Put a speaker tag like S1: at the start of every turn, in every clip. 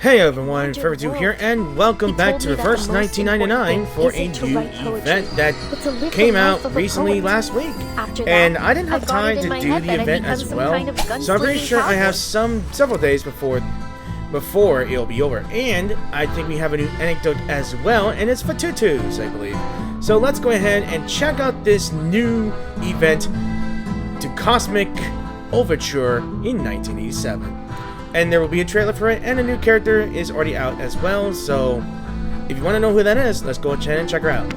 S1: Hey everyone, Forever2 here, and welcome back to Reverse 1999 for a new event that came out recently last week. And I didn't have time to do the event as well, so I'm pretty sure I have several days before it'll be over. And I think we have a new anecdote as well, and it's for tutus, I believe. So let's go ahead and check out this new event to Cosmic Overture in 1987. And there will be a trailer for it, and a new character is already out as well, so if you want to know who that is, let's go ahead and check her out.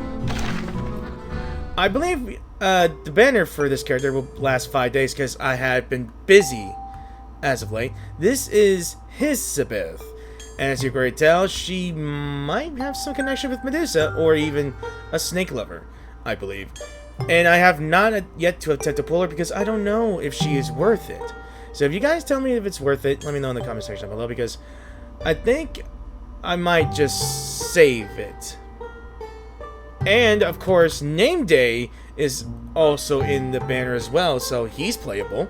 S1: I believe the banner for this character will last 5 days because I have been busy as of late. This is Hissabeth, and as you can already tell, she might have some connection with Medusa, or even a snake lover, I believe. And I have not yet to attempt to pull her because I don't know if she is worth it. So if you guys tell me if it's worth it, let me know in the comment section below, because I think I might just save it. And of course, Name Day is also in the banner as well, so he's playable.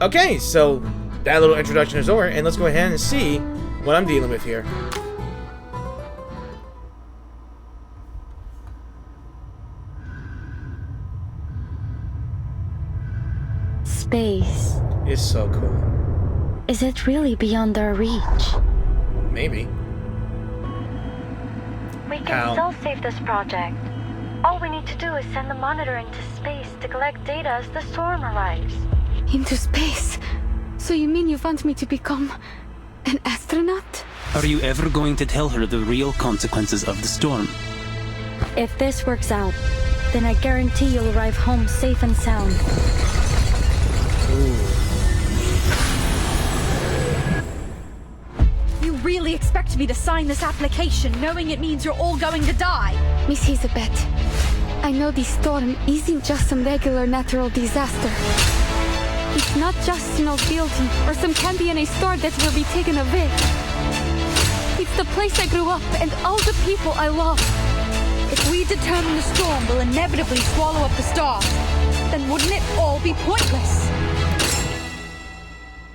S1: Okay, so that little introduction is over, and let's go ahead and see what I'm dealing with here.
S2: Space.
S1: It's so cool.
S2: Is it really beyond our reach?
S1: Maybe.
S2: We can still save this project. All we need to do is send the monitor into space to collect data as the storm arrives.
S3: Into space? So you mean you want me to become an astronaut?
S4: Are you ever going to tell her the real consequences of the storm?
S2: If this works out, then I guarantee you'll arrive home safe and sound.
S1: Ooh.
S5: You really expect me to sign this application knowing it means you're all going to die?
S3: Miss Hissabeth, I know this storm isn't just some regular natural disaster. It's not just an old building or some candy in a store that will be taken away. It's the place I grew up and all the people I love.
S5: If we determine the storm will inevitably swallow up the stars, then wouldn't it all be pointless?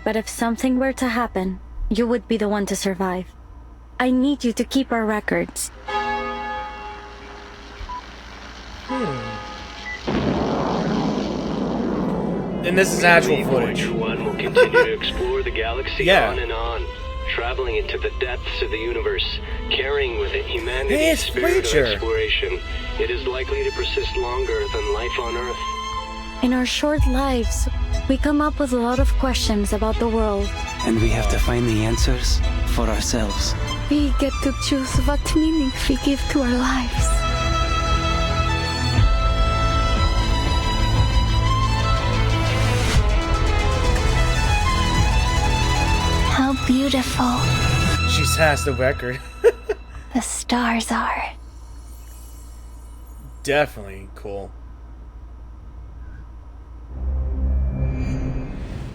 S2: But if something were to happen, you would be the one to survive. I need you to keep our records.
S1: And this is actual footage.
S6: Voyager 1 will continue to explore the galaxy
S1: Yeah.
S6: on and on, traveling into the depths of the universe, carrying with it humanity's spirit of exploration. It is likely to persist longer than life on Earth.
S2: In our short lives, we come up with a lot of questions about the world.
S4: And we have to find the answers for ourselves.
S3: We get to choose what meaning we give to our lives.
S2: How beautiful
S1: She has the record.
S2: the stars are.
S1: Definitely cool.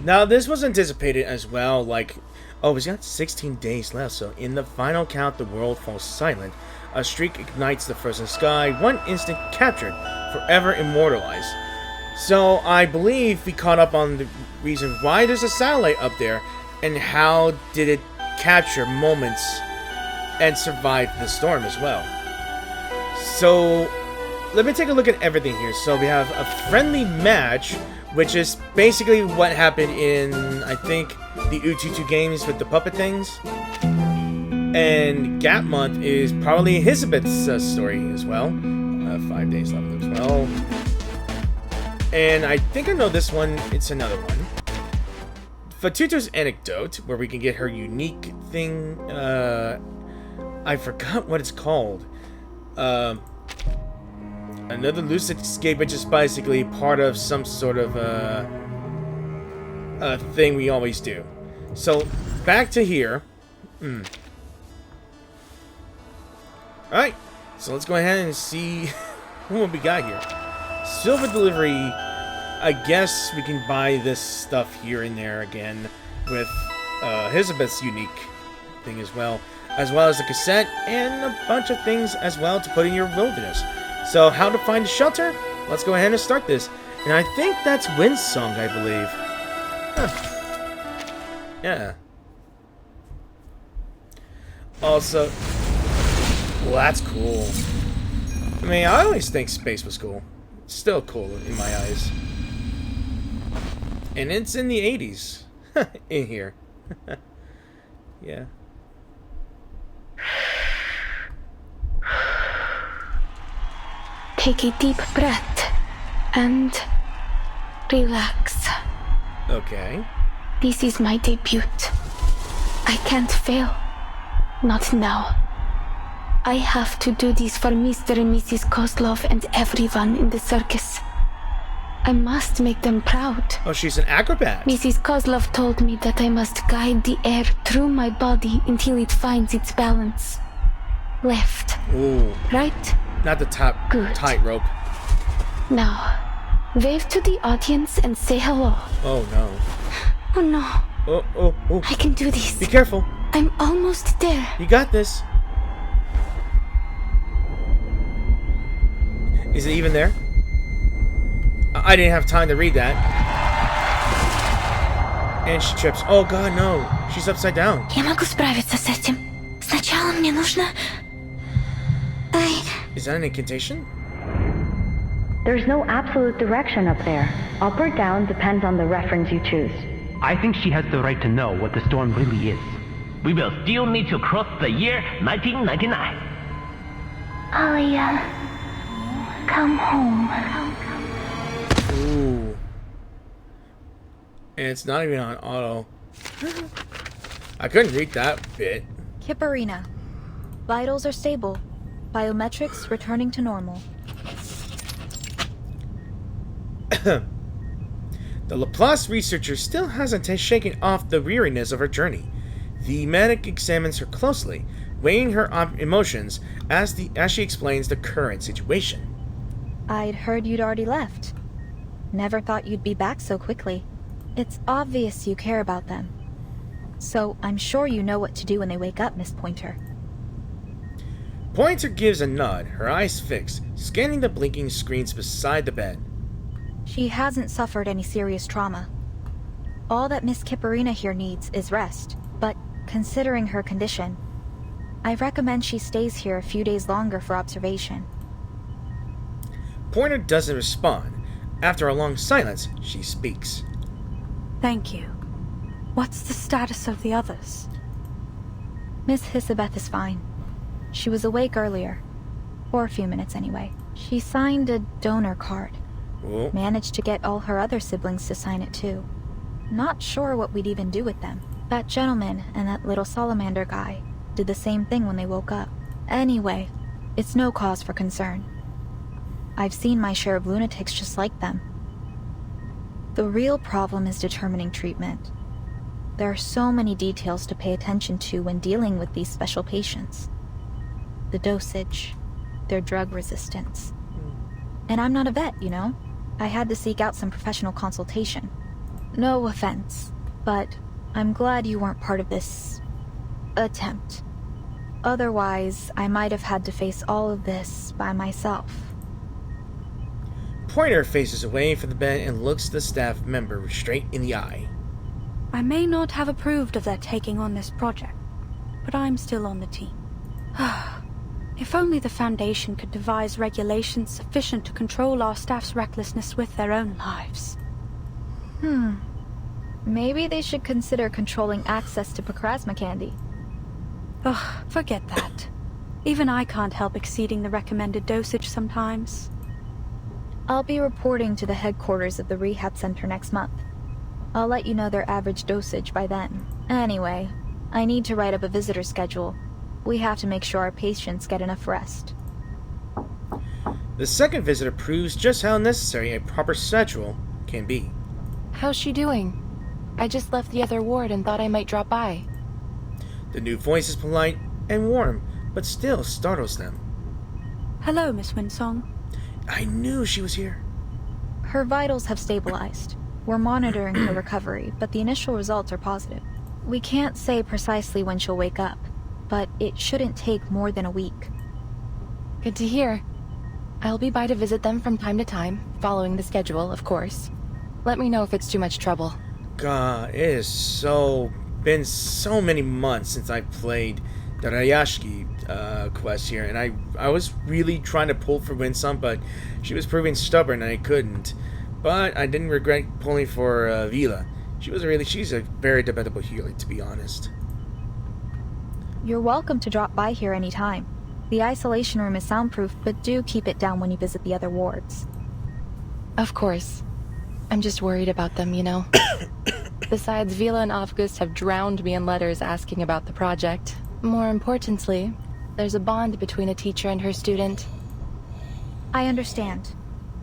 S1: Now, this was anticipated as well, like, oh, we've got 16 days left, so in the final count, the world falls silent. A streak ignites the frozen sky, one instant captured, forever immortalized. So, I believe we caught up on the reason why there's a satellite up there, and how did it capture moments and survive the storm as well. So, let me take a look at everything here. So, we have a friendly match, which is basically what happened in, I think, the U22 games with the puppet things. And Gap Month is probably Hissabeth's story as well. 5 days left as well. And I think I know this one. It's another one. Fatuto's Anecdote, where we can get her unique thing. I forgot what it's called. Another lucid escape, which is basically part of some sort of a thing we always do. So, back to here. Alright, so let's go ahead and see what we got here. Silver delivery. I guess we can buy this stuff here and there again with Hissabeth's unique thing as well as the cassette and a bunch of things as well to put in your wilderness. So, how to find a shelter? Let's go ahead and start this. And I think that's Wind's song, I believe. Huh. Yeah. Also, well, that's cool. I mean, I always think space was cool. It's still cool in my eyes. And it's in the 80s. In here. Yeah.
S3: Take a deep breath and relax.
S1: Okay.
S3: This is my debut. I can't fail. Not now. I have to do this for Mr. and Mrs. Kozlov and everyone in the circus. I must make them proud.
S1: Oh, she's an acrobat.
S3: Mrs. Kozlov told me that I must guide the air through my body until it finds its balance. Left.
S1: Ooh.
S3: Right?
S1: Not the top tightrope.
S3: Now, wave to the audience and say hello.
S1: Oh, no.
S3: Oh, no.
S1: Oh.
S3: I can do this.
S1: Be careful.
S3: I'm almost there.
S1: You got this. Is it even there? I didn't have time to read that. And she trips. Oh god, no. She's upside down.
S3: Я могу справиться с этим. Сначала мне нужно...
S1: Is that an incantation?
S2: There's no absolute direction up there. Up or down depends on the reference you choose.
S7: I think she has the right to know what the storm really is.
S8: We will still need to cross the year 1999.
S2: Alia, come home.
S1: Ooh. And it's not even on auto. I couldn't read that bit.
S5: Kiperina. Vitals are stable. Biometrics returning to normal.
S1: The Laplace researcher still hasn't shaken off the weariness of her journey. The medic examines her closely, weighing her emotions as she explains the current situation.
S5: I'd heard you'd already left. Never thought you'd be back so quickly. It's obvious you care about them. So I'm sure you know what to do when they wake up, Miss Pointer.
S1: Pointer gives a nod, her eyes fixed, scanning the blinking screens beside the bed.
S5: She hasn't suffered any serious trauma. All that Miss Kiperina here needs is rest, but considering her condition, I recommend she stays here a few days longer for observation.
S1: Pointer doesn't respond. After a long silence, she speaks.
S9: Thank you. What's the status of the others?
S5: Miss Hissabeth is fine. She was awake earlier. For a few minutes anyway. She signed a donor card.
S1: Ooh.
S5: Managed to get all her other siblings to sign it too. Not sure what we'd even do with them. That gentleman and that little salamander guy did the same thing when they woke up. Anyway, it's no cause for concern. I've seen my share of lunatics just like them. The real problem is determining treatment. There are so many details to pay attention to when dealing with these special patients. The dosage, their drug resistance. And I'm not a vet, you know? I had to seek out some professional consultation. No offense, but I'm glad you weren't part of this attempt. Otherwise, I might have had to face all of this by myself.
S1: Pointer faces away from the bed and looks the staff member straight in the eye.
S9: I may not have approved of their taking on this project, but I'm still on the team. If only the Foundation could devise regulations sufficient to control our staff's recklessness with their own lives.
S5: Maybe they should consider controlling access to Picrasma candy.
S9: Ugh, forget that. Even I can't help exceeding the recommended dosage sometimes.
S5: I'll be reporting to the headquarters of the rehab center next month. I'll let you know their average dosage by then. Anyway, I need to write up a visitor schedule. We have to make sure our patients get enough rest.
S1: The second visitor proves just how necessary a proper schedule can be.
S10: How's she doing? I just left the other ward and thought I might drop by.
S1: The new voice is polite and warm, but still startles them.
S9: Hello, Miss Winsong.
S1: I knew she was here.
S5: Her vitals have stabilized. We're monitoring her recovery, but the initial results are positive. We can't say precisely when she'll wake up, but it shouldn't take more than a week.
S10: Good to hear. I'll be by to visit them from time to time, following the schedule, of course. Let me know if it's too much trouble.
S1: God, it has been so many months since I played Rayashiki quest here, and I was really trying to pull for Winsong, but she was proving stubborn and I couldn't. But I didn't regret pulling for Vila. She's a very dependable healer, to be honest.
S5: You're welcome to drop by here anytime. The isolation room is soundproof, but do keep it down when you visit the other wards.
S10: Of course. I'm just worried about them, you know. Besides, Vila and August have drowned me in letters asking about the project. More importantly, there's a bond between a teacher and her student.
S5: I understand.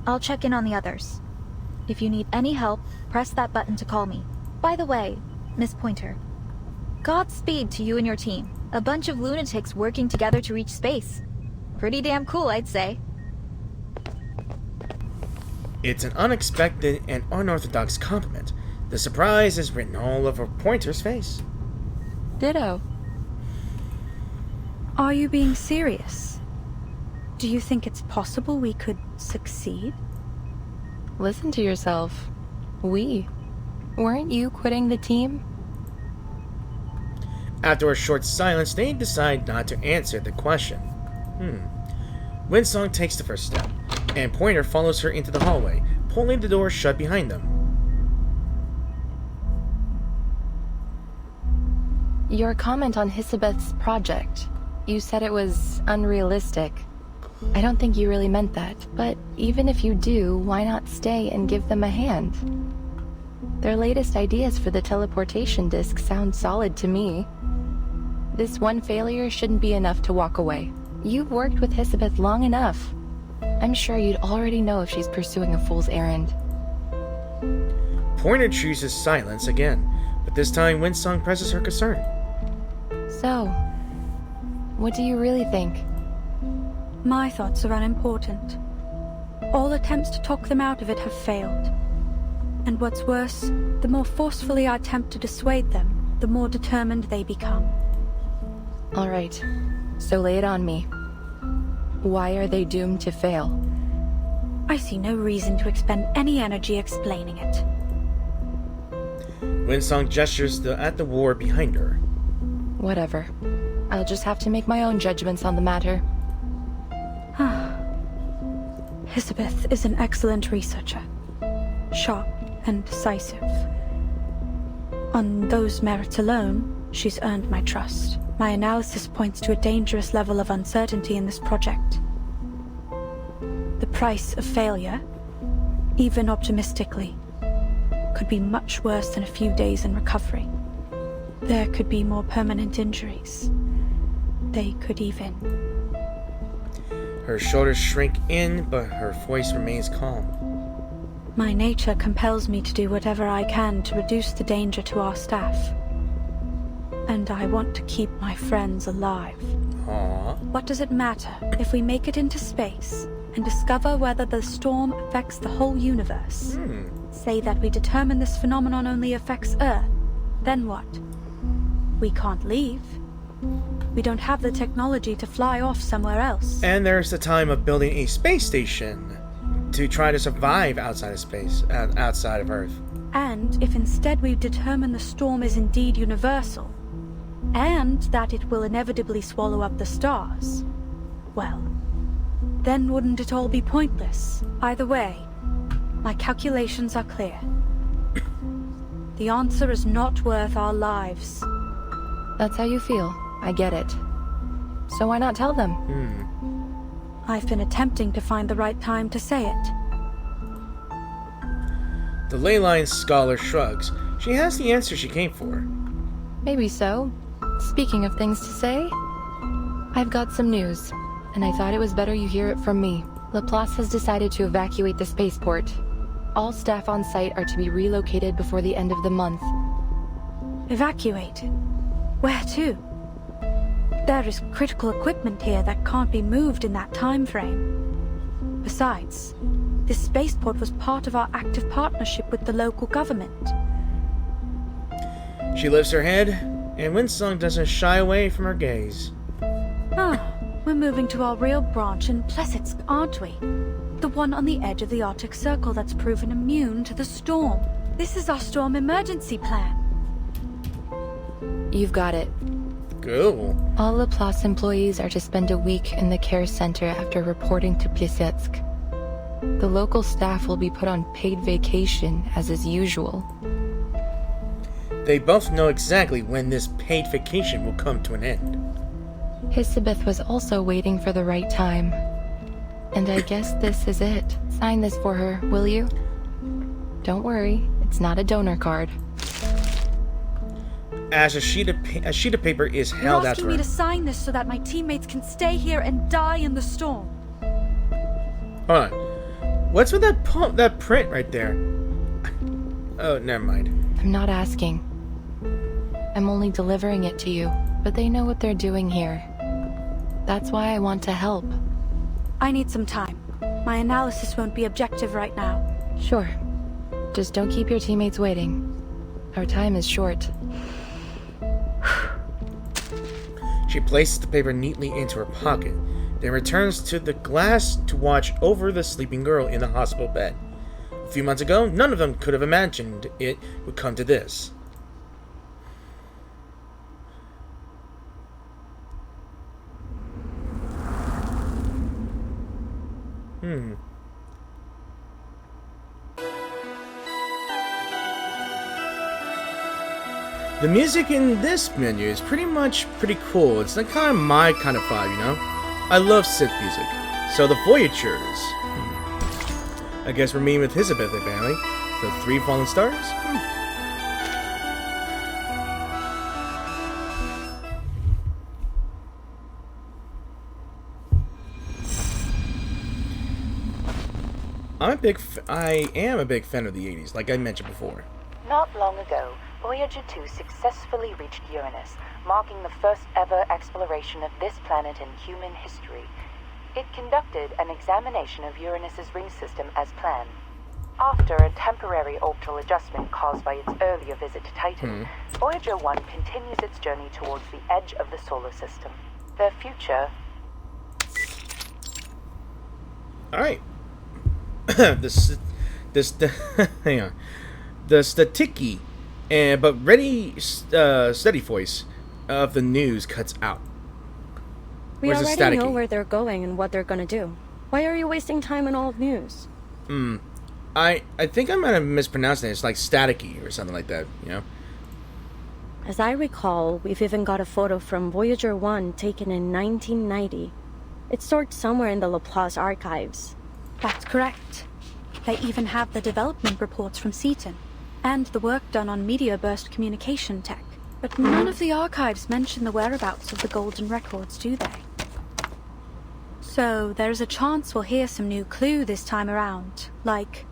S5: I'll check in on the others. If you need any help, press that button to call me. By the way, Miss Pointer, Godspeed to you and your team. A bunch of lunatics working together to reach space. Pretty damn cool, I'd say.
S1: It's an unexpected and unorthodox compliment. The surprise is written all over Pointer's face.
S10: Ditto.
S9: Are you being serious? Do you think it's possible we could succeed?
S10: Listen to yourself. We. Weren't you quitting the team?
S1: After a short silence, they decide not to answer the question. Winsong takes the first step, and Pointer follows her into the hallway, pulling the door shut behind them.
S10: Your comment on Hissabeth's project. You said it was unrealistic. I don't think you really meant that, but even if you do, why not stay and give them a hand? Their latest ideas for the teleportation disk sound solid to me. This one failure shouldn't be enough to walk away. You've worked with Hissabeth long enough. I'm sure you'd already know if she's pursuing a fool's errand.
S1: Pointer chooses silence again, but this time Winsong presses her concern.
S10: So, what do you really think?
S9: My thoughts are unimportant. All attempts to talk them out of it have failed. And what's worse, the more forcefully I attempt to dissuade them, the more determined they become.
S10: All right, so lay it on me. Why are they doomed to fail?
S9: I see no reason to expend any energy explaining it.
S1: Winsong gestures at the ward behind her.
S10: Whatever. I'll just have to make my own judgments on the matter.
S9: Hissabeth is an excellent researcher. Sharp and decisive. On those merits alone, she's earned my trust. My analysis points to a dangerous level of uncertainty in this project. The price of failure, even optimistically, could be much worse than a few days in recovery. There could be more permanent injuries. They could even...
S1: Her shoulders shrink in, but her voice remains calm.
S9: My nature compels me to do whatever I can to reduce the danger to our staff. And I want to keep my friends alive.
S1: Aww.
S9: What does it matter if we make it into space and discover whether the storm affects the whole universe? Say that we determine this phenomenon only affects Earth. Then what? We can't leave. We don't have the technology to fly off somewhere else.
S1: And there's the time of building a space station to try to survive outside of space, outside of Earth.
S9: And if instead we determine the storm is indeed universal, and that it will inevitably swallow up the stars, well, then wouldn't it all be pointless? Either way, my calculations are clear. The answer is not worth our lives.
S10: That's how you feel. I get it. So why not tell them?
S9: I've been attempting to find the right time to say it.
S1: The Leyline scholar shrugs. She has the answer she came for.
S10: Maybe so. Speaking of things to say, I've got some news, and I thought it was better you hear it from me. Laplace has decided to evacuate the spaceport. All staff on site are to be relocated before the end of the month.
S9: Evacuated? Where to? There is critical equipment here that can't be moved in that time frame. Besides, this spaceport was part of our active partnership with the local government.
S1: She lifts her head, and Winsong doesn't shy away from her gaze.
S9: We're moving to our real branch in Plesetsk, aren't we? The one on the edge of the Arctic Circle that's proven immune to the storm. This is our storm emergency plan.
S10: You've got it.
S1: Cool.
S10: All Laplace employees are to spend a week in the care center after reporting to Plesetsk. The local staff will be put on paid vacation, as is usual.
S1: They both know exactly when this paid vacation will come to an end.
S10: Hissabeth was also waiting for the right time. And I guess this is it. Sign this for her, will you? Don't worry, it's not a donor card.
S1: As a sheet of paper is held out to
S9: You're asking
S1: her.
S9: me to sign this so that my teammates can stay here and die in the storm.
S1: Hold on. What's with that print right there? Oh, never mind.
S10: I'm not asking. I'm only delivering it to you, but they know what they're doing here. That's why I want to help.
S9: I need some time. My analysis won't be objective right now.
S10: Sure. Just don't keep your teammates waiting. Our time is short.
S1: She places the paper neatly into her pocket, then returns to the glass to watch over the sleeping girl in the hospital bed. A few months ago, none of them could have imagined it would come to this. The music in this menu is pretty cool. It's like kind of my kind of vibe, you know? I love synth music. So the Voyagers. I guess we're meeting with Hissabeth, apparently. The 3 fallen stars? I am a big fan of the 80s, like I mentioned before.
S11: Not long ago, Voyager 2 successfully reached Uranus, marking the first ever exploration of this planet in human history. It conducted an examination of Uranus's ring system as planned. After a temporary orbital adjustment caused by its earlier visit to Titan, Voyager 1 continues its journey towards the edge of the solar system. Their future...
S1: Alright. Hang on. The statiki, but steady voice of the news cuts out.
S12: We already know where they're going and what they're gonna do. Why are you wasting time on old news?
S1: I think I might have mispronounced it. It's like staticky or something like that, you know?
S12: As I recall, we've even got a photo from Voyager 1 taken in 1990. It's stored somewhere in the Laplace archives.
S9: That's correct. They even have the development reports from Seaton, and the work done on media burst communication tech. But none of the archives mention the whereabouts of the golden records, do they? So there's a chance we'll hear some new clue this time around, like...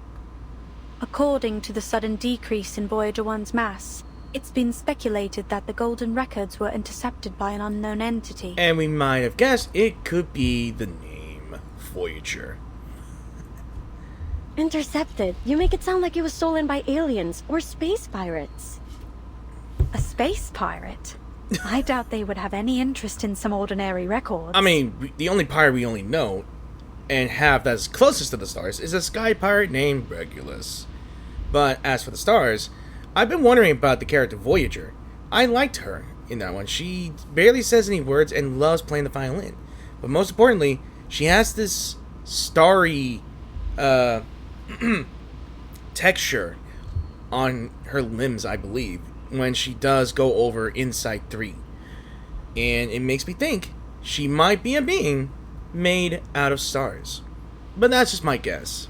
S9: According to the sudden decrease in Voyager 1's mass, it's been speculated that the golden records were intercepted by an unknown entity.
S1: And we might have guessed it could be the name Voyager.
S12: Intercepted? You make it sound like it was stolen by aliens or space pirates.
S9: A space pirate? I doubt they would have any interest in some ordinary records.
S1: I mean, the only pirate we only know and have that's closest to the stars is a sky pirate named Regulus. But as for the stars, I've been wondering about the character Voyager. I liked her in that one. She barely says any words and loves playing the violin. But most importantly, she has this starry texture on her limbs, I believe, when she does go over Insight 3. And it makes me think she might be a being made out of stars. But that's just my guess.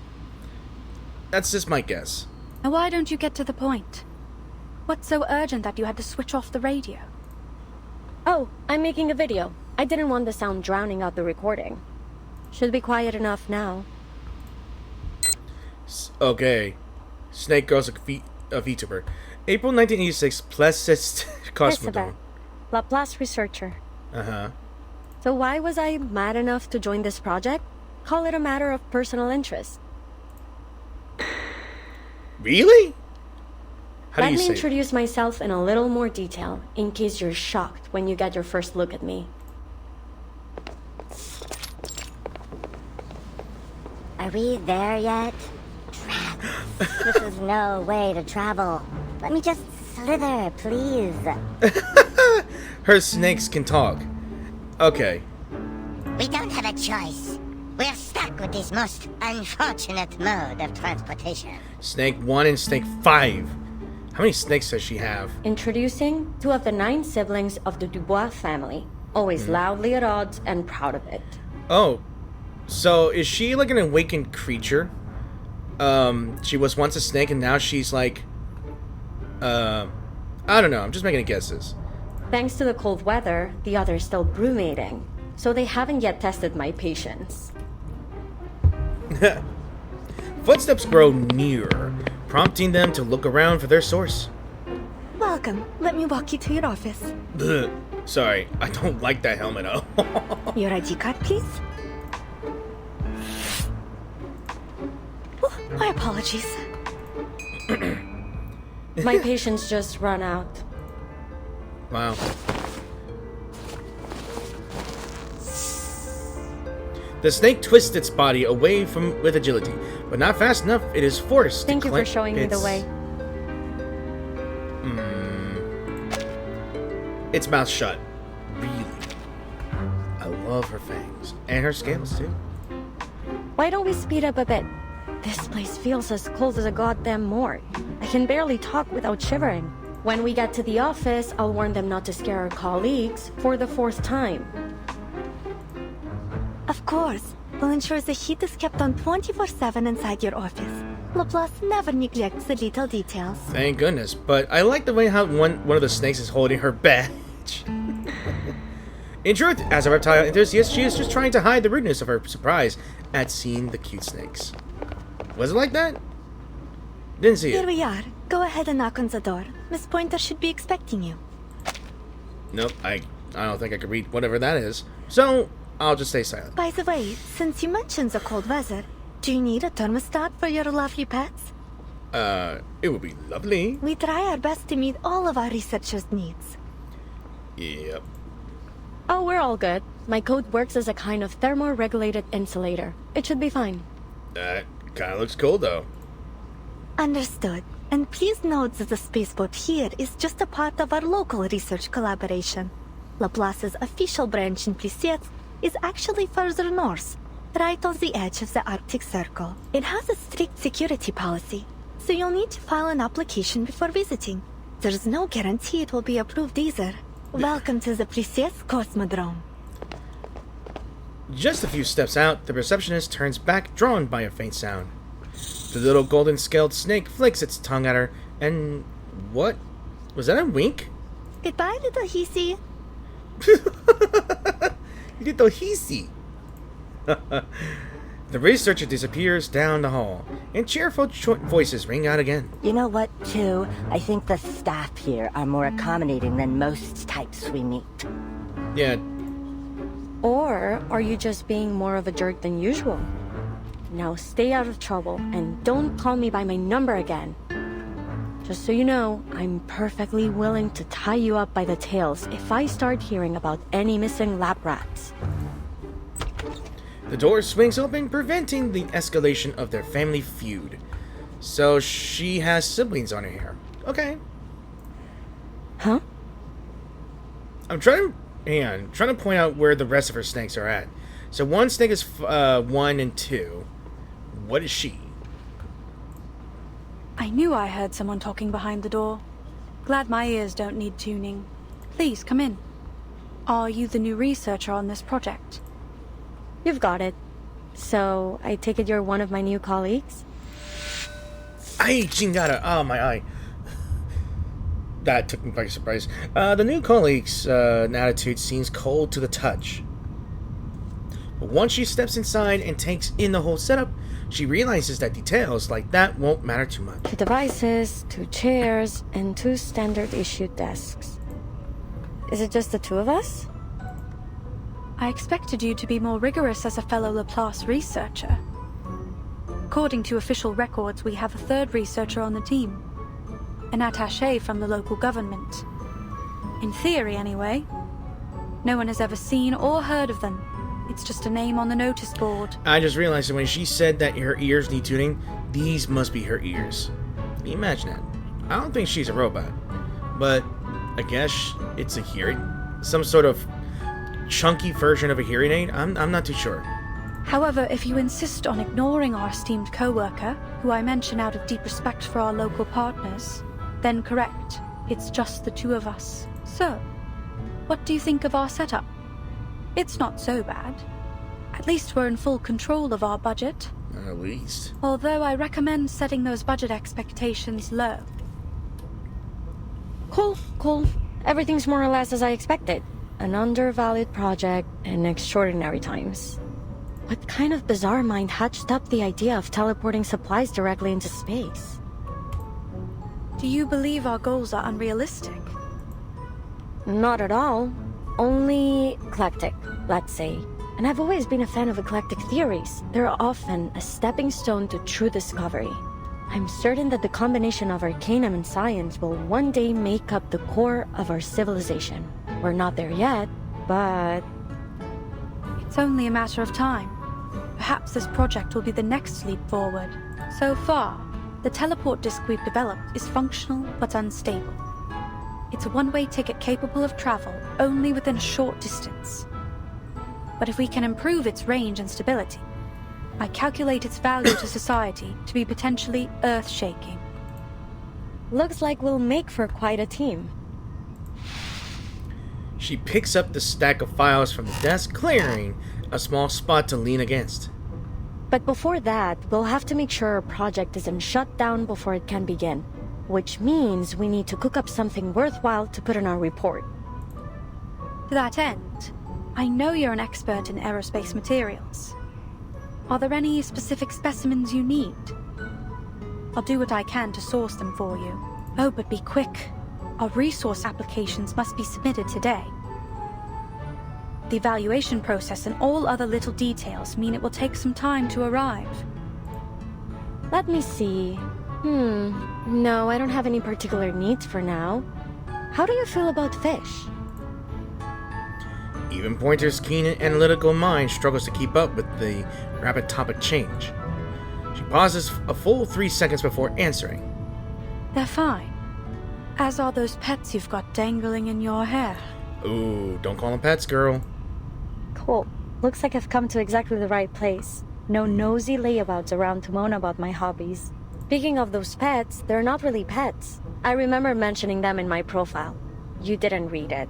S1: That's just my guess.
S9: Now why don't you get to the point? What's so urgent that you had to switch off the radio?
S12: Oh, I'm making a video. I didn't want the sound drowning out the recording. Should be quiet enough now.
S1: Okay. Snake Girl's a VTuber. April 1986, Plessis Cosmic
S12: Hissabeth, Laplace researcher.
S1: Uh-huh.
S12: So why was I mad enough to join this project? Call it a matter of personal interest.
S1: Really? How do
S12: Let
S1: you
S12: me
S1: say
S12: introduce myself in a little more detail, in case you're shocked when you get your first look at me.
S13: Are we there yet? This is no way to travel. Let me just slither, please.
S1: her snakes can talk. Okay.
S13: We don't have a choice. We're stuck with this most unfortunate mode of transportation.
S1: Snake 1 and Snake 5. How many snakes does she have?
S12: Introducing 2 of the 9 siblings of the Dubois family. Always loudly at odds and proud of it.
S1: Oh, so is she like an awakened creature? She was once a snake and now she's like, I don't know, I'm just making guesses.
S12: Thanks to the cold weather, the others still brewmating, so they haven't yet tested my patience.
S1: Footsteps grow nearer, prompting them to look around for their source.
S14: Welcome. Let me walk you to your office.
S1: Ugh. Sorry, I don't like that helmet.
S14: Your ID card, please. Oh, my apologies.
S12: My patience just run out.
S1: Wow. The snake twists its body away from with agility, but not fast enough. It is forced.
S12: Thank you for showing me the way.
S1: Its mouth shut. Really. I love her fangs and her scales too.
S12: Why don't we speed up a bit? This place feels as cold as a goddamn morgue. I can barely talk without shivering. When we get to the office, I'll warn them not to scare our colleagues for the 4th time.
S14: Of course. We'll ensure the heat is kept on 24/7 inside your office. Laplace never neglects the little details.
S1: Thank goodness. But I like the way how one of the snakes is holding her badge. In truth, as a reptile enthusiast, she is just trying to hide the rudeness of her surprise at seeing the cute snakes. Was it like that? Didn't see it.
S14: Here we are. Go ahead and knock on the door. Miss Pointer should be expecting you.
S1: Nope, I don't think I could read whatever that is. So, I'll just stay silent.
S14: By the way, since you mentioned the cold weather, do you need a thermostat for your lovely pets?
S1: It would be lovely.
S14: We try our best to meet all of our researchers' needs.
S1: Yep.
S12: Oh, we're all good. My coat works as a kind of thermoregulated insulator. It should be fine.
S1: That kind of looks cool, though.
S14: Understood. And please note that the spaceboat here is just a part of our local research collaboration. Laplace's official branch in Plessier is actually further north, right on the edge of the Arctic Circle. It has a strict security policy, so you'll need to file an application before visiting. There's no guarantee it will be approved either. Welcome to the Plessier Cosmodrome.
S1: Just a few steps out, the receptionist turns back, drawn by a faint sound. The little golden-scaled snake flicks its tongue at her, and... what? Was that a wink?
S14: Goodbye, little Hissy.
S1: Little Hissy. The researcher disappears down the hall, and cheerful voices ring out again.
S13: You know what, too? I think the staff here are more accommodating than most types we meet.
S1: Yeah.
S12: Or are you just being more of a jerk than usual? Now stay out of trouble, and don't call me by my number again. Just so you know, I'm perfectly willing to tie you up by the tails if I start hearing about any missing lab rats.
S1: The door swings open, preventing the escalation of their family feud. So she has siblings on her hair. Okay.
S12: Huh?
S1: I'm trying to point out where the rest of her snakes are at. So one snake is 1 and 2. What is she?
S9: I knew I heard someone talking behind the door. Glad my ears don't need tuning. Please, come in. Are you the new researcher on this project?
S12: You've got it. So, I take it you're one of my new colleagues?
S1: Ay, chingada. Oh, my eye. That took me by surprise. The new colleague's attitude seems cold to the touch. But once she steps inside and takes in the whole setup, she realizes that details like that won't matter too much.
S12: 2 devices, 2 chairs, and 2 standard-issued desks. Is it just the 2 of us?
S9: I expected you to be more rigorous as a fellow Laplace researcher. According to official records, we have a 3rd researcher on the team. An attaché from the local government. In theory, anyway. No one has ever seen or heard of them. It's just a name on the notice board.
S1: I just realized that when she said that her ears need tuning, these must be her ears. Can you imagine that? I don't think she's a robot. But I guess it's a hearing some sort of chunky version of a hearing aid? I'm not too sure.
S9: However, if you insist on ignoring our esteemed co-worker, who I mention out of deep respect for our local partners, then correct, it's just the two of us. So, what do you think of our setup? It's not so bad. At least we're in full control of our budget.
S1: At least.
S9: Although I recommend setting those budget expectations low.
S12: Cool. Everything's more or less as I expected. An undervalued project in extraordinary times. What kind of bizarre mind hatched up the idea of teleporting supplies directly into space?
S9: Do you believe our goals are unrealistic?
S12: Not at all. Only eclectic, let's say. And I've always been a fan of eclectic theories. They're often a stepping stone to true discovery. I'm certain that the combination of arcanum and science will one day make up the core of our civilization. We're not there yet, but...
S9: It's only a matter of time. Perhaps this project will be the next leap forward. So far, the teleport disk we've developed is functional but unstable. It's a one-way ticket capable of travel only within a short distance. But if we can improve its range and stability, I calculate its value to society to be potentially earth-shaking.
S12: Looks like we'll make for quite a team.
S1: She picks up the stack of files from the desk, clearing a small spot to lean against.
S12: But before that, we'll have to make sure our project isn't shut down before it can begin. Which means we need to cook up something worthwhile to put in our report.
S9: To that end, I know you're an expert in aerospace materials. Are there any specific specimens you need? I'll do what I can to source them for you. Oh, but be quick. Our resource applications must be submitted today. The evaluation process and all other little details mean it will take some time to arrive.
S12: Let me see. No, I don't have any particular needs for now. How do you feel about fish?
S1: Even Pointer's keen and analytical mind struggles to keep up with the rapid topic change. She pauses a full 3 seconds before answering.
S9: They're fine. As are those pets you've got dangling in your hair.
S1: Ooh, don't call them pets, girl.
S12: Cool. Looks like I've come to exactly the right place. No nosy layabouts around to moan about my hobbies. Speaking of those pets, they're not really pets. I remember mentioning them in my profile. You didn't read it,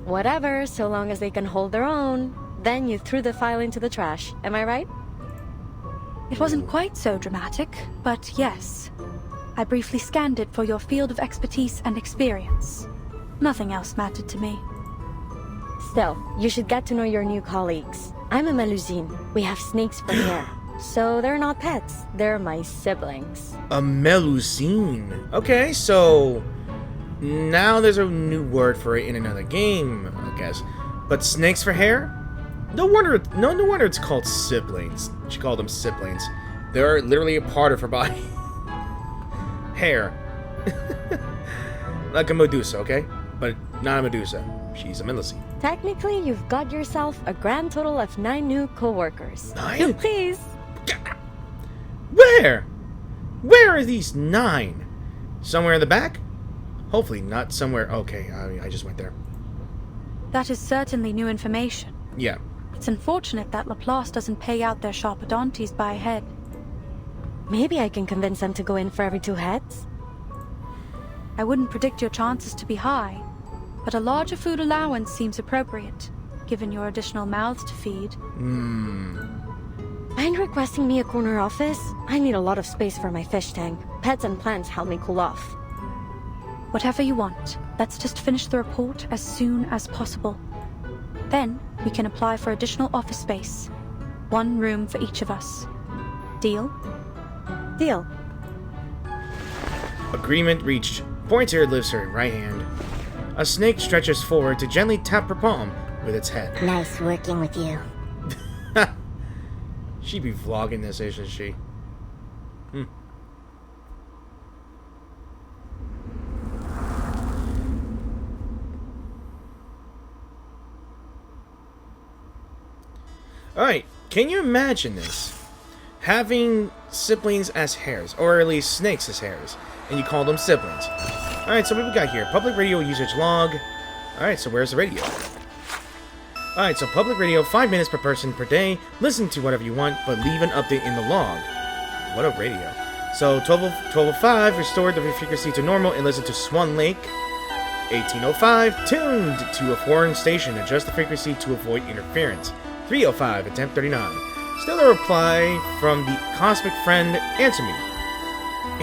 S12: Whatever, so long as they can hold their own. Then you threw the file into the trash, am I right?
S9: It wasn't quite so dramatic, but yes. I briefly scanned it for your field of expertise and experience. Nothing else mattered to me.
S12: Still, you should get to know your new colleagues. I'm a Melusine. We have snakes for hair. So they're not pets. They're my siblings.
S1: A Melusine. Okay, so... now there's a new word for it in another game, I guess. But snakes for hair? No wonder it's called siblings. She called them siblings. They're literally a part of her body. Hair. Like a Medusa, okay? But not a Medusa. She's a Melusine.
S12: Technically, you've got yourself a grand total of 9 new co-workers.
S1: 9?
S12: Please.
S1: Where? Where are these 9? Somewhere in the back? Hopefully not somewhere... okay, I just went there.
S9: That is certainly new information.
S1: Yeah.
S9: It's unfortunate that Laplace doesn't pay out their sharpodontes by head.
S12: Maybe I can convince them to go in for every 2 heads?
S9: I wouldn't predict your chances to be high, but a larger food allowance seems appropriate, given your additional mouths to feed.
S12: Mind requesting me a corner office? I need a lot of space for my fish tank. Pets and plants help me cool off.
S9: Whatever you want. Let's just finish the report as soon as possible. Then, we can apply for additional office space. 1 room for each of us. Deal?
S12: Deal.
S1: Agreement reached. Pointer lifts her right hand. A snake stretches forward to gently tap her palm with its head.
S13: Nice working with you.
S1: She'd be vlogging this, isn't she? Alright, can you imagine this? Having siblings as hairs, or at least snakes as hairs, and you call them siblings. Alright, so what we got here? Public radio usage log. Alright, so where's the radio? Alright, so public radio, 5 minutes per person per day. Listen to whatever you want, but leave an update in the log. What a radio. So 1205, restored the frequency to normal and listen to Swan Lake. 1805, tuned to a foreign station. Adjust the frequency to avoid interference. 305, attempt 39. Still a reply from the Cosmic Friend. Answer me.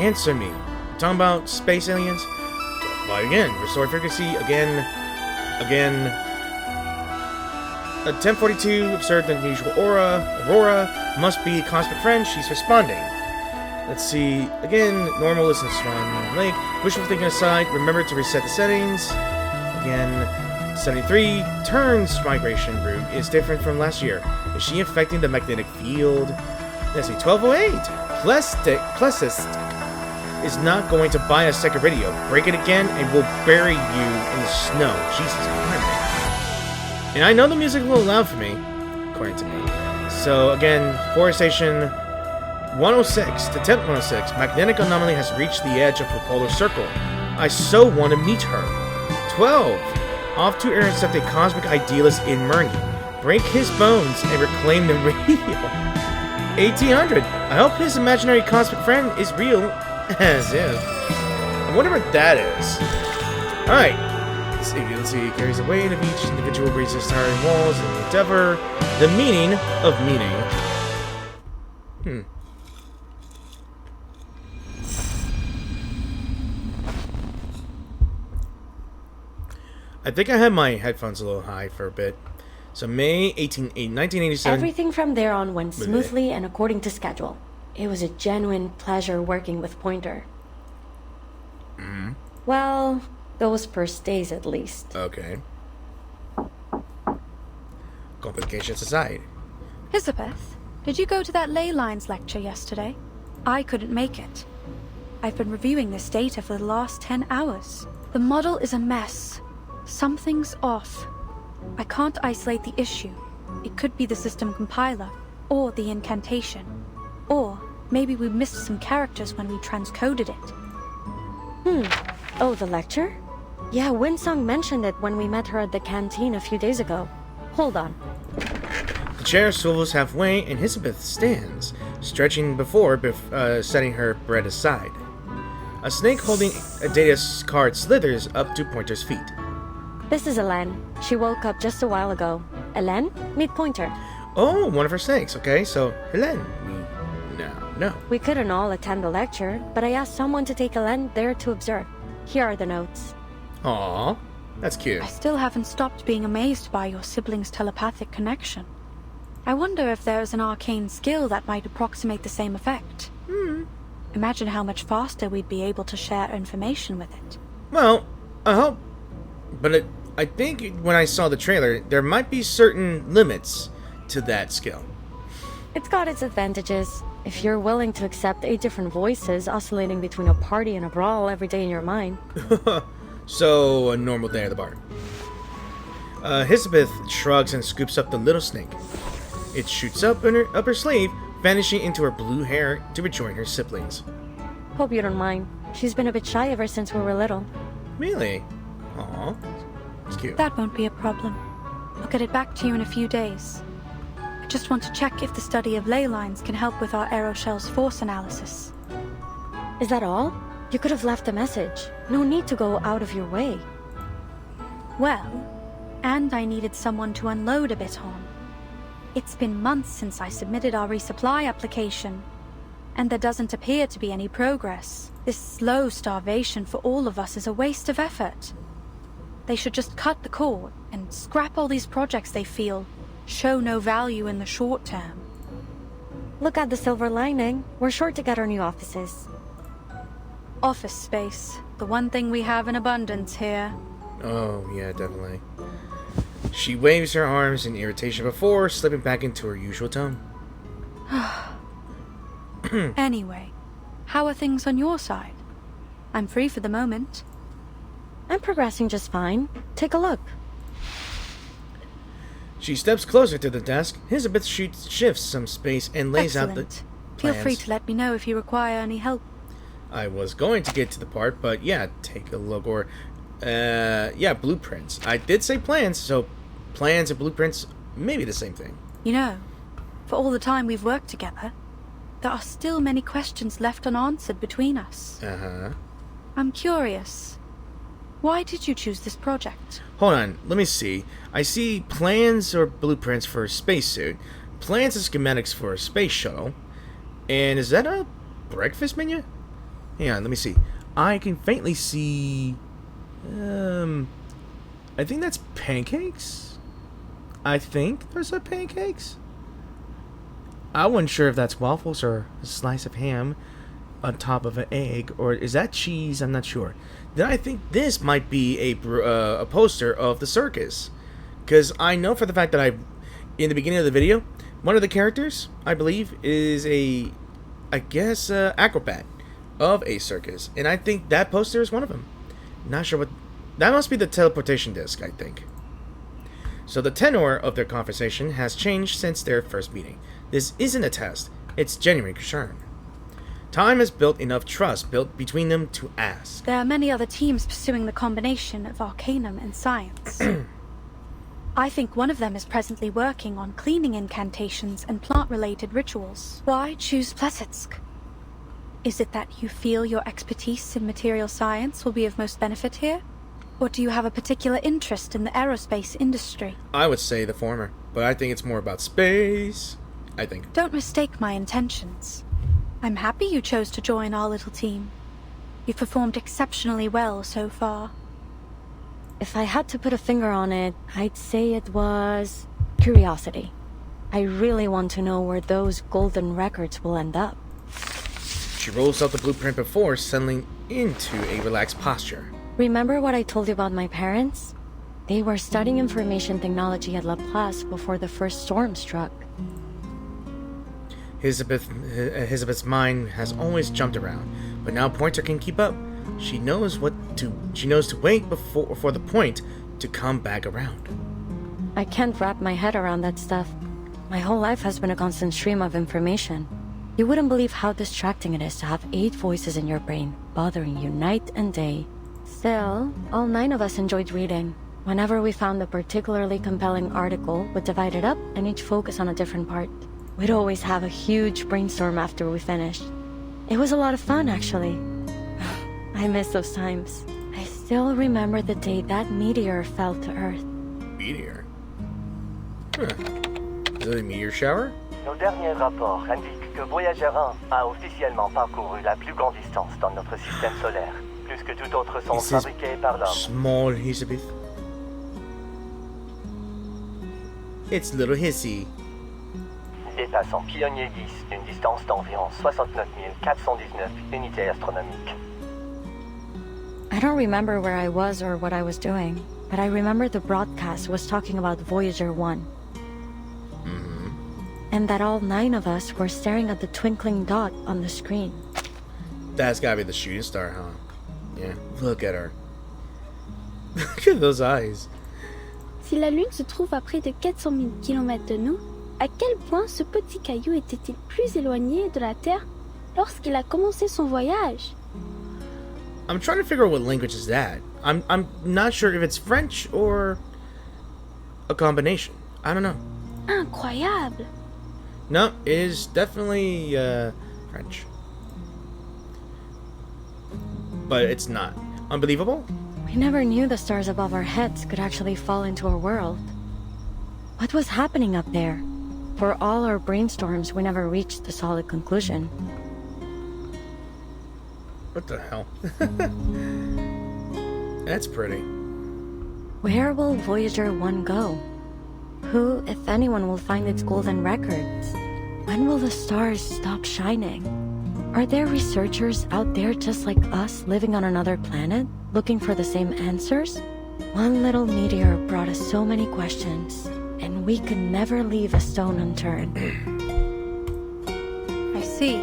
S1: Answer me. You're talking about space aliens? Try again. Restore frequency. Again. Attempt 42, observed an unusual aura. Aurora must be Cosmic Friend. She's responding. Let's see. Again, normal, listen to Swan Lake. Wishful thinking aside, remember to reset the settings. Again, 73. Turns migration route is different from last year. Is she affecting the magnetic field? Let's see. 1208. Plessist is not going to buy a second radio. Break it again and we'll bury you in the snow. Jesus Christ. And I know the music is a little loud for me, according to me. So again, forest station 106 to temp 106. Magnetic anomaly has reached the edge of the polar circle. I so want to meet her. 12. Off to intercept a cosmic idealist in Murney. Break his bones and reclaim the radio. 1800. I hope his imaginary cosmic friend is real. As if. I wonder what that is. Alright. Let's see. Carries the weight of each individual, breezes towering walls and endeavor. The meaning of meaning. I think I had my headphones a little high for a bit. So May 1987.
S12: Everything from there on went smoothly and according to schedule. It was a genuine pleasure working with Pointer. Well, those first days at least.
S1: Okay. Complications aside.
S9: Hissabeth, did you go to that ley lines lecture yesterday? I couldn't make it. I've been reviewing this data for the last 10 hours. The model is a mess. Something's off. I can't isolate the issue. It could be the system compiler, or the incantation. Or maybe we missed some characters when we transcoded it.
S12: Oh, the lecture? Yeah, Winsong mentioned it when we met her at the canteen a few days ago. Hold on.
S1: The chair swivels halfway and Hissabeth stands, stretching before setting her bread aside. A snake holding a data card slithers up to Pointer's feet.
S12: This is Elen. She woke up just a while ago. Elen, meet Pointer.
S1: Oh, one of her snakes. Okay, so Helen. No.
S12: We couldn't all attend the lecture, but I asked someone to take Elen there to observe. Here are the notes.
S1: Aww, that's cute.
S9: I still haven't stopped being amazed by your siblings' telepathic connection. I wonder if there is an arcane skill that might approximate the same effect. Imagine how much faster we'd be able to share information with it.
S1: Well, I hope. But I think when I saw the trailer, there might be certain limits to that skill.
S12: It's got its advantages. If you're willing to accept 8 different voices oscillating between a party and a brawl every day in your mind.
S1: So, a normal day at the bar. Hissabeth shrugs and scoops up the little snake. It shoots up her sleeve, vanishing into her blue hair to rejoin her siblings.
S12: Hope you don't mind. She's been a bit shy ever since we were little.
S1: Really? Aw, it's cute.
S9: That won't be a problem. I'll get it back to you in a few days. I just want to check if the study of ley lines can help with our aeroshell's force analysis.
S12: Is that all? You could have left a message. No need to go out of your way.
S9: Well, and I needed someone to unload a bit on. It's been months since I submitted our resupply application, and there doesn't appear to be any progress. This slow starvation for all of us is a waste of effort. They should just cut the cord and scrap all these projects they feel show no value in the short term.
S12: Look at the silver lining. We're sure to get our new offices.
S9: Office space. The one thing we have in abundance here.
S1: Oh, yeah, definitely. She waves her arms in irritation before slipping back into her usual tone.
S9: Anyway, how are things on your side? I'm free for the moment.
S12: I'm progressing just fine. Take a look.
S1: She steps closer to the desk. Hissabeth shifts some space and lays out the plans.
S9: Feel free to let me know if you require any help.
S1: I was going to get to the part, but yeah, take a look. Or Yeah, blueprints. I did say plans, so plans and blueprints may be the same thing.
S9: You know, for all the time we've worked together, there are still many questions left unanswered between us.
S1: Uh-huh.
S9: I'm curious. Why did you choose this project?
S1: Hold on, let me see. I see plans or blueprints for a spacesuit, plans and schematics for a space shuttle, and is that a breakfast menu? Hang on, let me see. I can faintly see... I think that's pancakes? I think there's a pancakes? I wasn't sure if that's waffles or a slice of ham on top of an egg, or is that cheese? I'm not sure. Then I think this might be a poster of the circus, because I know for the fact that in the beginning of the video, one of the characters, I believe, is I guess, acrobat of a circus, and I think that poster is one of them. Not sure what... That must be the teleportation disc, I think. So the tenor of their conversation has changed since their first meeting. This isn't a test, it's genuine concern. Time has built enough trust built between them to ask.
S9: There are many other teams pursuing the combination of arcanum and science. I think one of them is presently working on cleaning incantations and plant-related rituals. Why choose Plesetsk? Is it that you feel your expertise in material science will be of most benefit here? Or do you have a particular interest in the aerospace industry?
S1: I would say the former, but I think it's more about space, I think.
S9: Don't mistake my intentions. I'm happy you chose to join our little team. You've performed exceptionally well so far.
S12: If I had to put a finger on it, I'd say it was curiosity. I really want to know where those golden records will end up.
S1: She rolls out the blueprint before settling into a relaxed posture.
S12: Remember what I told you about my parents? They were studying information technology at Laplace before the first storm struck.
S1: Hissabeth's mind has always jumped around, but now Pointer can keep up. She knows to wait for the point to come back around.
S12: I can't wrap my head around that stuff. My whole life has been a constant stream of information. You wouldn't believe how distracting it is to have 8 voices in your brain, bothering you night and day. Still, all 9 of us enjoyed reading. Whenever we found a particularly compelling article, we'd divide it up and each focus on a different part. We'd always have a huge brainstorm after we finished. It was a lot of fun, actually. I miss those times. I still remember the day that meteor fell to Earth.
S1: Meteor? Huh. Is it a meteor shower?
S15: Nos derniers rapports indiquent que Voyager 1 a officiellement parcouru la plus grande distance dans notre système solaire, plus que tout autre sonde fabriquée par l'homme.
S1: Small Hissabeth. It's little Hissy.
S15: Dépasse en Pionnier 10 une distance d'environ 69 419 unités astronomiques.
S12: I don't remember where I was or what I was doing, but I remember the broadcast was talking about Voyager 1. And that all 9 of us were staring at the twinkling dot on the screen.
S1: That's gotta be the shooting star, huh? Yeah, look at her. Look at those eyes.
S16: Si la Lune se trouve à près de 400 000 km de nous, à quel point ce petit caillou était-il plus éloigné de la Terre lorsqu'il a commencé son voyage?
S1: I'm trying to figure out what language is that. I'm not sure if it's French or a combination. I don't know.
S16: Incroyable.
S1: No, it is definitely French. But it's not. Unbelievable?
S12: We never knew the stars above our heads could actually fall into our world. What was happening up there? For all our brainstorms, we never reached a solid conclusion.
S1: What the hell? That's pretty.
S12: Where will Voyager 1 go? Who, if anyone, will find its golden records? When will the stars stop shining? Are there researchers out there just like us living on another planet, looking for the same answers? One little meteor brought us so many questions, and we could never leave a stone unturned.
S9: I see.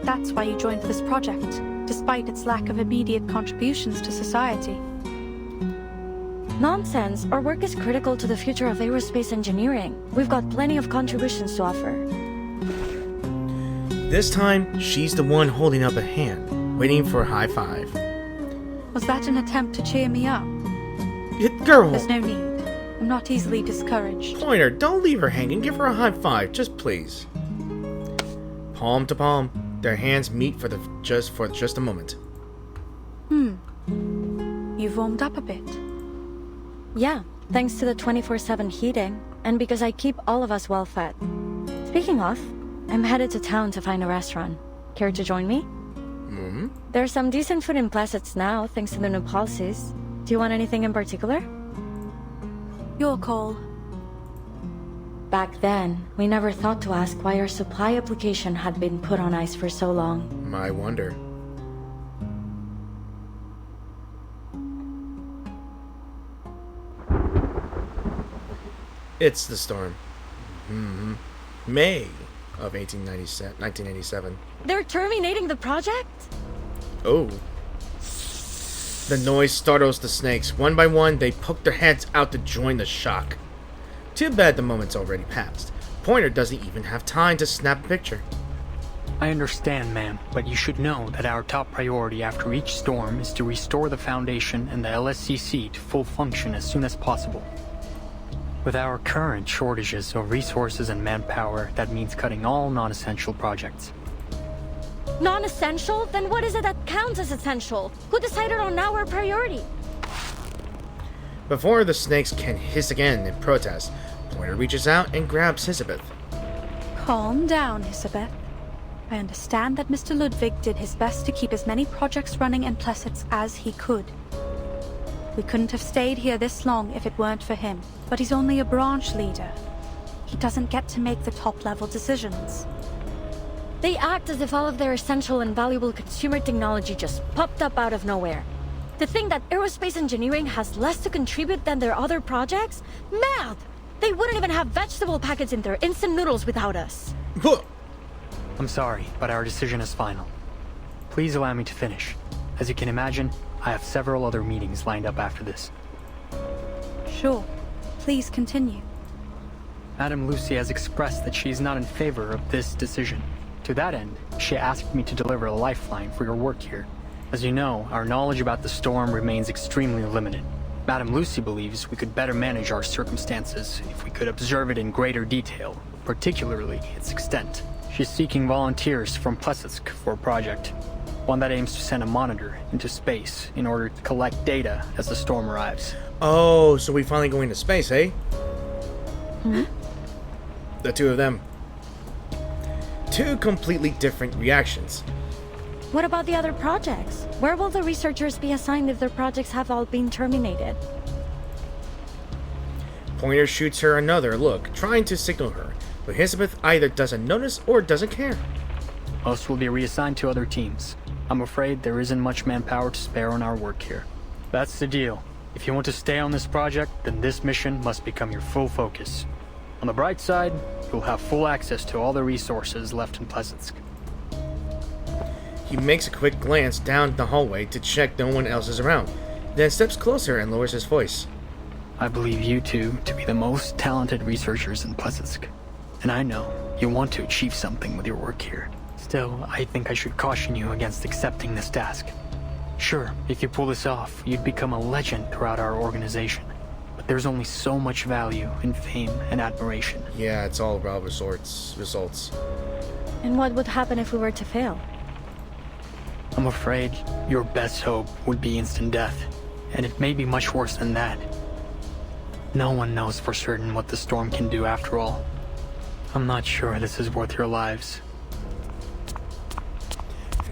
S9: That's why you joined this project, despite its lack of immediate contributions to society.
S12: Nonsense! Our work is critical to the future of aerospace engineering. We've got plenty of contributions to offer.
S1: This time, she's the one holding up a hand, waiting for a high five.
S9: Was that an attempt to cheer me up?
S1: Girl!
S9: There's no need. I'm not easily discouraged.
S1: Pointer, don't leave her hanging. Give her a high five, just please. Palm to palm, their hands meet for just a moment.
S9: You've warmed up a bit.
S12: Yeah, thanks to the 24/7 heating, and because I keep all of us well fed. Speaking of, I'm headed to town to find a restaurant. Care to join me? There's some decent food in Plassets now, thanks to the new policies. Do you want anything in particular?
S9: Your call.
S12: Back then, we never thought to ask why our supply application had been put on ice for so long.
S1: I wonder. It's the storm. May of 1987.
S12: They're terminating the project?
S1: Oh. The noise startles the snakes. One by one, they poke their heads out to join the shock. Too bad the moment's already passed. Pointer doesn't even have time to snap a picture.
S7: I understand, ma'am, but you should know that our top priority after each storm is to restore the Foundation and the LSCC to full function as soon as possible. With our current shortages of resources and manpower, that means cutting all non-essential projects.
S12: Non-essential? Then what is it that counts as essential? Who decided on our priority?
S1: Before the snakes can hiss again in protest, Pointer reaches out and grabs Hissabeth.
S9: Calm down, Hissabeth. I understand that Mr. Ludwig did his best to keep as many projects running in Plassets as he could. We couldn't have stayed here this long if it weren't for him, but he's only a branch leader. He doesn't get to make the top-level decisions.
S12: They act as if all of their essential and valuable consumer technology just popped up out of nowhere. To think that aerospace engineering has less to contribute than their other projects? Mad! They wouldn't even have vegetable packets in their instant noodles without us.
S7: I'm sorry, but our decision is final. Please allow me to finish. As you can imagine, I have several other meetings lined up after this.
S9: Sure. Please continue.
S7: Madame Lucy has expressed that she is not in favor of this decision. To that end, she asked me to deliver a lifeline for your work here. As you know, our knowledge about the storm remains extremely limited. Madame Lucy believes we could better manage our circumstances if we could observe it in greater detail, particularly its extent. She's seeking volunteers from Plesetsk for a project, one that aims to send a monitor into space in order to collect data as the storm arrives.
S1: Oh, so we finally going to space, eh? The two of them. Two completely different reactions.
S12: What about the other projects? Where will the researchers be assigned if their projects have all been terminated?
S1: Pointer shoots her another look, trying to signal her, but Hissabeth either doesn't notice or doesn't care.
S7: Most will be reassigned to other teams. I'm afraid there isn't much manpower to spare on our work here. That's the deal. If you want to stay on this project, then this mission must become your full focus. On the bright side, you'll have full access to all the resources left in Plesetsk.
S1: He makes a quick glance down the hallway to check no one else is around, then steps closer and lowers his voice.
S7: I believe you two to be the most talented researchers in Plesetsk, and I know you want to achieve something with your work here. Still, I think I should caution you against accepting this task. Sure, if you pull this off, you'd become a legend throughout our organization. But there's only so much value in fame and admiration.
S1: Yeah, it's all about results.
S12: And what would happen if we were to fail?
S7: I'm afraid your best hope would be instant death, and it may be much worse than that. No one knows for certain what the storm can do after all. I'm not sure this is worth your lives.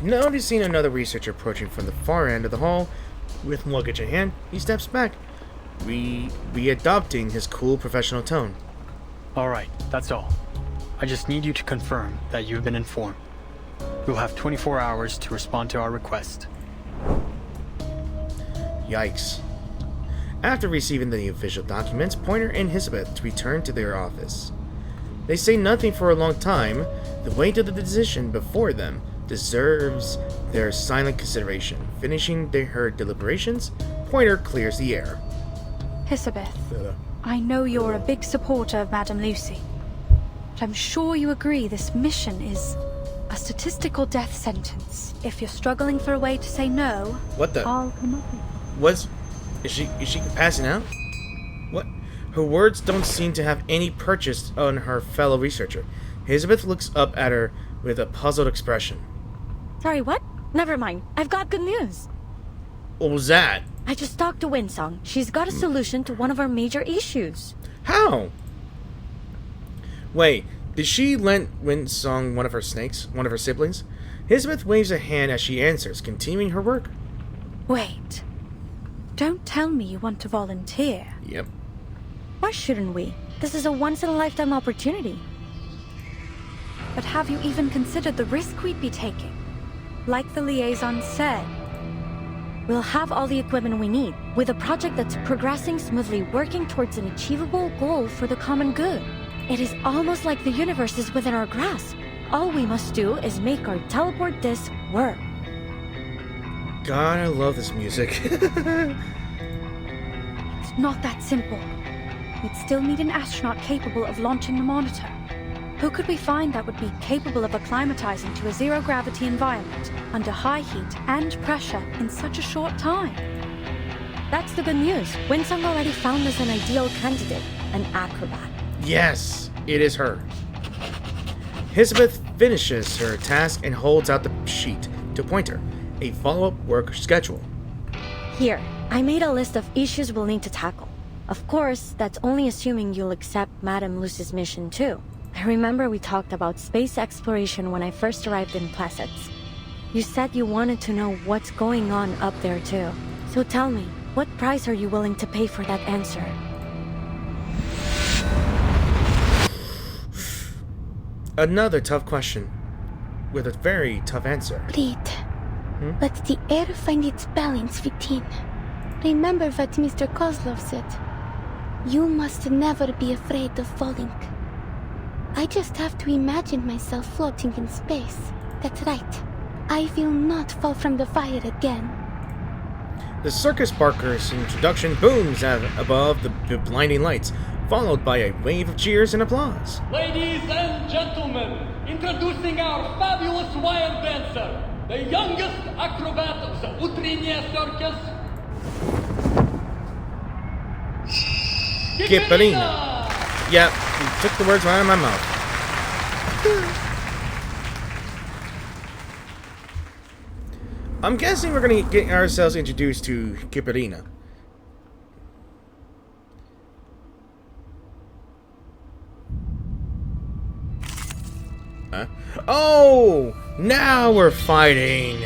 S1: Noticing another researcher approaching from the far end of the hall, with luggage in hand, he steps back, readopting his cool professional tone.
S7: Alright, that's all. I just need you to confirm that you've been informed. You'll have 24 hours to respond to our request.
S1: Yikes. After receiving the official documents, Pointer and Hissabeth return to their office. They say nothing for a long time. The weight of the decision before them deserves their silent consideration. Finishing her deliberations, Pointer clears the air.
S9: Hissabeth, I know you're a big supporter of Madame Lucy, but I'm sure you agree this mission is a statistical death sentence. If you're struggling for a way to say no,
S1: what the?
S9: I'll come up with it.
S1: Is she passing out? What? Her words don't seem to have any purchase on her fellow researcher. Hissabeth looks up at her with a puzzled expression.
S12: Sorry, what? Never mind. I've got good news.
S1: What was that?
S12: I just talked to Winsong. She's got a solution to one of our major issues.
S1: How? Wait, did she lend Winsong one of her snakes? One of her siblings? Hissabeth waves a hand as she answers, continuing her work.
S9: Wait. Don't tell me you want to volunteer.
S1: Yep.
S12: Why shouldn't we? This is a once-in-a-lifetime opportunity.
S9: But have you even considered the risk we'd be taking? Like the liaison said,
S12: we'll have all the equipment we need, with a project that's progressing smoothly, working towards an achievable goal for the common good. It is almost like the universe is within our grasp. All we must do is make our teleport disc work.
S1: God, I love this music.
S9: It's not that simple. We'd still need an astronaut capable of launching the monitor. Who could we find that would be capable of acclimatizing to a zero-gravity environment under high heat and pressure in such a short time?
S12: That's the good news. Winsong already found us an ideal candidate, an acrobat.
S1: Yes, it is her. Hissabeth finishes her task and holds out the sheet to Pointer, a follow-up work schedule.
S12: Here, I made a list of issues we'll need to tackle. Of course, that's only assuming you'll accept Madame Lucy's mission too. I remember we talked about space exploration when I first arrived in Plassets. You said you wanted to know what's going on up there too. So tell me, what price are you willing to pay for that answer?
S1: Another tough question, with a very tough answer.
S16: Breathe. Let the air find its balance within. Remember what Mr. Kozlov said. You must never be afraid of falling. I just have to imagine myself floating in space. That's right. I will not fall from the fire again.
S1: The circus barker's introduction booms above the blinding lights, followed by a wave of cheers and applause.
S17: Ladies and gentlemen, introducing our fabulous wild dancer, the youngest acrobat of the Utrenia Circus,
S1: Kiperina. Yep, you took the words right out of my mouth. I'm guessing we're gonna get ourselves introduced to Kiperina. Huh? Oh! Now we're fighting!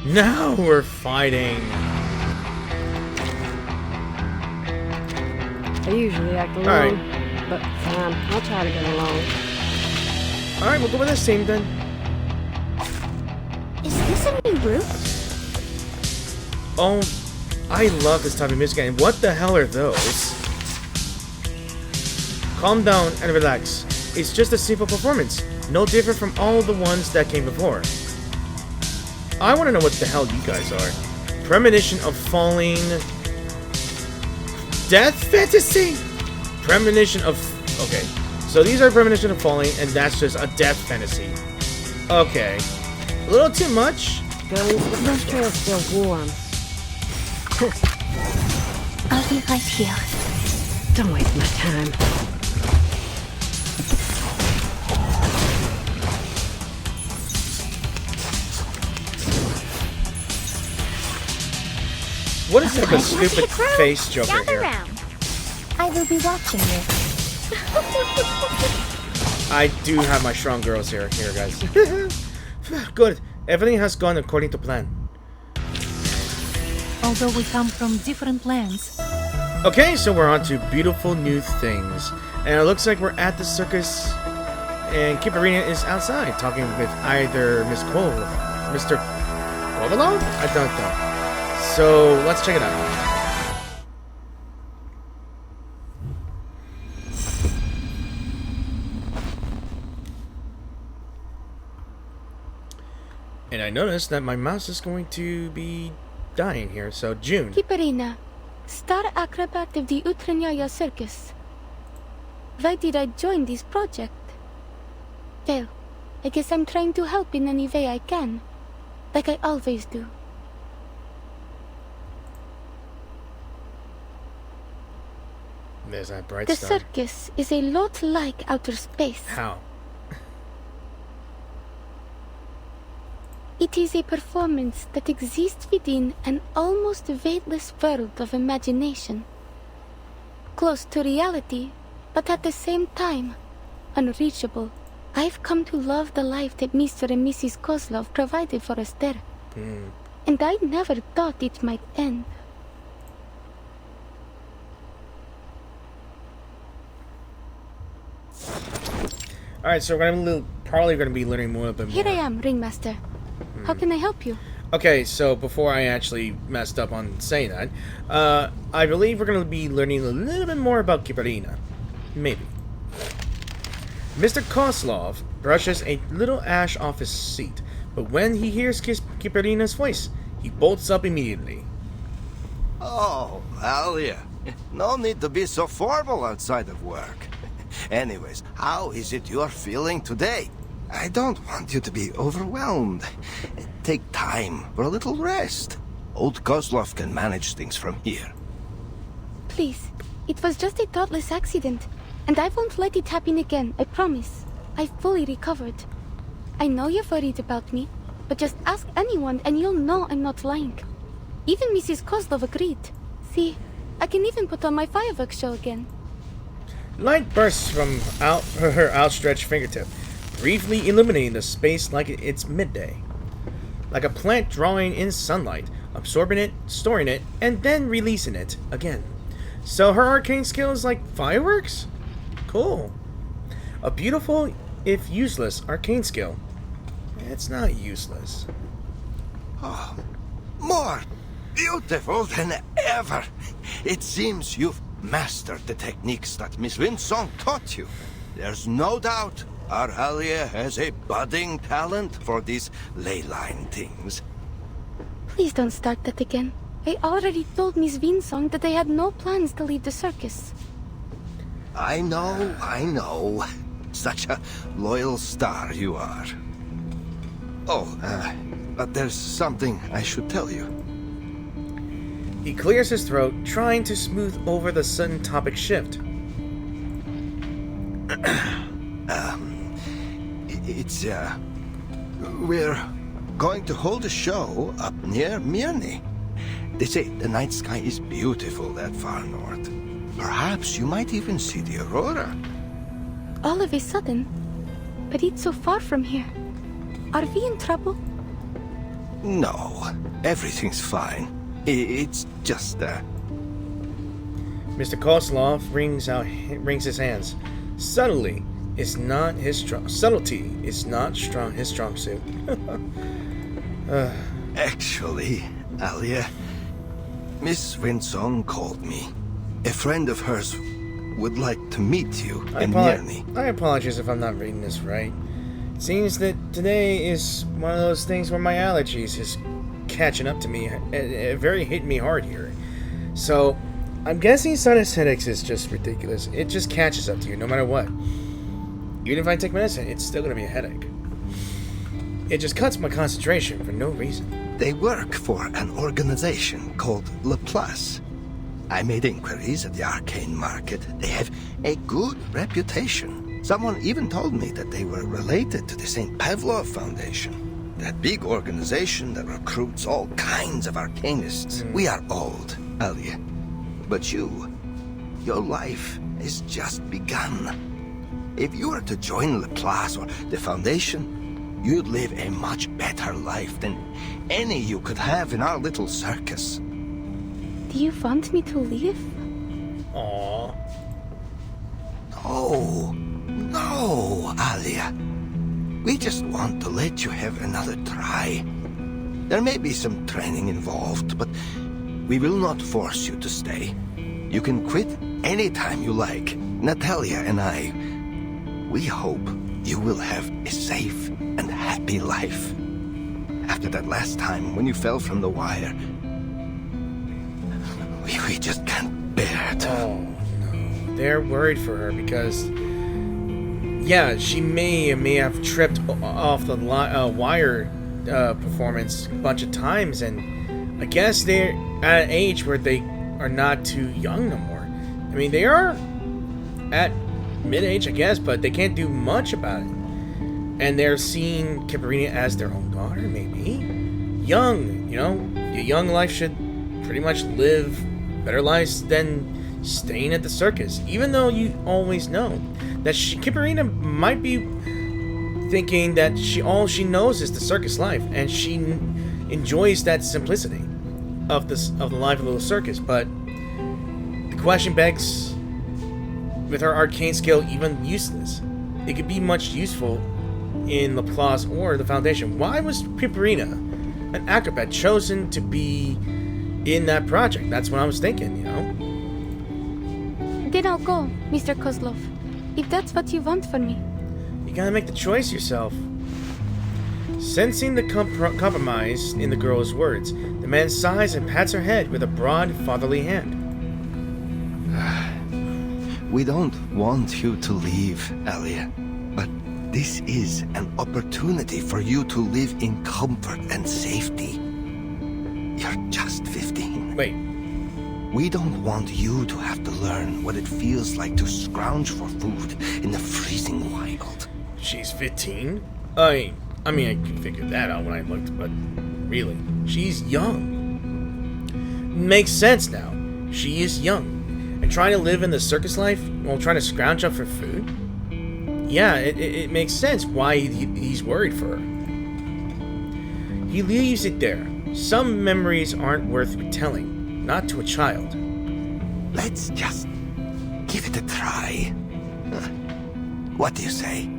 S1: Now we're fighting!
S18: I usually act alone, but I'll try to get along.
S1: Alright, we'll go with this team then.
S16: Is this a new group?
S1: Oh, I love this type of music, and what the hell are those? Calm down and relax. It's just a simple performance, no different from all the ones that came before. I want to know what the hell you guys are. Premonition of falling... Death fantasy? Premonition of... Okay, so these are premonition of falling, and that's just a death fantasy. Okay. A little too much?
S18: Guys, the trail's still warm.
S16: I'll be right here.
S18: Don't waste my time.
S1: What is that stupid face joker here?
S16: I will be watching you.
S1: I do have my strong girls here guys. Good. Everything has gone according to plan.
S19: Although we come from different lands.
S1: Okay, so we're on to beautiful new things. And it looks like we're at the circus. And Kiperina is outside talking with either Mr. Kovalov? I don't know. So let's check it out. And I noticed that my mouse is going to be dying here, so June.
S16: Kiperina, star acrobat of the Utrenia Circus. Why did I join this project? Well, I guess I'm trying to help in any way I can. Like I always do.
S1: There's that bright
S16: The
S1: star.
S16: circus is a lot like outer space.
S1: How?
S16: It is a performance that exists within an almost weightless world of imagination. Close to reality, but at the same time, unreachable. I've come to love the life that Mr. and Mrs. Kozlov provided for us there. And I never thought it might end.
S1: Alright, so we're probably going to be learning more about
S16: Here I am, Ringmaster. How can I help you?
S1: Okay, so before I actually messed up on saying that, I believe we're going to be learning a little bit more about Kiperina. Maybe. Mr. Kozlov brushes a little ash off his seat, but when he hears Kiperina's voice, he bolts up immediately.
S20: Oh, Alia, no need to be so formal outside of work. Anyways, how is it you're feeling today? I don't want you to be overwhelmed. Take time for a little rest. Old Kozlov can manage things from here.
S16: Please, it was just a thoughtless accident, and I won't let it happen again, I promise. I've fully recovered. I know you're worried about me, but just ask anyone and you'll know I'm not lying. Even Mrs. Kozlov agreed. See, I can even put on my fireworks show again.
S1: Light bursts from her outstretched fingertip, briefly illuminating the space like it's midday. Like a plant drawing in sunlight, absorbing it, storing it, and then releasing it again. So her arcane skill is like fireworks? Cool. A beautiful, if useless, arcane skill. It's not useless.
S20: Oh, more beautiful than ever. It seems you've mastered the techniques that Miss Winsong taught you. There's no doubt our Alia has a budding talent for these ley line things.
S16: Please don't start that again. I already told Miss Winsong that I had no plans to leave the circus.
S20: I know. Such a loyal star you are. Oh, but there's something I should tell you.
S1: He clears his throat, trying to smooth over the sudden topic shift.
S20: We're going to hold a show up near Mirny. They say the night sky is beautiful that far north. Perhaps you might even see the aurora.
S16: All of a sudden? But it's so far from here. Are we in trouble?
S20: No, everything's fine. It's just
S1: Mr. Kozlov wrings his hands. Subtlety is not his strong suit.
S20: Actually, Alia, Miss Winsong called me. A friend of hers would like to meet you in Mirny.
S1: I apologize if I'm not reading this right. It seems that today is one of those things where my allergies is catching up to me. It very hit me hard here. So, I'm guessing sinus headaches is just ridiculous. It just catches up to you no matter what. Even if I take medicine, it's still going to be a headache. It just cuts my concentration for no reason.
S20: They work for an organization called Laplace. I made inquiries at the arcane market. They have a good reputation. Someone even told me that they were related to the St. Pavlov Foundation. That big organization that recruits all kinds of arcanists. We are old, Alia. But your life has just begun. If you were to join Laplace or the Foundation, you'd live a much better life than any you could have in our little circus.
S16: Do you want me to leave?
S1: Aww.
S20: No, Alia. We just want to let you have another try. There may be some training involved, but we will not force you to stay. You can quit anytime you like. Natalia and I, we hope you will have a safe and happy life. After that last time when you fell from the wire, we just can't bear it.
S1: Oh, no. They're worried for her because yeah, she may have tripped off the wire performance a bunch of times, and I guess they're at an age where they are not too young no more. I mean, they are at mid-age, I guess, but they can't do much about it. And they're seeing Kiperina as their own daughter, maybe. Young, you know, a young life should pretty much live better lives than staying at the circus. Even though you always know that Kiperina might be thinking that all she knows is the circus life, and she enjoys that simplicity of the life of the little circus. But the question begs, with her arcane skill even useless, it could be much useful in Laplace or the Foundation. Why was Kiperina, an acrobat, chosen to be in that project? That's what I was thinking, you know?
S3: Then I'll go, Mr. Kozlov, if that's what you want from me.
S1: You gotta make the choice yourself. Sensing the compromise in the girl's words, the man sighs and pats her head with a broad, fatherly hand.
S20: We don't want you to leave, Alia, but this is an opportunity for you to live in comfort and safety. You're just 15.
S1: Wait.
S20: We don't want you to have to learn what it feels like to scrounge for food in the freezing wild.
S1: She's 15? I mean, I could figure that out when I looked, but really, she's young. Makes sense now. She is young. And trying to live in the circus life while trying to scrounge up for food? Yeah, it makes sense why he's worried for her. He leaves it there. Some memories aren't worth retelling, not to a child.
S20: Let's just give it a try. What do you say?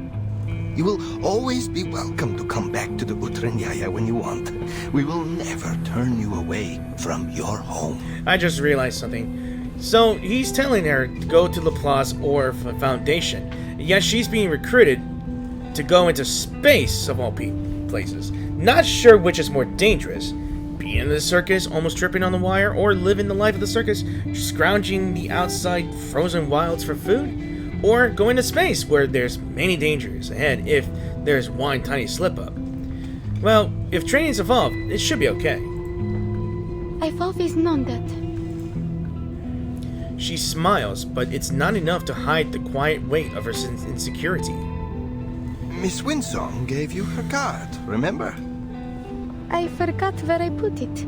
S20: You will always be welcome to come back to the Utranyaya when you want. We will never turn you away from your home.
S1: I just realized something. So he's telling her to go to Laplace or Foundation, and yet she's being recruited to go into space of all places. Not sure which is more dangerous, being in the circus, almost tripping on the wire, or living the life of the circus, scrounging the outside frozen wilds for food, or going to space where there's many dangers ahead if there's one tiny slip-up. Well, if training's involved, it should be okay.
S3: I've always known that.
S1: She smiles, but it's not enough to hide the quiet weight of her insecurity.
S20: Miss Winsong gave you her card, remember?
S3: I forgot where I put it.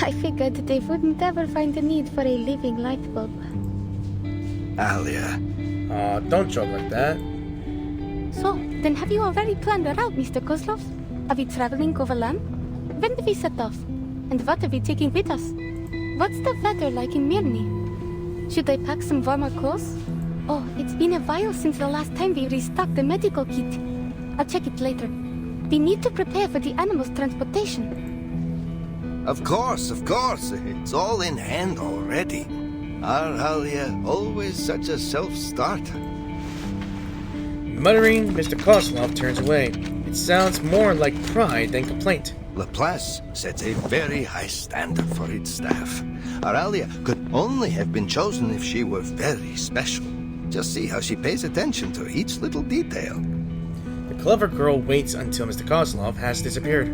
S3: I figured they wouldn't ever find the need for a living light bulb.
S20: Alia.
S1: Aw, don't joke like that.
S3: So, then have you already planned a route, Mr. Kozlov? Are we traveling over land? When do we set off? And what are we taking with us? What's the weather like in Mirny? Should I pack some warmer clothes? Oh, it's been a while since the last time we restocked the medical kit. I'll check it later. We need to prepare for the animals' transportation.
S20: Of course. It's all in hand already. Our Alia, always such a self-starter.
S1: Muttering, Mr. Kozlov turns away. It sounds more like pride than complaint.
S20: Laplace sets a very high standard for its staff. Our Alia could only have been chosen if she were very special. Just see how she pays attention to each little detail.
S1: The clever girl waits until Mr. Kozlov has disappeared.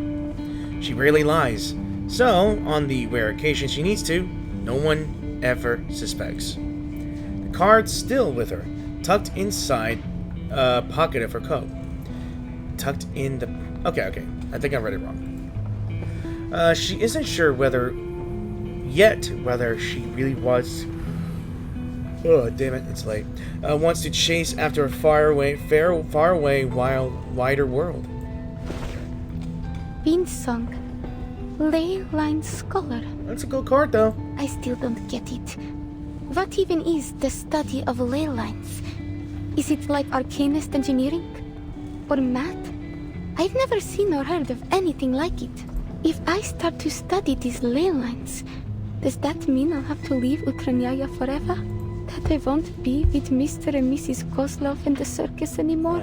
S1: She rarely lies, so on the rare occasion she needs to, no one ever suspects. The card's still with her, tucked inside a pocket of her coat. Tucked in the... Okay, I think I read it wrong. She isn't sure whether she really was... Oh, damn it, it's late. Wants to chase after a far away, wider world.
S3: Beansong. Ley line scholar.
S1: That's a cool card, though.
S3: I still don't get it. What even is the study of ley lines? Is it like arcanist engineering? Or math? I've never seen or heard of anything like it. If I start to study these ley lines, does that mean I'll have to leave Utranyaya forever? That I won't be with Mr. and Mrs. Kozlov in the circus anymore?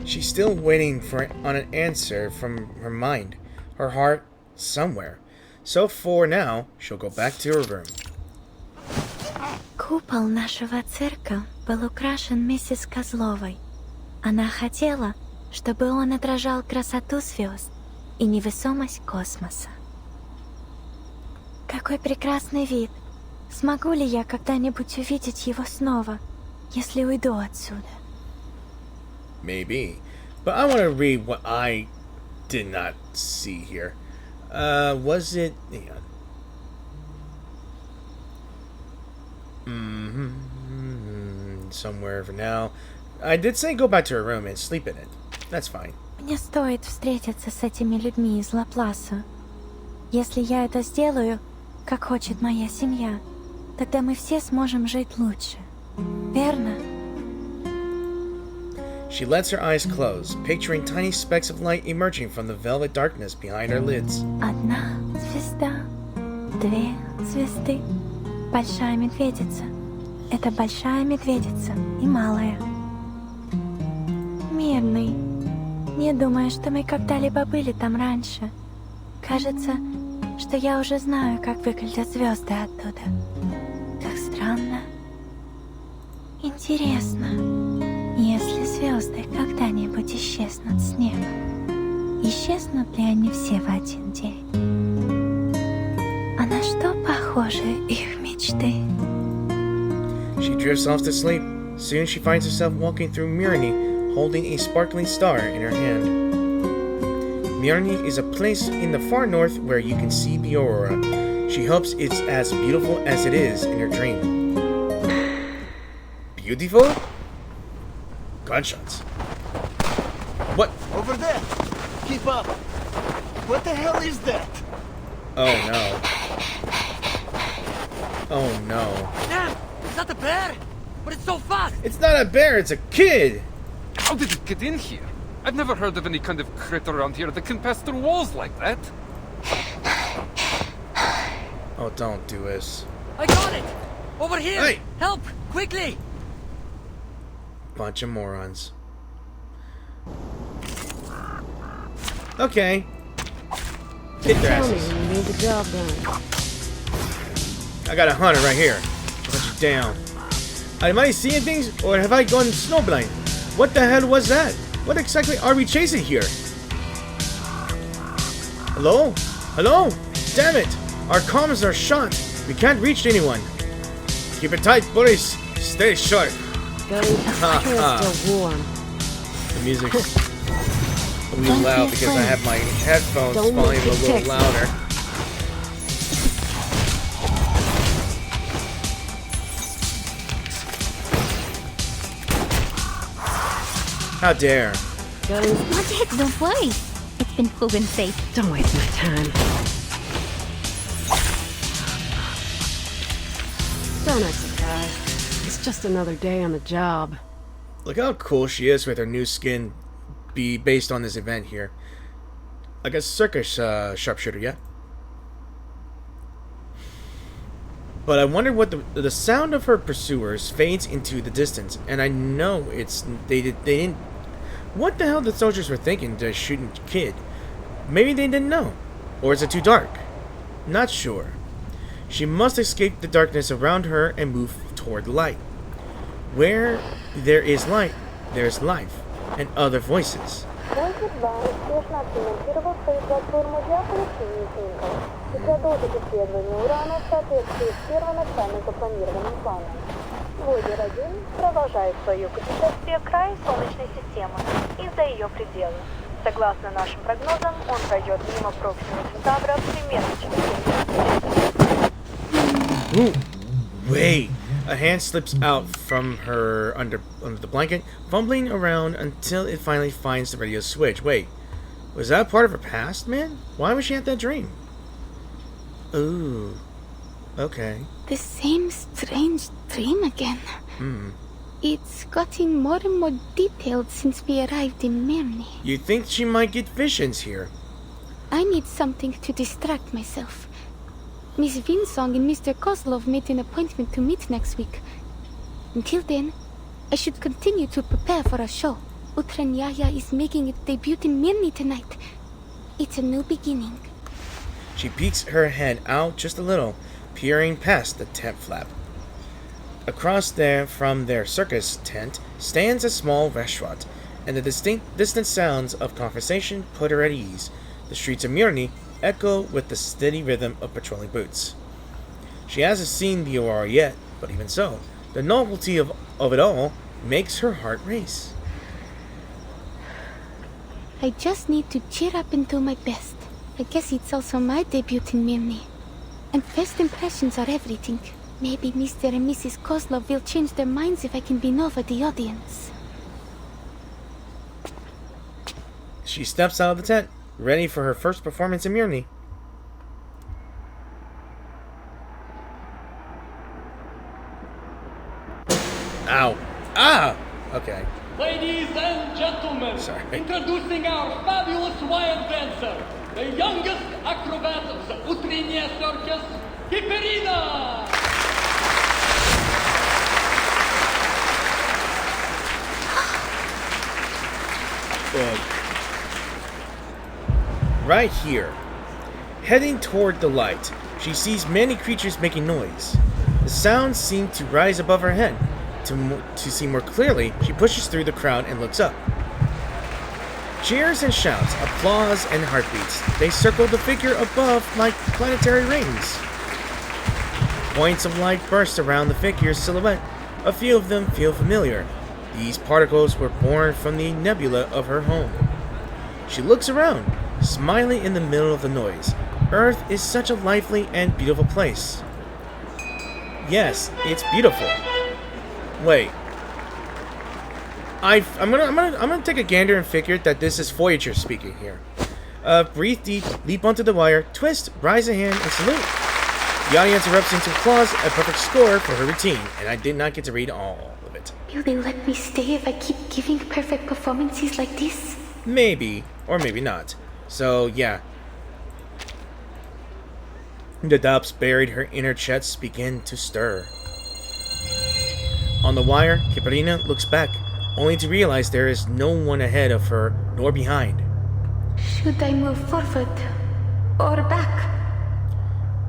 S1: She's still waiting on an answer from her mind, her heart, somewhere. So for now, she'll go back to her room.
S14: Купол нашего цирка был украшен миссис Козловой. Она хотела, чтобы он отражал красоту звезд и невесомость космоса. Какой прекрасный вид! Смогу ли я когда-нибудь увидеть его снова, если уйду отсюда?
S1: Maybe. But I want to read what I did not see here. Was it... Hang on. Somewhere for now. I did say go back to her room and sleep in it. That's fine.
S14: Мне стоит встретиться с этими людьми из Лапласа. Если я это сделаю, как хочет моя семья, тогда мы все сможем жить лучше. Верно?
S1: She lets her eyes close, picturing tiny specks of light emerging from the velvet darkness behind her lids.
S14: Одна звезда, две звезды, большая медведица. Это большая медведица и малая. Мирный. Не думаю, что мы когда-либо были там раньше. Кажется, что я уже знаю, как выглядят звезды оттуда. Как странно. Интересно, если звезды когда-нибудь исчезнут с неба, исчезнут ли они все в один день? А на что похожи их мечты?
S1: She drifts off to sleep. Soon she finds herself walking through Myrni, holding a sparkling star in her hand. Myrni is a place in the far north where you can see the aurora. She hopes it's as beautiful as it is in her dream. Beautiful? Gunshots. What?
S21: Over there! Keep up! What the hell is that?
S1: Oh no. Oh no.
S21: Damn! Is that a bear? But it's so fast!
S1: It's not a bear, it's a kid!
S22: How did it get in here? I've never heard of any kind of critter around here that can pass through walls like that.
S1: Oh, don't do this.
S21: I got it! Over here!
S1: Hey!
S21: Help! Quickly!
S1: Bunch of morons. Okay. Get their asses.
S18: Tell me when you need the job done.
S1: I got a hunter right here. Put you down. Am I seeing things, or have I gone snowblind? What the hell was that? What exactly are we chasing here? Hello? Hello? Damn it! Our comms are shot. We can't reach anyone. Keep it tight, boys. Stay sharp.
S18: Still warm.
S1: The music's a little loud because I have my headphones volume a little louder. How dare.
S14: Don't worry. It's been proven safe.
S18: Don't waste my time. Don't act surprised. It's just another day on the job.
S1: Look how cool she is with her new skin based on this event here. Like a circus sharpshooter, yeah? But I wonder what the sound of her pursuers fades into the distance, and I know they didn't. What the hell the soldiers were thinking to shooting a kid? Maybe they didn't know, or is it too dark? Not sure. She must escape the darkness around her and move toward light. Where there is light, there is life and other voices.
S2: Войлер 1 продолжает свое путешествие в край Солнечной системы и за ее пределы. Согласно нашим прогнозам, он пройдет мимо Проксима Центавра примерно через 7 минут.
S1: Wait! A hand slips out from her under the blanket, fumbling around until it finally finds the radio switch. Wait, was that part of her past, man? Why would she have that dream? Ooh. Okay.
S16: The same strange dream again. It's gotten more and more detailed since we arrived in Myrni.
S1: You think she might get visions here?
S16: I need something to distract myself. Miss Vinsong and Mr. Kozlov made an appointment to meet next week. Until then, I should continue to prepare for a show. Utranyaya is making its debut in Myrni tonight. It's a new beginning.
S1: She peeks her head out just a little, peering past the tent flap. Across there from their circus tent stands a small restaurant, and the distant sounds of conversation put her at ease. The streets of Mirny echo with the steady rhythm of patrolling boots. She hasn't seen the aurora yet, but even so, the novelty of it all makes her heart race.
S16: I just need to cheer up and do my best. I guess it's also my debut in Mirny. And first impressions are everything. Maybe Mr. and Mrs. Kozlov will change their minds if I can win over the audience.
S1: She steps out of the tent, ready for her first performance in Mirny. Ow. Ah! Okay.
S17: Ladies and gentlemen, introducing our fabulous wild dancer, the youngest acrobat of the Utrinier Circus, Kiperina!
S1: Right here. Heading toward the light, she sees many creatures making noise. The sounds seem to rise above her head. To see more clearly, she pushes through the crowd and looks up. Cheers and shouts, applause and heartbeats. They circle the figure above like planetary rings. Points of light burst around the figure's silhouette. A few of them feel familiar. These particles were born from the nebula of her home. She looks around, smiling in the middle of the noise. Earth is such a lively and beautiful place. Yes, it's beautiful. Wait. I'm gonna take a gander and figure that this is Voyager speaking here. Breathe deep, leap onto the wire, twist, rise a hand, and salute. The audience erupts into applause, a perfect score for her routine, and I did not get to read all of it.
S16: Will they let me stay if I keep giving perfect performances like this?
S1: Maybe, or maybe not. So, yeah. The depths buried her inner chest begin to stir. On the wire, Kiperina looks back, only to realize there is no one ahead of her nor behind.
S16: Should I move forward or back?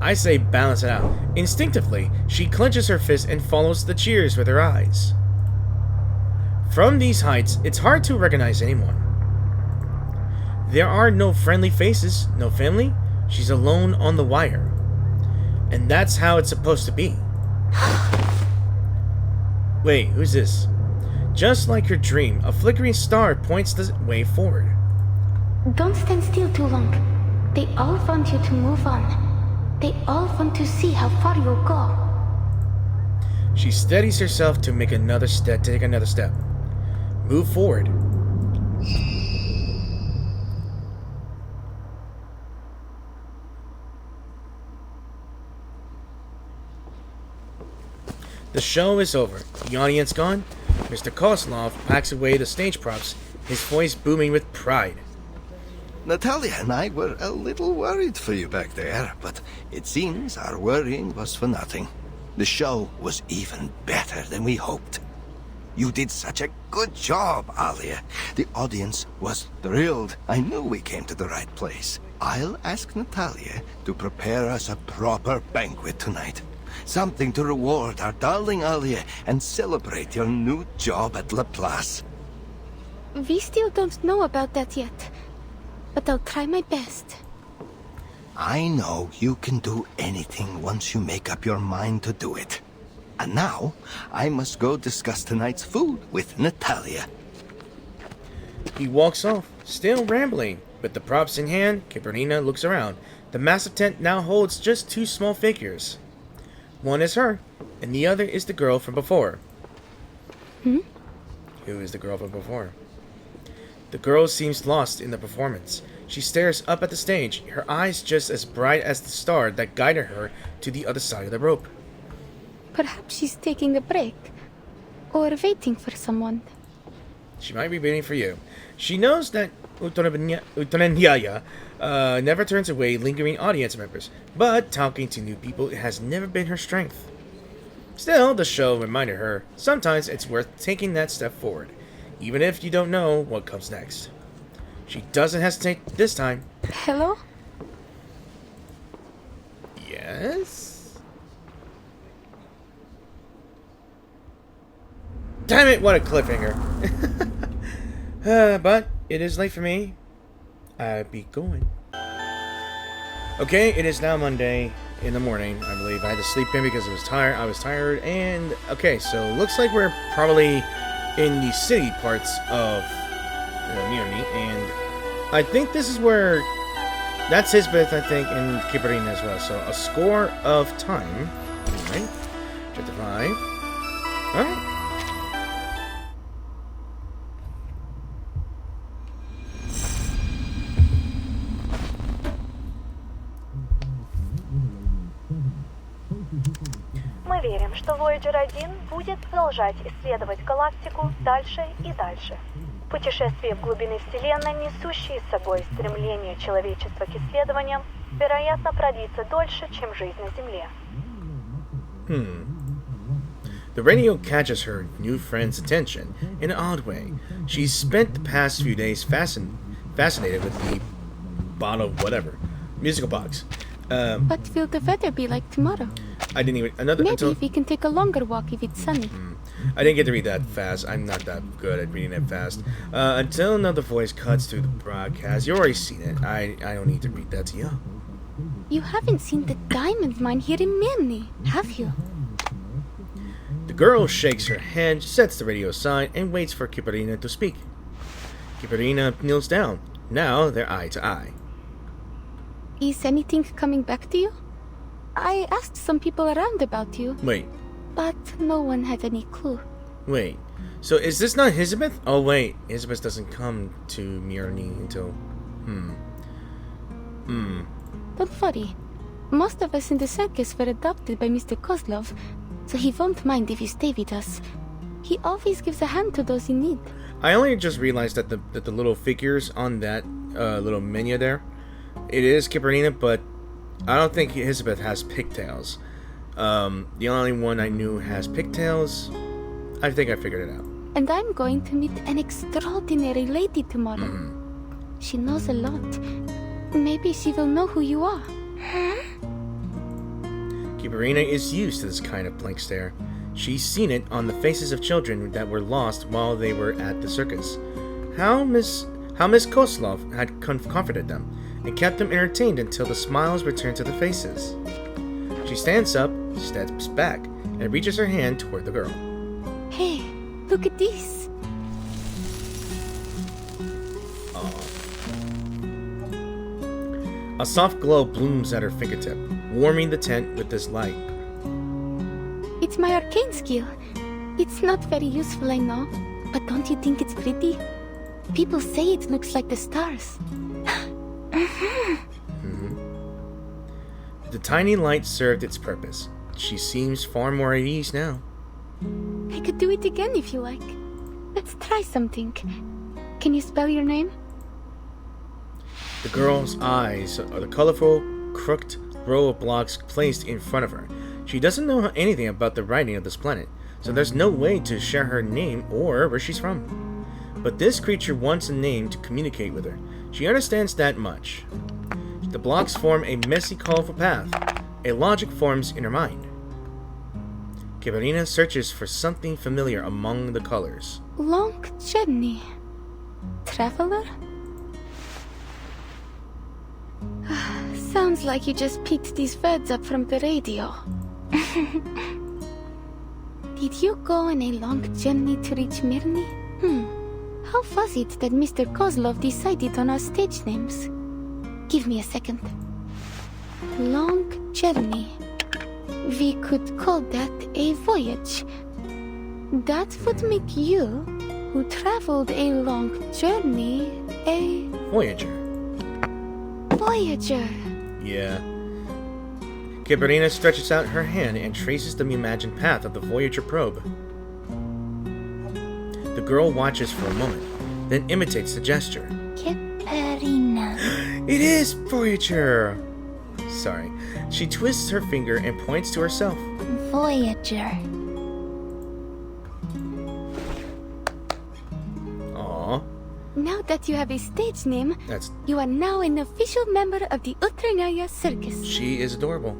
S1: I say balance it out. Instinctively, she clenches her fist and follows the cheers with her eyes. From these heights, it's hard to recognize anyone. There are no friendly faces, no family. She's alone on the wire. And that's how it's supposed to be. Wait, who's this? Just like her dream, a flickering star points the way forward.
S16: Don't stand still too long. They all want you to move on. They all want to see how far you'll go.
S1: She steadies herself to make another step. Take another step. Move forward. The show is over. The audience gone. Mr. Kozlov packs away the stage props, his voice booming with pride.
S20: Natalia and I were a little worried for you back there, but it seems our worrying was for nothing. The show was even better than we hoped. You did such a good job, Alia. The audience was thrilled. I knew we came to the right place. I'll ask Natalia to prepare us a proper banquet tonight. Something to reward our darling Alia and celebrate your new job at Laplace.
S16: We still don't know about that yet, but I'll try my best.
S20: I know you can do anything once you make up your mind to do it. And now, I must go discuss tonight's food with Natalia.
S1: He walks off, still rambling. With the props in hand, Kiperina looks around. The massive tent now holds just two small figures. One is her, and the other is the girl from before. Who is the girl from before? The girl seems lost in the performance. She stares up at the stage, her eyes just as bright as the star that guided her to the other side of the rope.
S16: Perhaps she's taking a break, or waiting for someone.
S1: She might be waiting for you. She knows that Utonenjaya never turns away lingering audience members, but talking to new people has never been her strength. Still, the show reminded her, sometimes it's worth taking that step forward, even if you don't know what comes next. She doesn't hesitate this time.
S16: Hello?
S1: Yes? Damn it, what a cliffhanger. But it is late for me. I'll be going. Okay, it is now Monday in the morning, I believe. I had to sleep in because I was tired, and okay, so looks like we're probably in the city parts of Mirny, and I think this is where that's Hissabeth, I think, and Kiperina as well. So a score of time. Alright. Chapter 5. Alright.
S2: Мы верим, что Voyager 1 будет продолжать исследовать галактику дальше и дальше. Путешествие в глубины Вселенной, несущие с собой стремление человечества к исследованиям, вероятно, продлится дольше, чем жизнь на Земле.
S1: The radio catches her new friend's attention in an odd way. She's spent the past few days fascinated with the bottle of whatever. Musical box.
S16: What will the weather be like tomorrow?
S1: I didn't even...
S16: Maybe we can take a longer walk if it's sunny.
S1: I didn't get to read that fast. I'm not that good at reading it fast. Until another voice cuts through the broadcast. You've already seen it. I don't need to read that to you.
S16: You haven't seen the diamond mine here in Mirny, have you?
S1: The girl shakes her head, sets the radio aside, and waits for Kiperina to speak. Kiperina kneels down. Now they're eye to eye.
S16: Is anything coming back to you? I asked some people around about you.
S1: Wait.
S16: But no one had any clue.
S1: Wait. So is this not Hissabeth? Oh wait, Hissabeth doesn't come to Mirny until...
S16: Don't worry. Most of us in the circus were adopted by Mr. Kozlov, so he won't mind if you stay with us. He always gives a hand to those in need.
S1: I only just realized that the little figures on that little menu there, it is Kiperina, but I don't think Hissabeth has pigtails. The only one I knew has pigtails. I think I figured it out.
S16: And I'm going to meet an extraordinary lady tomorrow. She knows a lot. Maybe she will know who you are.
S1: Kiperina is used to this kind of blank stare. She's seen it on the faces of children that were lost while they were at the circus. How Miss Kozlov had comforted them and kept them entertained until the smiles returned to the faces. She stands up, steps back, and reaches her hand toward the girl.
S16: Hey, look at this.
S1: A soft glow blooms at her fingertip, warming the tent with this light.
S16: It's my arcane skill. It's not very useful, I know, but don't you think it's pretty? People say it looks like the stars.
S1: The tiny light served its purpose. She seems far more at ease now.
S16: I could do it again if you like. Let's try something. Can you spell your name?
S1: The girl's eyes are the colorful, crooked row of blocks placed in front of her. She doesn't know anything about the writing of this planet, so there's no way to share her name or where she's from. But this creature wants a name to communicate with her. She understands that much. The blocks form a messy, colorful path. A logic forms in her mind. Kiperina searches for something familiar among the colors.
S16: Long journey. Traveler? Sounds like you just picked these words up from the radio. Did you go on a long journey to reach Mirny? How was it that Mr. Kozlov decided on our stage names? Give me a second. Long journey. We could call that a voyage. That would make you, who traveled a long journey, a...
S1: Voyager.
S16: Voyager.
S1: Yeah. Kiperina stretches out her hand and traces the imagined path of the Voyager probe. The girl watches for a moment, then imitates the gesture.
S16: Kiperina.
S1: It is Voyager! Sorry. She twists her finger and points to herself.
S16: Voyager.
S1: Aww.
S16: Now that you have a stage name, you are now an official member of the Utranaya Circus.
S1: She is adorable.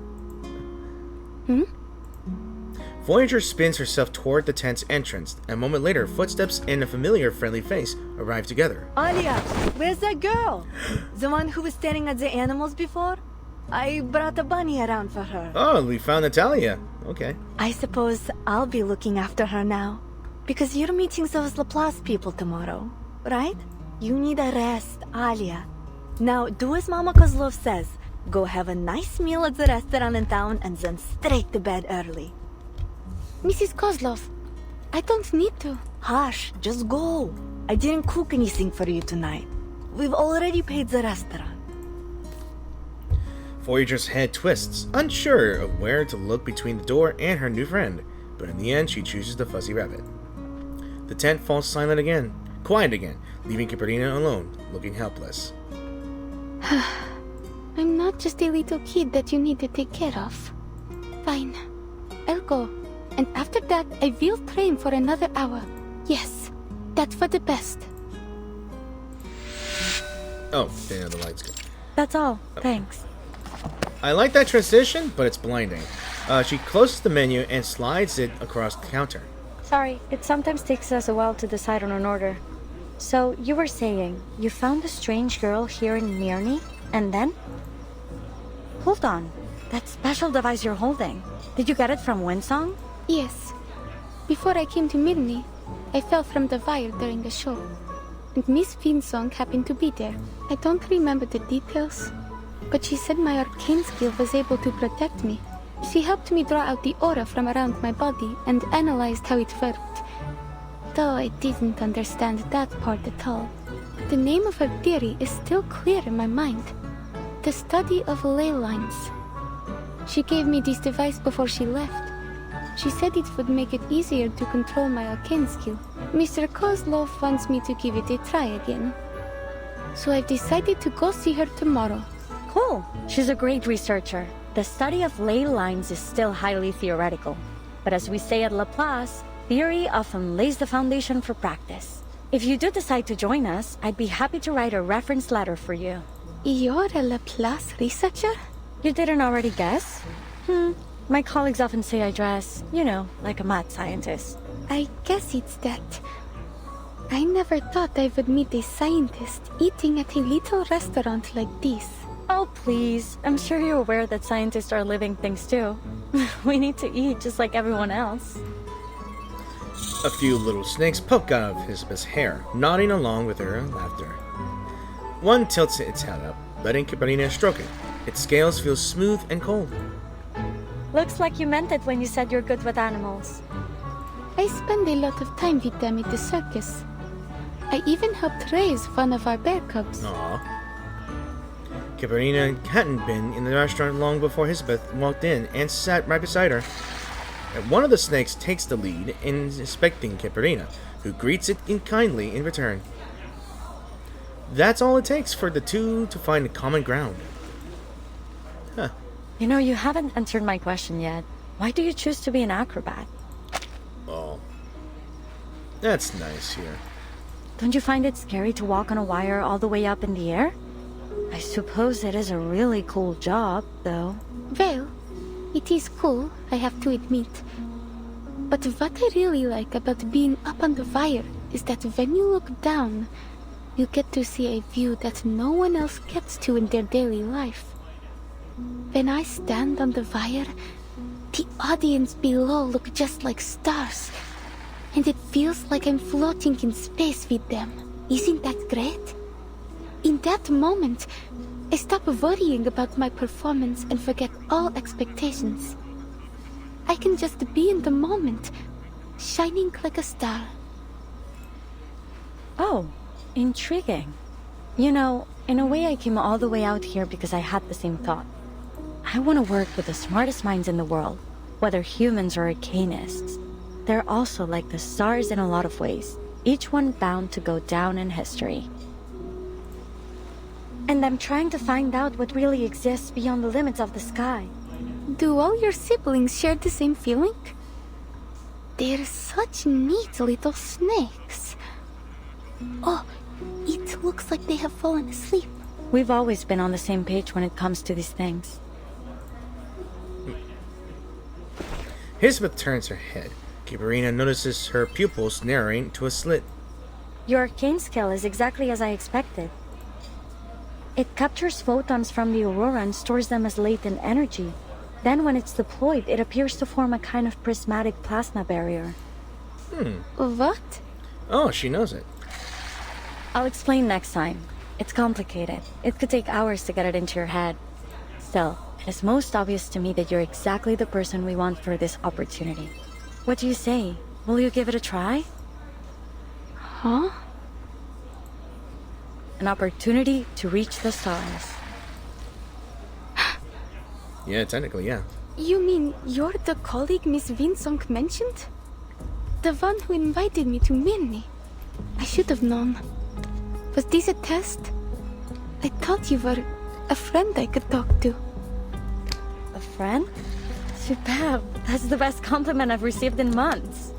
S1: Voyager spins herself toward the tent's entrance. A moment later, footsteps and a familiar friendly face arrive together.
S14: Alia, where's that girl? The one who was staring at the animals before? I brought a bunny around for her.
S1: Oh, we found Natalia. Okay.
S14: I suppose I'll be looking after her now. Because you're meeting those Laplace people tomorrow, right? You need a rest, Alia. Now, do as Mama Kozlov says. Go have a nice meal at the restaurant in town and then straight to bed early.
S16: Mrs. Kozlov, I don't need to.
S14: Hush, just go. I didn't cook anything for you tonight. We've already paid the restaurant.
S1: Voyager's head twists, unsure of where to look between the door and her new friend, but in the end she chooses the fuzzy rabbit. The tent falls silent again, quiet again, leaving Kiperina alone, looking helpless.
S16: I'm not just a little kid that you need to take care of. Fine, I'll go. And after that, I will train for another hour. Yes, that's for the best.
S1: Oh, damn, the lights go.
S5: That's all. Thanks.
S1: I like that transition, but it's blinding. She closes the menu and slides it across the counter.
S5: Sorry, it sometimes takes us a while to decide on an order. So, you were saying, you found a strange girl here in Mirny, and then? Hold on. That special device you're holding. Did you get it from Winsong?
S16: Yes. Before I came to Mirny, I fell from the wire during a show. And Miss Winsong happened to be there. I don't remember the details, but she said my arcane skill was able to protect me. She helped me draw out the aura from around my body and analyzed how it worked. Though I didn't understand that part at all. The name of her theory is still clear in my mind. The study of ley lines. She gave me this device before she left. She said it would make it easier to control my arcane skill. Mr. Kozlov wants me to give it a try again. So I've decided to go see her tomorrow.
S5: Cool. She's a great researcher. The study of ley lines is still highly theoretical. But as we say at Laplace, theory often lays the foundation for practice. If you do decide to join us, I'd be happy to write a reference letter for you.
S16: You're a Laplace researcher?
S5: You didn't already guess? My colleagues often say I dress, you know, like a mad scientist.
S16: I guess it's that. I never thought I would meet a scientist eating at a little restaurant like this.
S5: Oh, please. I'm sure you're aware that scientists are living things too. We need to eat just like everyone else.
S1: A few little snakes poke out of Hissabeth's hair, nodding along with her laughter. One tilts its head up, letting Kiperina stroke it. Its scales feel smooth and cold.
S5: Looks like you meant it when you said you're good with animals.
S16: I spend a lot of time with them at the circus. I even helped raise one of our bear cubs.
S1: Aww. Kiperina hadn't been in the restaurant long before Hissabeth walked in and sat right beside her. And one of the snakes takes the lead in inspecting Kiperina, who greets it kindly in return. That's all it takes for the two to find a common ground. Huh.
S5: You know, you haven't answered my question yet. Why do you choose to be an acrobat?
S1: Oh. That's nice here.
S5: Don't you find it scary to walk on a wire all the way up in the air? I suppose it is a really cool job, though.
S16: Well, it is cool, I have to admit. But what I really like about being up on the wire is that when you look down, you get to see a view that no one else gets to in their daily life. When I stand on the wire, the audience below look just like stars. And it feels like I'm floating in space with them. Isn't that great? In that moment, I stop worrying about my performance and forget all expectations. I can just be in the moment, shining like a star.
S5: Oh, intriguing. You know, in a way I came all the way out here because I had the same thought. I want to work with the smartest minds in the world, whether humans or arcanists. They're also like the stars in a lot of ways, each one bound to go down in history. And I'm trying to find out what really exists beyond the limits of the sky.
S16: Do all your siblings share the same feeling? They're such neat little snakes. Oh, it looks like they have fallen asleep.
S5: We've always been on the same page when it comes to these things.
S1: Hissabeth turns her head. Kiperina notices her pupils narrowing to a slit.
S12: Your arcane skill is exactly as I expected. It captures photons from the aurora and stores them as latent energy. Then when it's deployed, it appears to form a kind of prismatic plasma barrier.
S16: What?
S1: Oh, she knows it.
S12: I'll explain next time. It's complicated. It could take hours to get it into your head. Still, it is most obvious to me that you're exactly the person we want for this opportunity. What do you say? Will you give it a try?
S16: Huh?
S12: An opportunity to reach the stars.
S1: Yeah, technically, yeah.
S16: You mean you're the colleague Miss Vinsong mentioned? The one who invited me to Minnie. I should have known. Was this a test? I thought you were a friend I could talk to.
S12: A friend? Superb. That's the best compliment I've received in months.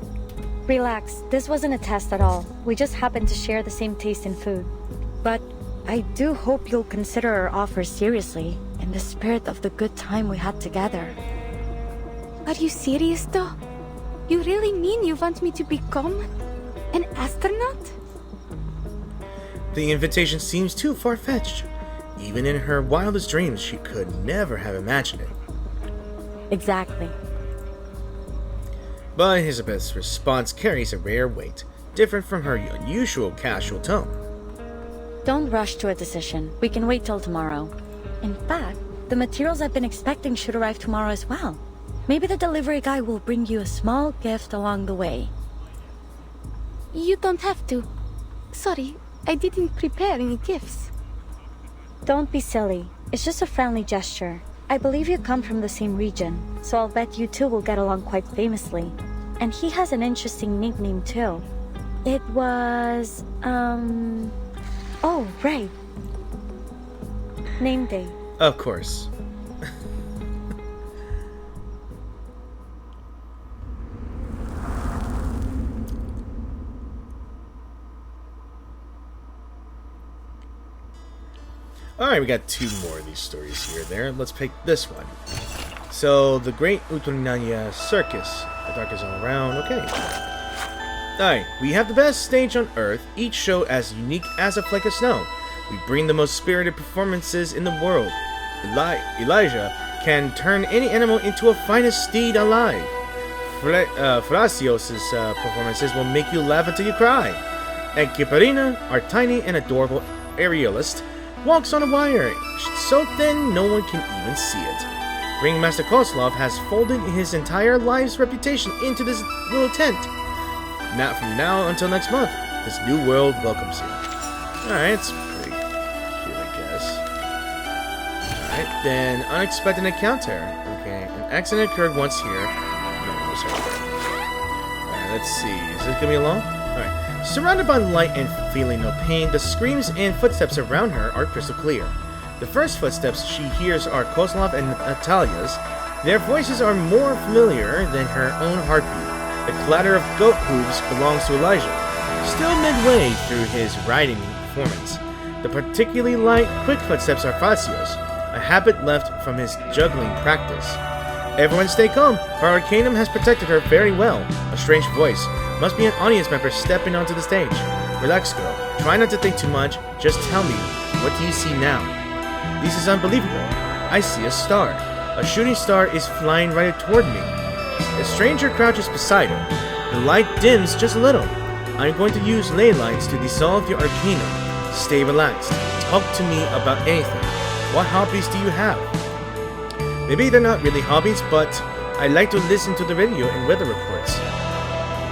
S12: Relax, this wasn't a test at all. We just happened to share the same taste in food. But I do hope you'll consider our offer seriously, in the spirit of the good time we had together.
S16: Are you serious though? You really mean you want me to become an astronaut?
S1: The invitation seems too far-fetched. Even in her wildest dreams, she could never have imagined it.
S12: Exactly.
S1: But Hissabeth's response carries a rare weight, different from her unusual casual tone.
S12: Don't rush to a decision. We can wait till tomorrow. In fact, the materials I've been expecting should arrive tomorrow as well. Maybe the delivery guy will bring you a small gift along the way.
S16: You don't have to. Sorry, I didn't prepare any gifts.
S12: Don't be silly. It's just a friendly gesture. I believe you come from the same region, so I'll bet you two will get along quite famously. And he has an interesting nickname too. It was, oh, right. Name day.
S1: Of course. Alright, we got two more of these stories here. Let's pick this one. So, the Great Utunanya Circus. The dark is all around. Okay. Alright, we have the best stage on Earth, each show as unique as a flake of snow. We bring the most spirited performances in the world. Elijah can turn any animal into a finest steed alive. Frasios' performances will make you laugh until you cry. And Kiperina, our tiny and adorable aerialist, walks on a wire, so thin no one can even see it. Ringmaster Kozlov has folded his entire life's reputation into this little tent. Not from now until next month, this new world welcomes you. Alright, it's pretty cute, I guess. Alright, then unexpected encounter. Okay, an accident occurred once here. No, it was right. Alright, let's see. Is this gonna be long? Alright. Surrounded by light and feeling no pain, the screams and footsteps around her are crystal clear. The first footsteps she hears are Kozlov and Natalia's. Their voices are more familiar than her own heartbeat. The clatter of goat hooves belongs to Elijah, still midway through his riding performance. The particularly light, quick footsteps are Fazio's, a habit left from his juggling practice. Everyone stay calm, her arcanum has protected her very well. A strange voice. Must be an audience member stepping onto the stage. Relax, girl. Try not to think too much. Just tell me, what do you see now? This is unbelievable. I see a star. A shooting star is flying right toward me. A stranger crouches beside her. The light dims just a little. I'm going to use ley lines to dissolve your arcanum. Stay relaxed. Talk to me about anything. What hobbies do you have? Maybe they're not really hobbies, but I like to listen to the radio and weather reports.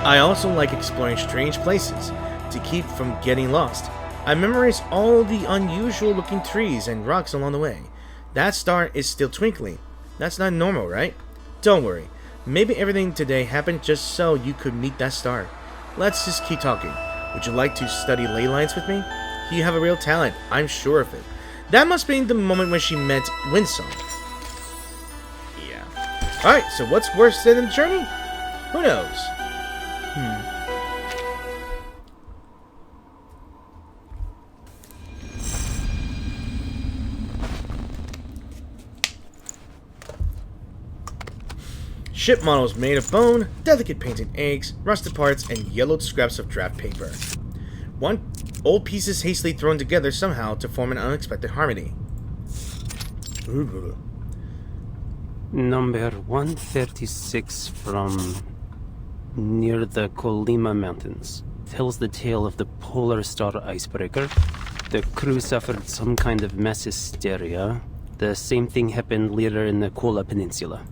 S1: I also like exploring strange places to keep from getting lost. I memorize all the unusual looking trees and rocks along the way. That star is still twinkling. That's not normal, right? Don't worry. Maybe everything today happened just so you could meet that star. Let's just keep talking. Would you like to study ley lines with me? You have a real talent, I'm sure of it. That must be the moment when she met Winsong. Yeah. Alright, so what's worse than the journey? Who knows? Ship models made of bone, delicate painted eggs, rusted parts, and yellowed scraps of draft paper. Old pieces hastily thrown together somehow to form an unexpected harmony. Ooh.
S4: Number 136 from near the Colima Mountains. Tells the tale of the Polar Star icebreaker. The crew suffered some kind of mass hysteria. The same thing happened later in the Kola Peninsula.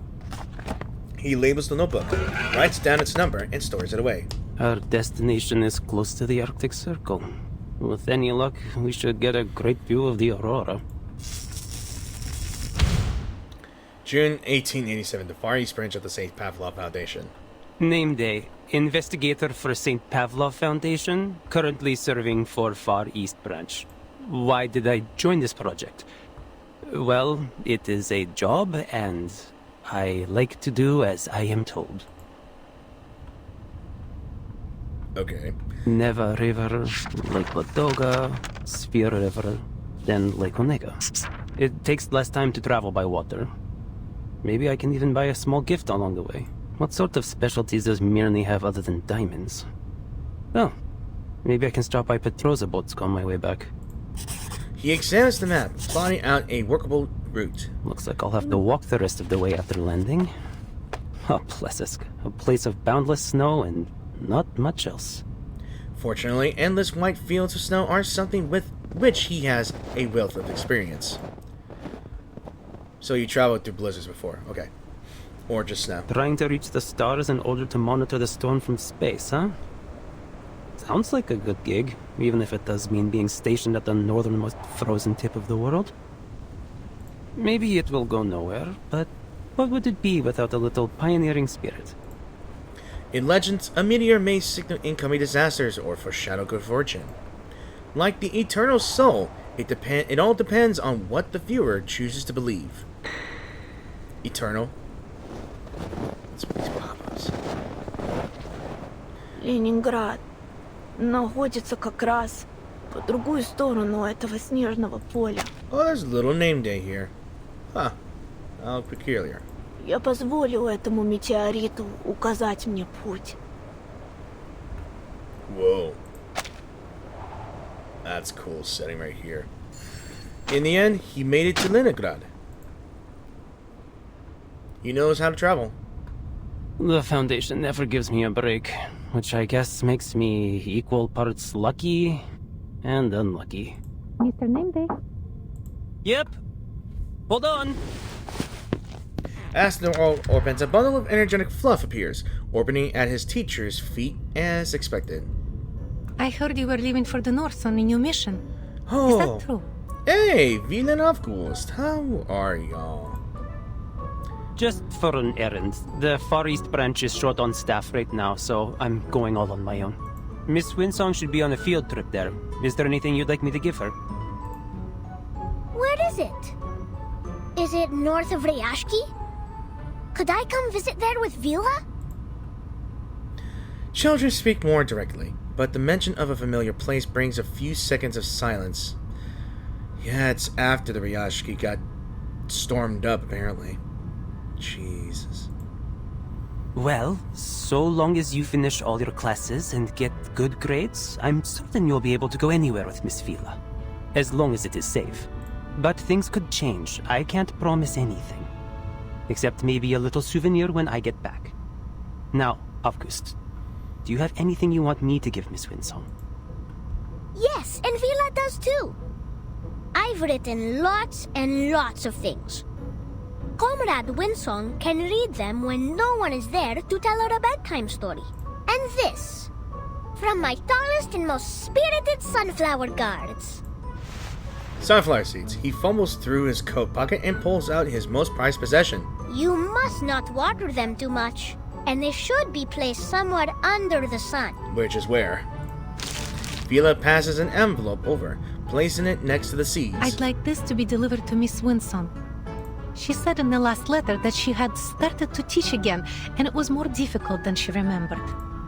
S1: He labels the notebook, writes down its number, and stores it away.
S4: Our destination is close to the Arctic Circle. With any luck, we should get a great view of the aurora.
S1: June 1887, the Far East branch of the St. Pavlov Foundation.
S4: Name day. Investigator for St. Pavlov Foundation, currently serving for Far East branch. Why did I join this project? Well, it is a job, and I like to do as I am told.
S1: Okay.
S4: Neva River, Lake Ladoga, Sphere River, then Lake Onega. It takes less time to travel by water. Maybe I can even buy a small gift along the way. What sort of specialties does Mirny have other than diamonds? Oh, maybe I can stop by Petrozabotsk on my way back.
S1: He examines the map, plotting out a workable route.
S4: Looks like I'll have to walk the rest of the way after landing. Oh, Plesesk, a place of boundless snow and not much else.
S1: Fortunately, endless white fields of snow are something with which he has a wealth of experience. So you traveled through blizzards before, okay. Or just snow.
S4: Trying to reach the stars in order to monitor the storm from space, huh? Sounds like a good gig, even if it does mean being stationed at the northernmost frozen tip of the world. Maybe it will go nowhere, but what would it be without a little pioneering spirit?
S1: In legends, a meteor may signal incoming disasters or foreshadow good fortune. Like the eternal soul, it all depends on what the viewer chooses to believe. Eternal. Let's put these pop-ups.
S14: Ленинград находится как раз по другую сторону этого снежного поля.
S1: Oh, there's a little name day here. Huh. How peculiar.
S14: Я позволю этому метеориту указать мне путь.
S1: Whoa. That's cool setting right here. In the end, he made it to Leningrad. He knows how to travel.
S4: The Foundation never gives me a break, which I guess makes me equal parts lucky and unlucky.
S19: Mr. Nameday?
S4: Yep. Hold on.
S1: As the door opens, a bundle of energetic fluff appears, orbiting at his teacher's feet as expected.
S19: I heard you were leaving for the north on a new mission.
S1: Oh.
S19: Is that true?
S1: Hey, Villanovgust, how are y'all?
S4: Just for an errand. The Far East branch is short on staff right now, so I'm going all on my own. Miss Winsong should be on a field trip there. Is there anything you'd like me to give her?
S16: Where is it? Is it north of Ryashki? Could I come visit there with Vila?
S1: Children speak more directly, but the mention of a familiar place brings a few seconds of silence. Yeah, it's after the Ryashki got stormed up, apparently. Jesus.
S4: Well, so long as you finish all your classes and get good grades, I'm certain you'll be able to go anywhere with Miss Vila. As long as it is safe. But things could change. I can't promise anything. Except maybe a little souvenir when I get back. Now, August, do you have anything you want me to give Miss Winsong?
S16: Yes, and Vila does too. I've written lots and lots of things. Comrade Winsong can read them when no one is there to tell her a bedtime story. And this, from my tallest and most spirited sunflower guards.
S1: Sunflower seeds. He fumbles through his coat pocket and pulls out his most prized possession.
S16: You must not water them too much, and they should be placed somewhere under the sun.
S1: Which is where? Vila passes an envelope over, placing it next to the seeds.
S19: I'd like this to be delivered to Miss Winsong. She said in the last letter that she had started to teach again, and it was more difficult than she remembered.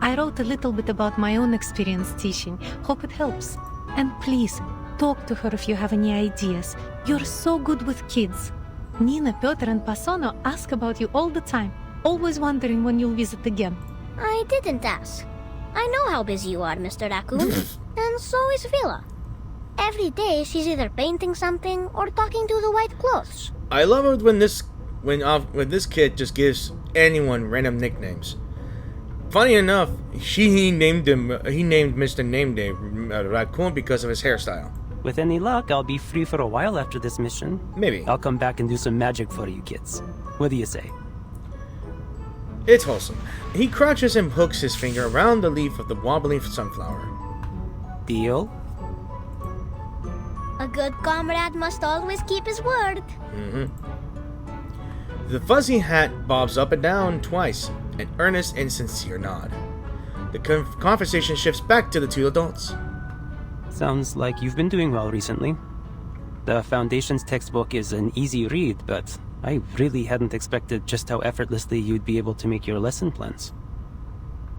S19: I wrote a little bit about my own experience teaching. Hope it helps. And please, talk to her if you have any ideas. You're so good with kids. Nina, Piotr, and Pasono ask about you all the time. Always wondering when you'll visit again.
S6: I didn't ask. I know how busy you are, Mr. Raccoon. And so is Vila. Every day she's either painting something or talking to the white clothes.
S1: I love it when this kid just gives anyone random nicknames. Funny enough, he named Mr. Name Day Raccoon because of his hairstyle.
S4: With any luck, I'll be free for a while after this mission.
S1: Maybe.
S4: I'll come back and do some magic for you kids. What do you say?
S1: It's wholesome. He crouches and hooks his finger around the leaf of the wobbling sunflower.
S4: Deal?
S6: A good comrade must always keep his word.
S1: The fuzzy hat bobs up and down twice, an earnest and sincere nod. The conversation shifts back to the two adults.
S4: Sounds like you've been doing well recently. The Foundation's textbook is an easy read, but I really hadn't expected just how effortlessly you'd be able to make your lesson plans.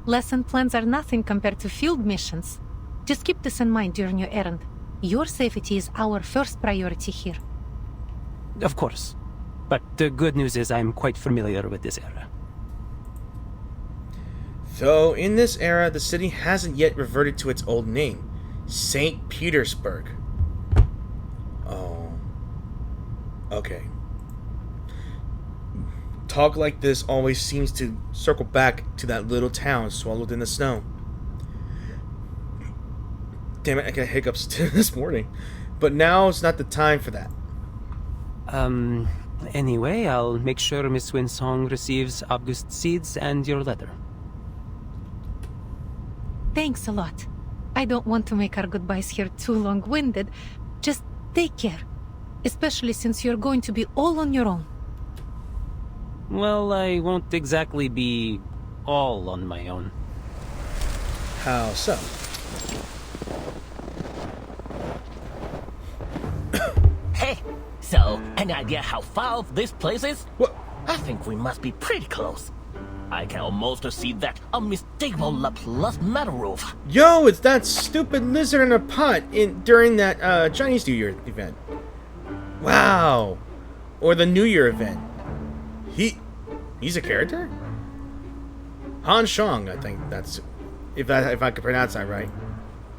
S19: Lesson plans are nothing compared to field missions. Just keep this in mind during your errand. Your safety is our first priority here.
S4: Of course. But the good news is I'm quite familiar with this era.
S1: Though in this era, the city hasn't yet reverted to its old name, St. Petersburg. Oh. Okay. Talk like this always seems to circle back to that little town swallowed in the snow. Damn it, I got hiccups this morning. But now it's not the time for that.
S4: Anyway, I'll make sure Miss Winsong receives August seeds and your letter.
S19: Thanks a lot. I don't want to make our goodbyes here too long-winded. Just take care. Especially since you're going to be all on your own.
S4: Well, I won't exactly be all on my own.
S1: How so?
S8: Hey, so, any idea how far off this place is?
S1: What?
S8: I think we must be pretty close. I can almost see that unmistakable Laplace metal roof.
S1: Yo, it's that stupid lizard in a pot during that Chinese New Year event. Wow. Or the New Year event. He's a character? Han Shang, I think that's if I could pronounce that right.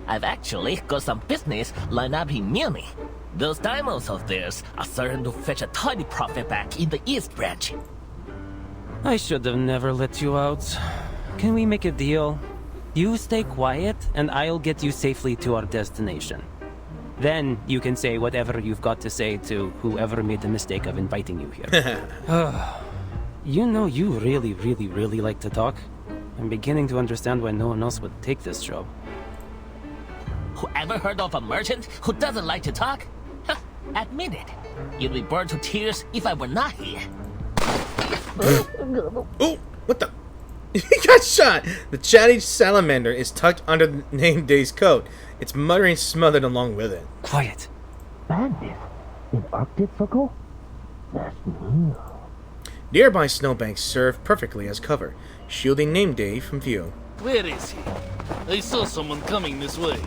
S8: I've actually got some business lined up in Munich. Those diamonds of theirs are certain to fetch a tidy profit back in the East Branch.
S4: I should have never let you out. Can we make a deal? You stay quiet, and I'll get you safely to our destination. Then you can say whatever you've got to say to whoever made the mistake of inviting you here. You know you really, really, really like to talk. I'm beginning to understand why no one else would take this job.
S8: Whoever heard of a merchant who doesn't like to talk? Admit it. You'd be burned to tears if I were not here.
S1: Oh, what the? He got shot! The chatty salamander is tucked under the Name Day's coat. Its muttering smothered along with it.
S4: Quiet.
S8: Bandits in Arctic Circle? That's new.
S1: Nearby snowbanks serve perfectly as cover, shielding Name Day from view.
S23: Where is he? I saw someone coming this way.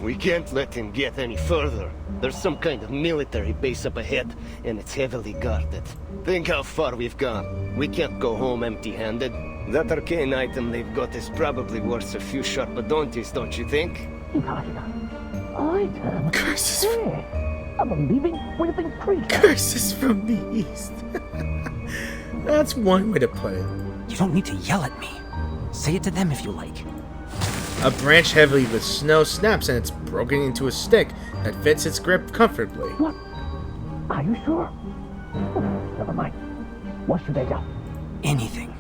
S21: We can't let him get any further. There's some kind of military base up ahead, and it's heavily guarded. Think how far we've gone. We can't go home empty-handed. That arcane item they've got is probably worth a few sharp adontis, don't you think?
S8: Item?
S1: Curses!
S8: I'm a living, breathing creature.
S1: Curses from the east. That's one way to put it.
S4: You don't need to yell at me. Say it to them if you like.
S1: A branch heavy with snow snaps and it's broken into a stick that fits its grip comfortably.
S8: What? Are you sure? Never mind. What should I do?
S4: Anything.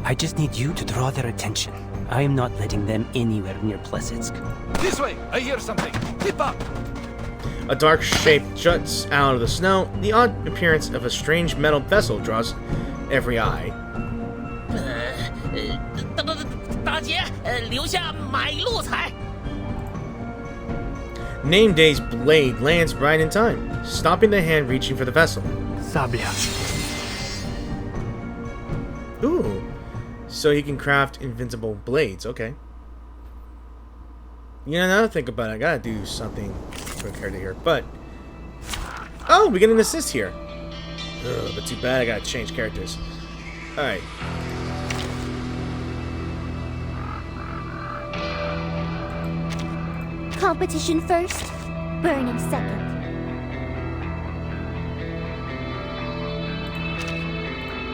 S4: I just need you to draw their attention. I am not letting them anywhere near Plesitsk.
S23: This way! I hear something! Keep up!
S1: A dark shape juts out of the snow. The odd appearance of a strange metal vessel draws every eye.
S8: 大姐，留下买路财。
S1: Name Day's blade lands right in time, stopping the hand reaching for the vessel.
S7: Sabia.
S1: Ooh. So he can craft invincible blades, okay. You know, now to think about it, I gotta do something for a character here, but... Oh, we get an assist here. Ugh, but too bad I gotta change characters. Alright.
S6: Competition first, burning second.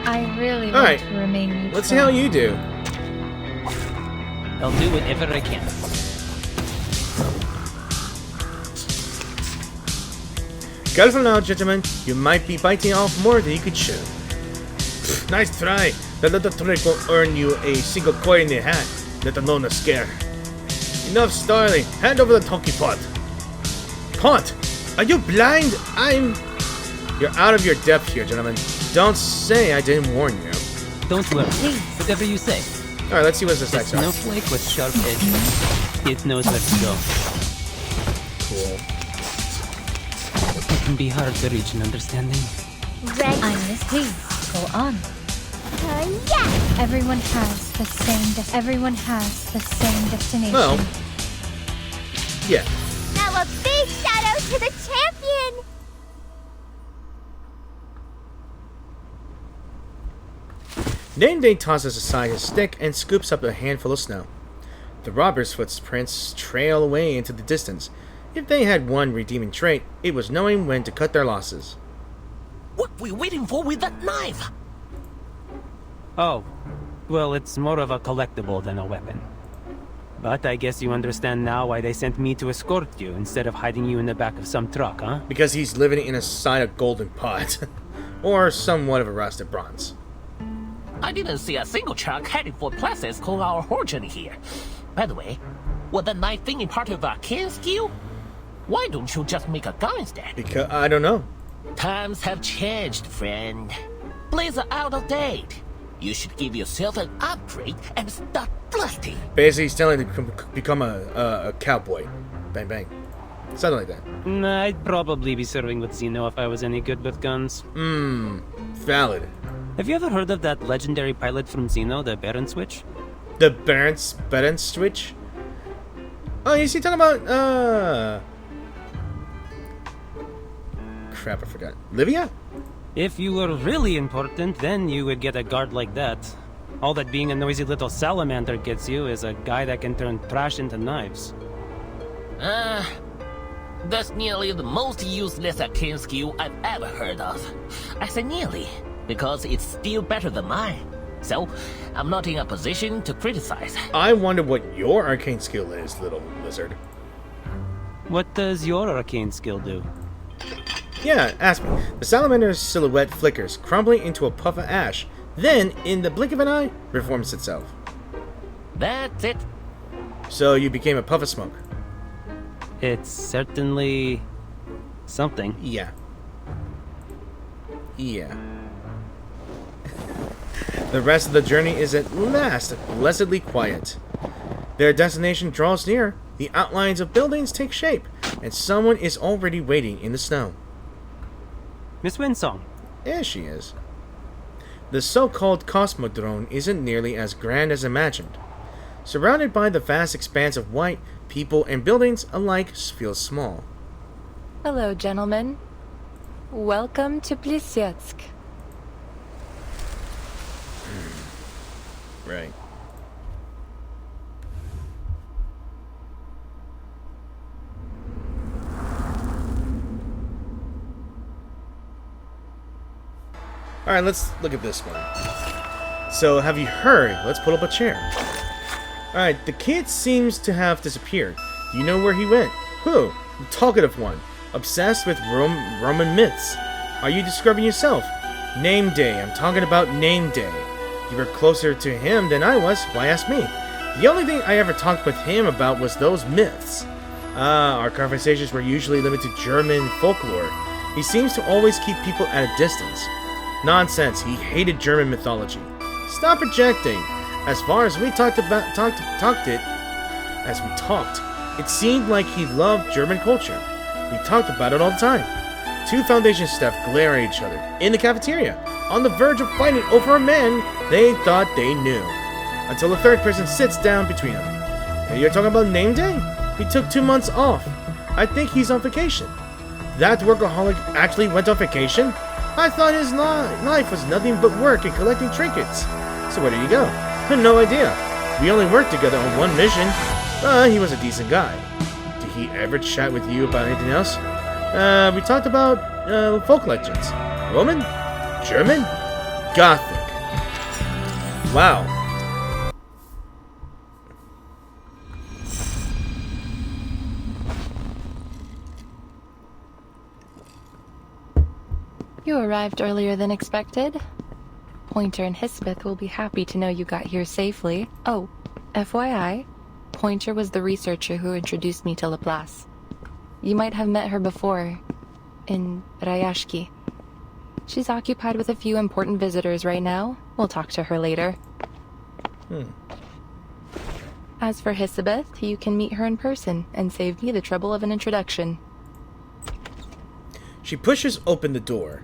S19: I really want
S1: Alright.
S19: to remain neutral.
S1: Let's see how you do.
S4: I'll do whatever I can.
S1: Careful now, gentlemen. You might be biting off more than you could chew. Nice try. That little trick will earn you a single coin in the hat, let alone a scare. Enough starling. Hand over the talkie pot. Pot! Are you blind? You're out of your depth here, gentlemen. Don't say I didn't warn you.
S4: Don't worry. Whatever you say.
S1: Alright, let's see what this next one.
S4: Snowflake with sharp edges. It knows where to go.
S1: Cool.
S4: It can be hard to reach an understanding.
S6: Ready?
S19: I'm Miss Please. Go on.
S6: Yes!
S19: Everyone has the same destination.
S1: Well, yeah.
S6: Now a big shout out to the champion!
S1: Name Day tosses aside his stick and scoops up a handful of snow. The robber's footprints trail away into the distance. If they had one redeeming trait, it was knowing when to cut their losses.
S8: What we waiting for with that knife?
S4: Oh, well, it's more of a collectible than a weapon. But I guess you understand now why they sent me to escort you instead of hiding you in the back of some truck, huh?
S1: Because he's living inside a golden pot. Or somewhat of a rusted bronze.
S8: I didn't see a single truck headed for places called our whole journey here. By the way, was that knife thingy part of our kin skill? Why don't you just make a gun instead?
S1: Because I don't know.
S8: Times have changed, friend. Blades are out of date. You should give yourself an upgrade and start blasting.
S1: Basically, he's telling him to become a cowboy. Bang, bang. Something like that.
S4: Nah, I'd probably be serving with Xeno if I was any good with guns.
S1: Valid.
S4: Have you ever heard of that legendary pilot from Xeno, the Baron Switch?
S1: The Baron Switch? Oh, is he talking about, crap, I forgot. Livia?
S4: If you were really important, then you would get a guard like that. All that being a noisy little salamander gets you is a guy that can turn trash into knives.
S8: That's nearly the most useless arcane skill I've ever heard of. I say nearly, because it's still better than mine. So, I'm not in a position to criticize.
S1: I wonder what your arcane skill is, little lizard.
S4: What does your arcane skill do?
S1: Yeah, ask me. The salamander's silhouette flickers, crumbling into a puff of ash. Then, in the blink of an eye, reforms itself.
S8: That's it.
S1: So you became a puff of smoke.
S4: It's certainly something.
S1: Yeah. Yeah. The rest of the journey is at last blessedly quiet. Their destination draws near, the outlines of buildings take shape, and someone is already waiting in the snow.
S4: Miss Winsong.
S1: Yeah, she is. The so-called Cosmodrome isn't nearly as grand as imagined. Surrounded by the vast expanse of white, people and buildings alike feel small.
S10: Hello, gentlemen. Welcome to Plisetsk.
S1: Right. Alright, let's look at this one. So, have you heard? Let's pull up a chair. Alright, the kid seems to have disappeared. Do you know where he went? Who? The talkative one. Obsessed with Roman myths. Are you describing yourself? Name Day. I'm talking about Name Day. You were closer to him than I was. Why ask me? The only thing I ever talked with him about was those myths. Our conversations were usually limited to German folklore. He seems to always keep people at a distance. Nonsense. He hated German mythology. Stop projecting. As far as we talked, it seemed like he loved German culture. We talked about it all the time. Two Foundation staff glare at each other in the cafeteria, on the verge of fighting over a man they thought they knew, until a third person sits down between them. Hey, you're talking about Name Day? He took 2 months off. I think he's on vacation. That workaholic actually went on vacation? I thought his life was nothing but work and collecting trinkets. So where did he go? No idea. We only worked together on one mission, but he was a decent guy. Did he ever chat with you about anything else? We talked about folk legends. Roman? German? Gothic. Wow.
S10: You arrived earlier than expected. Pointer and Hissabeth will be happy to know you got here safely. Oh, FYI, Pointer was the researcher who introduced me to Laplace. You might have met her before, in Rayashki. She's occupied with a few important visitors right now. We'll talk to her later. As for Hissabeth, you can meet her in person and save me the trouble of an introduction.
S1: She pushes open the door.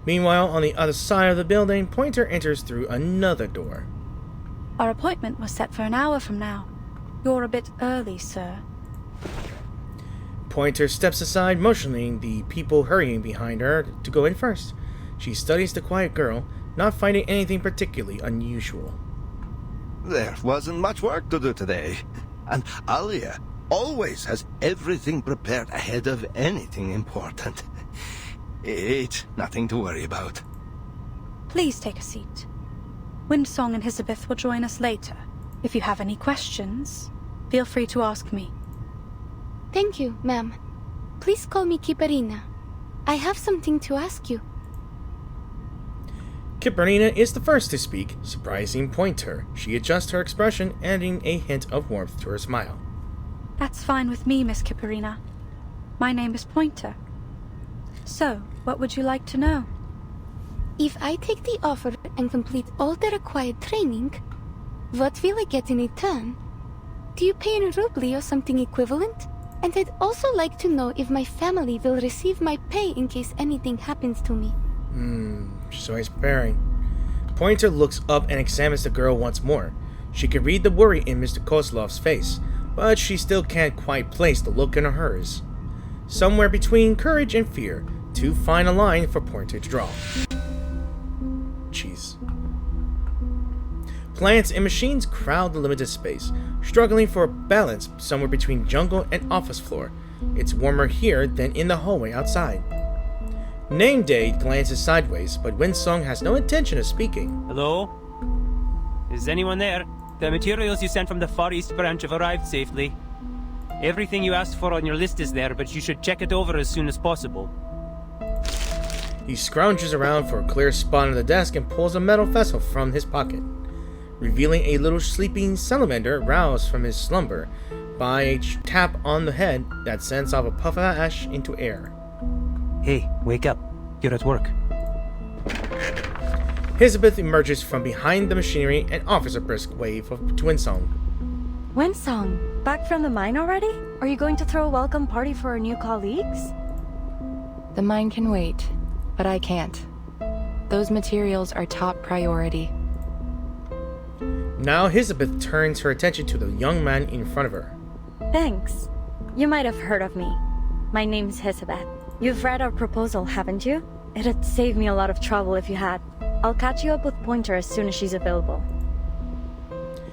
S1: Meanwhile, on the other side of the building, Pointer enters through another door.
S9: Our appointment was set for an hour from now. You're a bit early, sir.
S1: Pointer steps aside, motioning the people hurrying behind her to go in first. She studies the quiet girl, not finding anything particularly unusual.
S20: There wasn't much work to do today. And Alia always has everything prepared ahead of anything important. It's nothing to worry about.
S9: Please take a seat. Windsong and Hissabeth will join us later. If you have any questions, feel free to ask me.
S16: Thank you, ma'am. Please call me Kiperina. I have something to ask you.
S1: Kiperina is the first to speak, surprising Pointer. She adjusts her expression, adding a hint of warmth to her smile.
S9: That's fine with me, Miss Kiperina. My name is Pointer. So, what would you like to know?
S16: If I take the offer and complete all the required training, what will I get in return? Do you pay in rubli or something equivalent? And I'd also like to know if my family will receive my pay in case anything happens to me.
S1: So he's preparing. Pointer looks up and examines the girl once more. She can read the worry in Mr. Kozlov's face, but she still can't quite place the look in hers. Somewhere between courage and fear, too fine a line for Pointer to draw. Jeez. Plants and machines crowd the limited space, struggling for balance somewhere between jungle and office floor. It's warmer here than in the hallway outside. Name Day glances sideways, but Windsong has no intention of speaking.
S4: Hello? Is anyone there? The materials you sent from the Far East branch have arrived safely. Everything you asked for on your list is there, but you should check it over as soon as possible.
S1: He scrounges around for a clear spot on the desk and pulls a metal vessel from his pocket, revealing a little sleeping salamander roused from his slumber by a tap on the head that sends off a puff of ash into air.
S4: Hey, wake up. You're at work.
S1: Hissabeth emerges from behind the machinery and offers a brisk wave to Windsong.
S12: Windsong, back from the mine already? Are you going to throw a welcome party for our new colleagues?
S10: The mine can wait, but I can't. Those materials are top priority.
S1: Now Hissabeth turns her attention to the young man in front of her.
S12: Thanks. You might have heard of me. My name's Hissabeth. You've read our proposal, haven't you? It'd save me a lot of trouble if you had. I'll catch you up with Pointer as soon as she's available.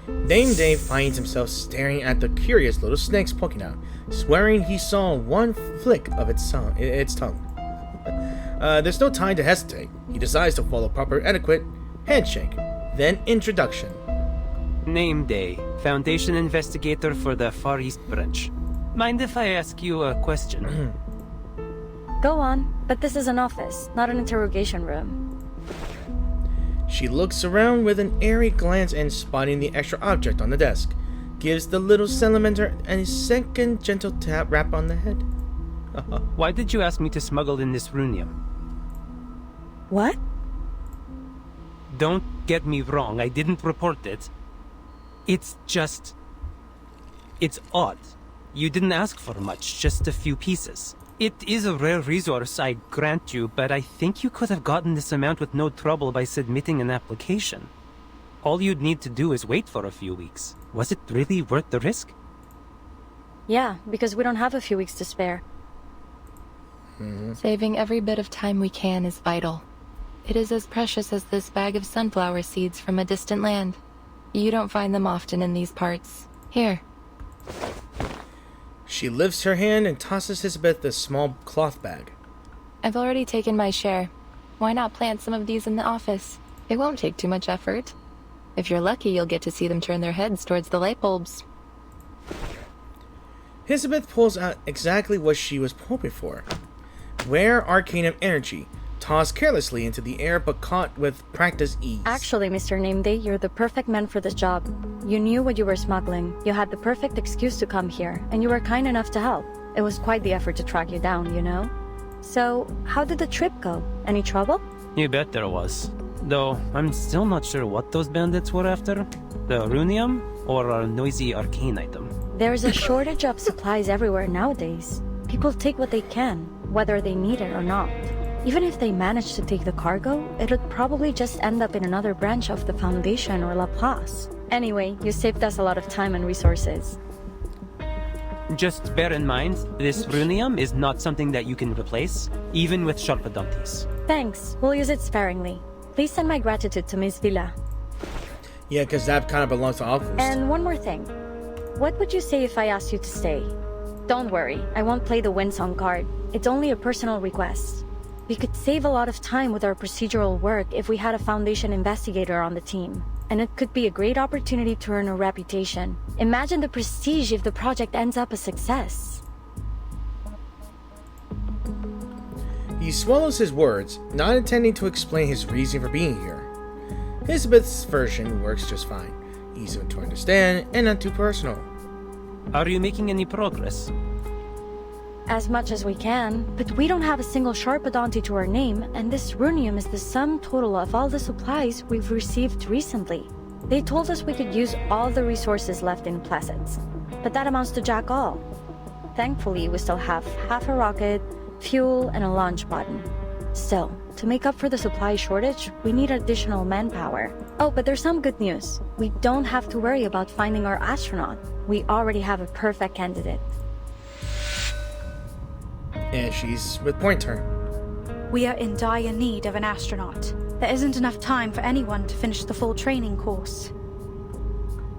S1: Name Day finds himself staring at the curious little snakes poking out, swearing he saw one flick of its tongue. There's no time to hesitate. He decides to follow proper etiquette, handshake, then introduction.
S4: Name Day, Foundation Investigator for the Far East branch. Mind if I ask you a question?
S12: Go on, but this is an office, not an interrogation room.
S1: She looks around with an airy glance and, spotting the extra object on the desk, gives the little salamander a second gentle rap on the head.
S4: Why did you ask me to smuggle in this runium?
S12: What?
S4: Don't get me wrong, I didn't report it. It's just... it's odd. You didn't ask for much, just a few pieces. It is a rare resource, I grant you, but I think you could have gotten this amount with no trouble by submitting an application. All you'd need to do is wait for a few weeks. Was it really worth the risk?
S12: Yeah, because we don't have a few weeks to spare.
S10: Saving every bit of time we can is vital. It is as precious as this bag of sunflower seeds from a distant land. You don't find them often in these parts. Here.
S1: She lifts her hand and tosses Hissabeth a small cloth bag.
S10: I've already taken my share. Why not plant some of these in the office? It won't take too much effort. If you're lucky, you'll get to see them turn their heads towards the light bulbs.
S1: Hissabeth pulls out exactly what she was hoping for. Rare arcanum energy, tossed carelessly into the air but caught with practiced ease.
S12: Actually, Mr. Nameday, you're the perfect man for this job. You knew what you were smuggling, you had the perfect excuse to come here, and you were kind enough to help. It was quite the effort to track you down, you know? So, how did the trip go? Any trouble?
S4: You bet there was. Though, I'm still not sure what those bandits were after. The runium, or a noisy arcane item.
S12: There's a shortage of supplies everywhere nowadays. People take what they can, whether they need it or not. Even if they manage to take the cargo, it would probably just end up in another branch of the Foundation or Laplace. Anyway, you saved us a lot of time and resources.
S4: Just bear in mind, this runium is not something that you can replace, even with Sharpadontis.
S12: Thanks, we'll use it sparingly. Please send my gratitude to Miss Villa.
S1: Yeah, because that kind of belongs to August.
S12: And one more thing. What would you say if I asked you to stay? Don't worry, I won't play the Windsong card. It's only a personal request. We could save a lot of time with our procedural work if we had a Foundation investigator on the team. And it could be a great opportunity to earn a reputation. Imagine the prestige if the project ends up a success.
S1: He swallows his words, not intending to explain his reason for being here. Hissabeth's version works just fine. Easy to understand and not too personal.
S4: Are you making any progress?
S12: As much as we can, but we don't have a single Sharpadonti to our name, and this runium is the sum total of all the supplies we've received recently. They told us we could use all the resources left in Placids, but that amounts to jack all. Thankfully, we still have half a rocket, fuel, and a launch button. Still, to make up for the supply shortage, we need additional manpower. Oh, but there's some good news. We don't have to worry about finding our astronaut. We already have a perfect candidate.
S1: And she's with Pointer.
S9: We are in dire need of an astronaut. There isn't enough time for anyone to finish the full training course.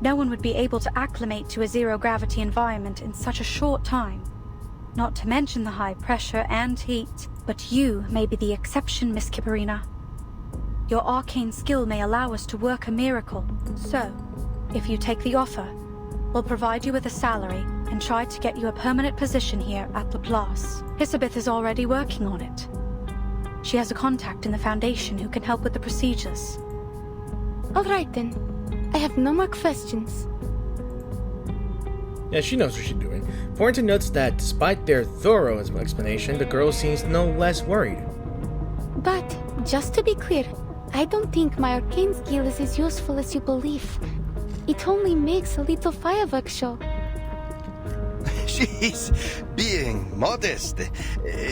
S9: No one would be able to acclimate to a zero-gravity environment in such a short time. Not to mention the high pressure and heat. But you may be the exception, Miss Kiperina. Your arcane skill may allow us to work a miracle. So, if you take the offer, we'll provide you with a salary and try to get you a permanent position here at Laplace. Hissabeth is already working on it. She has a contact in the Foundation who can help with the procedures.
S16: All right then. I have no more questions.
S1: Yeah, she knows what she's doing. Pointer notes that despite their thorough explanation, the girl seems no less worried.
S16: But, just to be clear, I don't think my arcane skill is as useful as you believe. It only makes a little fireworks show.
S20: She's being modest.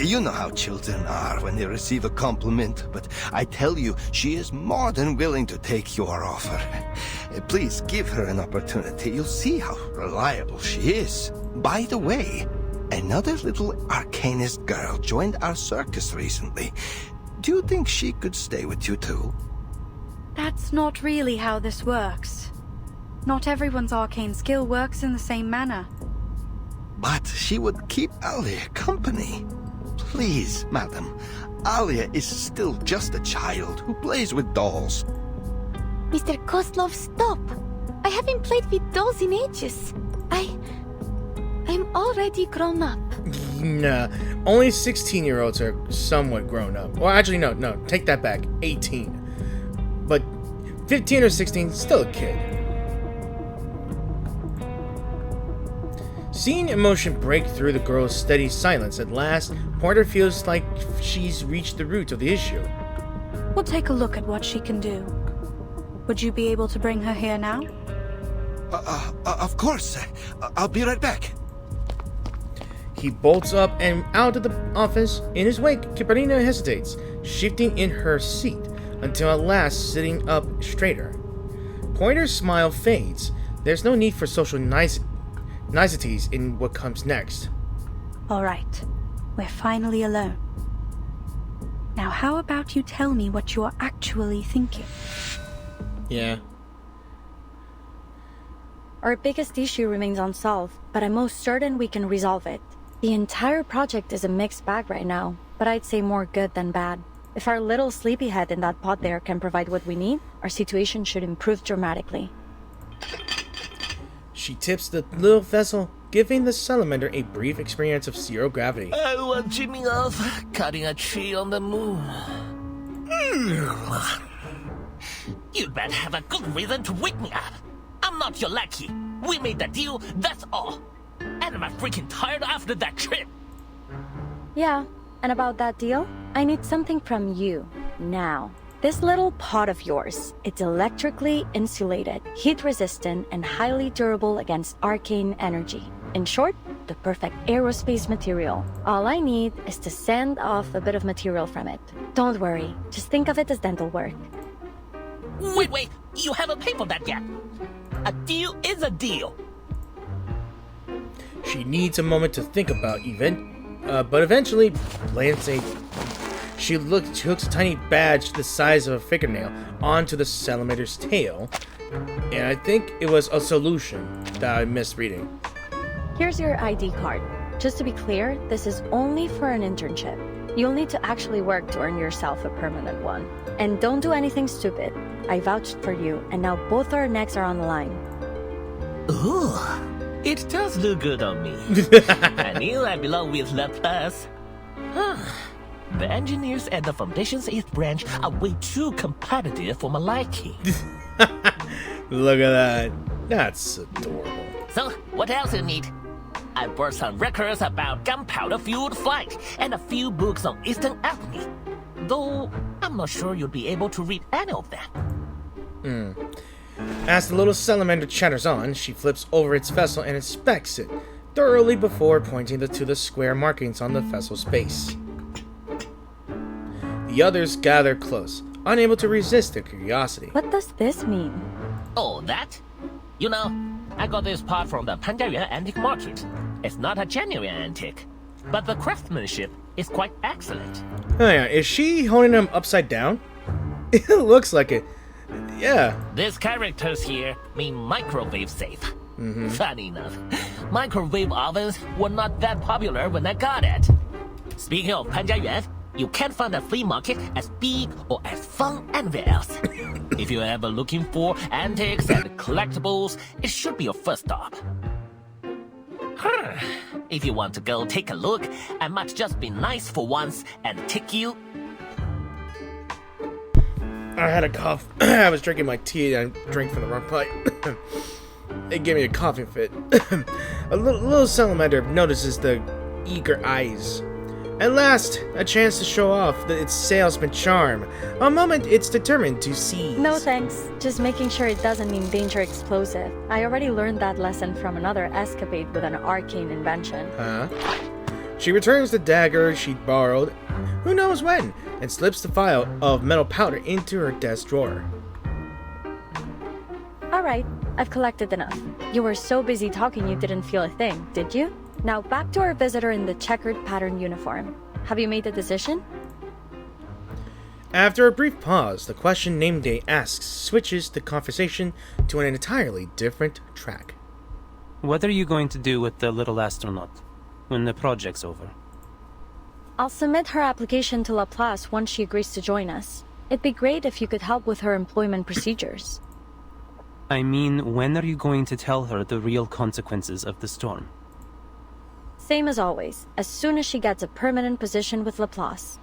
S20: You know how children are when they receive a compliment, but I tell you, she is more than willing to take your offer. Please give her an opportunity. You'll see how reliable she is. By the way, another little arcanist girl joined our circus recently. Do you think she could stay with you too?
S9: That's not really how this works. Not everyone's arcane skill works in the same manner.
S20: But she would keep Alia company. Please, madam. Alia is still just a child who plays with dolls.
S16: Mr. Kozlov, stop! I haven't played with dolls in ages. I'm already grown up.
S1: Nah, only 16-year-olds are somewhat grown up. Well, actually, no, take that back. 18. But 15 or 16, still a kid. Seeing emotion break through the girl's steady silence at last, Pointer feels like she's reached the root of the issue.
S9: We'll take a look at what she can do. Would you be able to bring her here now?
S20: Of course. I'll be right back.
S1: He bolts up and out of the office. In his wake, Kiperina hesitates, shifting in her seat, until at last sitting up straighter. Pointer's smile fades. There's no need for social niceties in what comes next.
S9: All right. we're finally alone. Now how about you tell me what you're actually thinking?
S1: Yeah.
S12: Our biggest issue remains unsolved, but I'm most certain we can resolve it. The entire project is a mixed bag right now, but I'd say more good than bad. If our little sleepyhead in that pod there can provide what we need, our situation should improve dramatically.
S1: She tips the little vessel, giving the salamander a brief experience of zero gravity.
S8: I was dreaming of cutting a tree on the moon. You'd better have a good reason to wake me up. I'm not your lackey. We made the deal, that's all. And I'm freaking tired after that trip.
S12: Yeah, and about that deal, I need something from you, now. This little pod of yours, it's electrically insulated, heat-resistant, and highly durable against arcane energy. In short, the perfect aerospace material. All I need is to send off a bit of material from it. Don't worry, just think of it as dental work.
S8: Wait, you haven't paid for that yet. A deal is a deal.
S1: She needs a moment to think about but eventually plants She hooks a tiny badge the size of a fingernail onto the salamander's tail, and I think it was a solution that I missed reading.
S12: Here's your ID card. Just to be clear, this is only for an internship. You'll need to actually work to earn yourself a permanent one. And don't do anything stupid. I vouched for you, and now both our necks are on the line.
S8: Ooh, it does look good on me. I knew I belong with Laplace. The engineers at the Foundation's 8th branch are way too competitive for my liking.
S1: Look at that. That's adorable.
S8: So, what else you need? I brought some records about gunpowder-fueled flight and a few books on Eastern alchemy. Though, I'm not sure you'll be able to read any of them.
S1: As the little salamander chatters on, she flips over its vessel and inspects it thoroughly before pointing to the square markings on the vessel's base. The others gather close, unable to resist their curiosity.
S12: What does this mean?
S8: Oh, that? You know, I got this part from the Panjiayuan antique market. It's not a genuine antique, but the craftsmanship is quite excellent.
S1: Oh yeah, is she holding them upside down? It looks like it. Yeah.
S8: These characters here mean microwave safe. Funny enough, microwave ovens were not that popular when I got it. Speaking of Panjiayuan, you can't find a flea market as big or as fun anywhere else. If you're ever looking for antiques and collectibles, it should be your first stop. If you want to go take a look, I might just be nice for once and take you...
S1: I had a cough. I was drinking my tea and I drank from the wrong pipe. It gave me a coughing fit. A little salamander notices the eager eyes. At last, a chance to show off its salesman charm. A moment it's determined to seize.
S12: No thanks. Just making sure it doesn't mean danger explosive. I already learned that lesson from another escapade with an arcane invention.
S1: She returns the dagger she'd borrowed, who knows when, and slips the vial of metal powder into her desk drawer.
S12: Alright, I've collected enough. You were so busy talking you didn't feel a thing, did you? Now back to our visitor in the checkered pattern uniform. Have you made a decision?
S1: After a brief pause, the question Name Day asks switches the conversation to an entirely different track.
S4: What are you going to do with the little astronaut when the project's over?
S12: I'll submit her application to Laplace once she agrees to join us. It'd be great if you could help with her employment procedures.
S4: I mean, when are you going to tell her the real consequences of the storm?
S12: Same as always, as soon as she gets a permanent position with Laplace.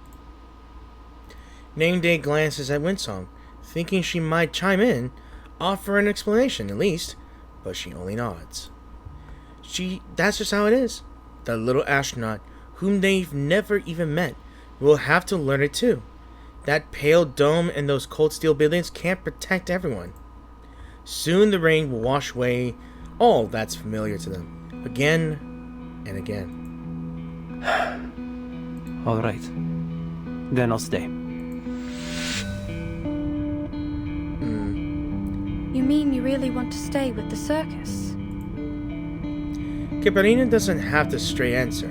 S1: Name Day glances at Winsong, thinking she might chime in, offer an explanation at least, but she only nods. That's just how it is. The little astronaut, whom they've never even met, will have to learn it too. That pale dome and those cold steel buildings can't protect everyone. Soon the rain will wash away all that's familiar to them, again and again.
S4: All right. Then I'll stay.
S9: You mean you really want to stay with the circus?
S1: Kiperina doesn't have the straight answer.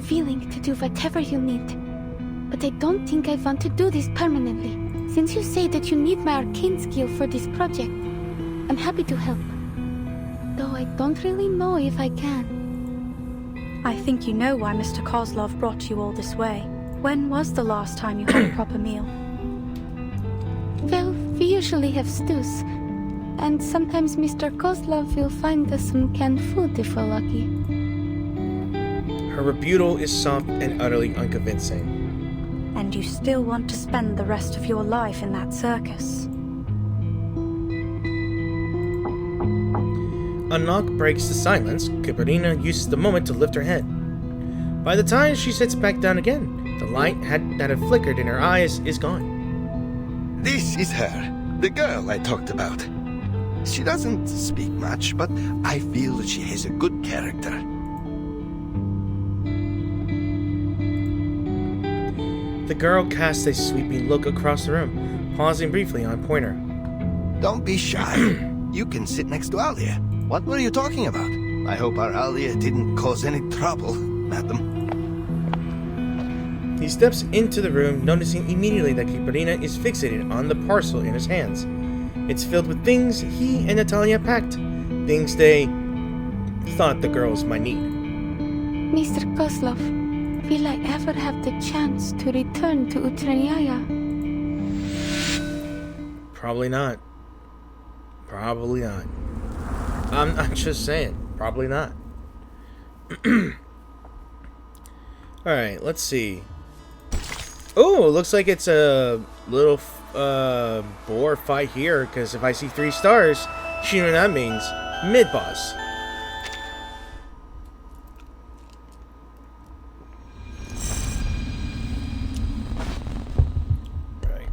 S16: willing to do whatever you need. But I don't think I want to do this permanently. Since you say that you need my arcane skill for this project, I'm happy to help. Though I don't really know if I can.
S9: I think you know why Mr. Kozlov brought you all this way. When was the last time you had a proper meal?
S16: Well, we usually have stews. And sometimes Mr. Kozlov will find us some canned food if we're lucky.
S1: Her rebuttal is soft and utterly unconvincing.
S9: And you still want to spend the rest of your life in that circus?
S1: A knock breaks the silence. Kiperina uses the moment to lift her head. By the time she sits back down again, the light that had flickered in her eyes is gone.
S20: This is her, the girl I talked about. She doesn't speak much, but I feel that she has a good character.
S1: The girl casts a sweeping look across the room, pausing briefly on Pointer.
S20: Don't be shy. You can sit next to Alia. What were you talking about? I hope our Alia didn't cause any trouble, madam.
S1: He steps into the room, noticing immediately that Kiperina is fixated on the parcel in his hands. It's filled with things he and Natalia packed. Things they thought the girls might need.
S16: Mr. Kozlov, will I ever have the chance to return to Utranyaya?
S1: Probably not. Probably not. I'm just saying. Probably not. Alright, let's see. Oh, looks like it's a little boar fight here, because if I see 3 stars, you know what that means. Mid-boss. Right.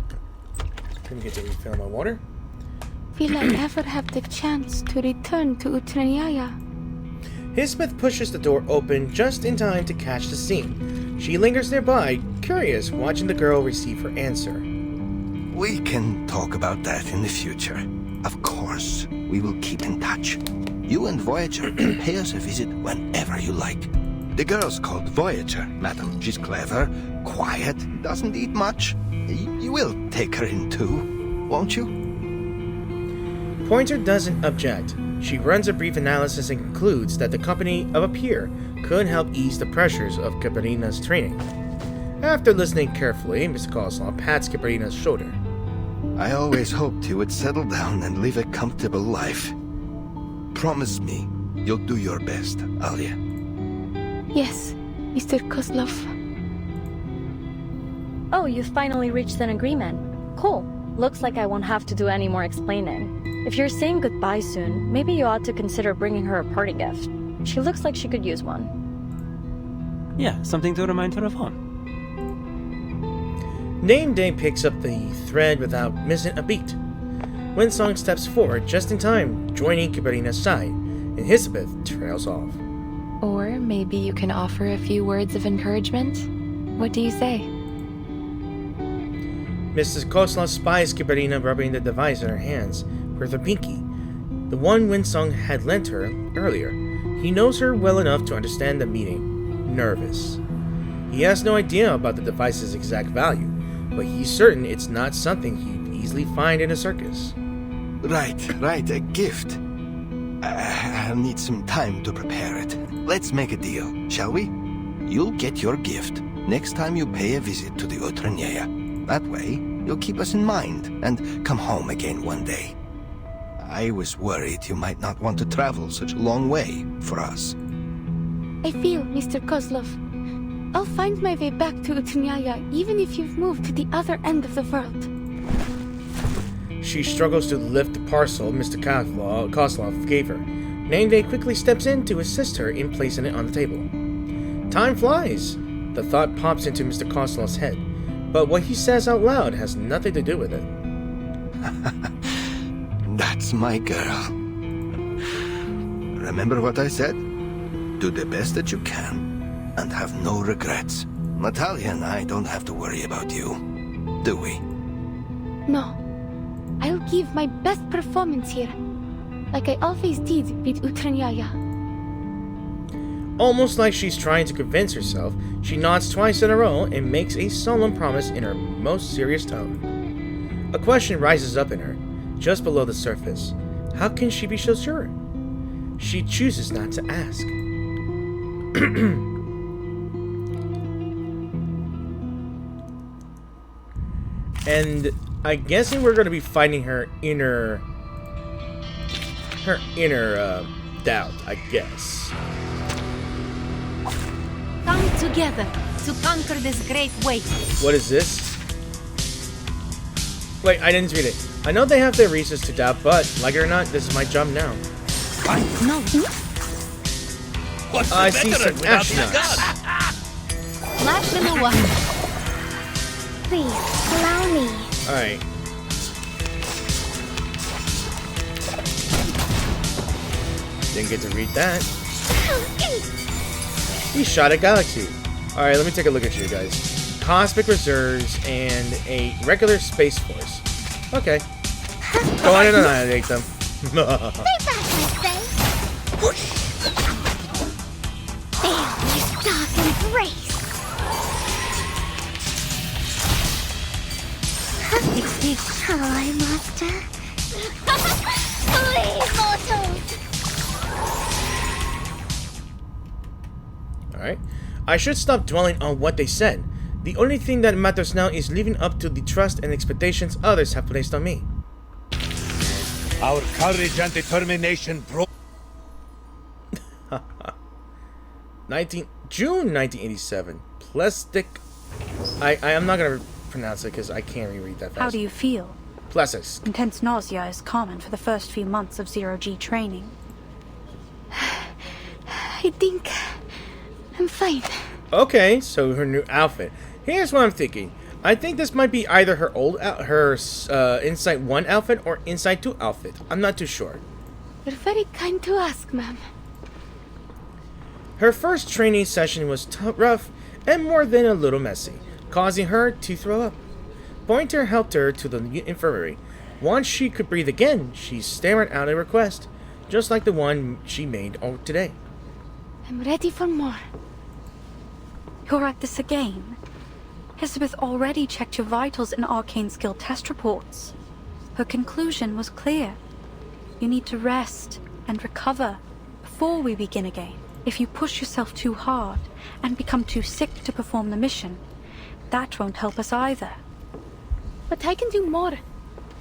S1: Couldn't get to refill my water.
S16: Will I ever have the chance to return to Utranyaya?
S1: Hissabeth pushes the door open just in time to catch the scene. She lingers nearby, curious, watching the girl receive her answer.
S20: We can talk about that in the future. Of course, we will keep in touch. You and Voyager can pay us a visit whenever you like. The girl's called Voyager, madam. She's clever, quiet, doesn't eat much. You will take her in too, won't you?
S1: Pointer doesn't object. She runs a brief analysis and concludes that the company of a peer could help ease the pressures of Kiperina's training. After listening carefully, Mr. Kozlov pats Kiperina's shoulder.
S20: I always hoped you would settle down and live a comfortable life. Promise me you'll do your best, Alia.
S16: Yes, Mr. Kozlov.
S5: Oh, you finally reached an agreement. Cool. Looks like I won't have to do any more explaining. If you're saying goodbye soon, maybe you ought to consider bringing her a party gift. She looks like she could use one.
S4: Yeah, something to remind her of home.
S1: Name Day picks up the thread without missing a beat. Winsong steps forward just in time, joining Kiperina's side, and Hissabeth trails off.
S10: Or maybe you can offer a few words of encouragement? What do you say?
S1: Mrs. Kozlov spies Kiperina rubbing the device in her hands with her pinky, the one Winsong had lent her earlier. He knows her well enough to understand the meaning. Nervous. He has no idea about the device's exact value, but he's certain it's not something he'd easily find in a circus.
S20: Right, a gift. I'll need some time to prepare it. Let's make a deal, shall we? You'll get your gift next time you pay a visit to the Utranyaya. That way, you'll keep us in mind and come home again one day. I was worried you might not want to travel such a long way for us.
S16: I feel, Mr. Kozlov. I'll find my way back to Utranyaya even if you've moved to the other end of the world.
S1: She struggles to lift the parcel Mr. Kozlov gave her. Nangday quickly steps in to assist her in placing it on the table. Time flies. The thought pops into Mr. Kozlov's head, but what he says out loud has nothing to do with it.
S20: That's my girl. Remember what I said? Do the best that you can, and have no regrets. Natalia and I don't have to worry about you, do we?
S16: No. I'll give my best performance here, like I always did with Utranyaya.
S1: Almost like she's trying to convince herself, she nods twice in a row and makes a solemn promise in her most serious tone. A question rises up in her, just below the surface. How can she be so sure? She chooses not to ask. And I'm guessing we're going to be fighting her inner doubt, I guess.
S19: Come together to conquer this great waste.
S1: What is this? Wait, I didn't read it. I know they have their reasons to doubt, but like it or not, this is my job now.
S19: No.
S1: I see some astronauts.
S16: Flash in the water. Please, allow me.
S1: Alright. Didn't get to read that. He shot a galaxy. Alright, let me take a look at you guys. Cosmic Reserves and a regular Space Force. Okay. Go on and annihilate them.
S6: Stay back, I say. There, my stock and grace. Hi, Master. Please, mortals.
S1: Alright. I should stop dwelling on what they said. The only thing that matters now is living up to the trust and expectations others have placed on me.
S11: Our courage and determination broke.
S1: June 1987. Plastic. I am not gonna pronounce it because I can't reread that fast.
S9: How do you feel?
S1: Plastic.
S9: Intense nausea is common for the first few months of zero-G training.
S16: I think I'm fine.
S1: Okay, so her new outfit. Here's what I'm thinking. I think this might be either her old Insight 1 outfit or Insight 2 outfit. I'm not too sure.
S16: You're very kind to ask, ma'am.
S1: Her first training session was rough and more than a little messy, causing her to throw up. Pointer helped her to the infirmary. Once she could breathe again, she stammered out a request, just like the one she made today.
S16: I'm ready for more.
S9: You're at this again. Hissabeth already checked your vitals in arcane skill test reports. Her conclusion was clear. You need to rest and recover before we begin again. If you push yourself too hard and become too sick to perform the mission, that won't help us either.
S16: But I can do more.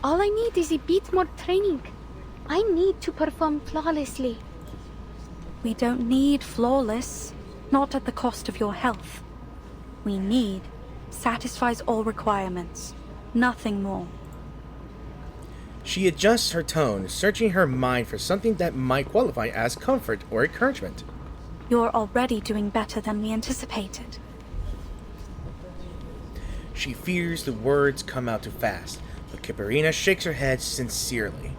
S16: All I need is a bit more training. I need to perform flawlessly.
S9: We don't need flawless, not at the cost of your health. We need satisfies all requirements, nothing more.
S1: She adjusts her tone, searching her mind for something that might qualify as comfort or encouragement.
S9: You're already doing better than we anticipated.
S1: She fears the words come out too fast, but Kiperina shakes her head sincerely.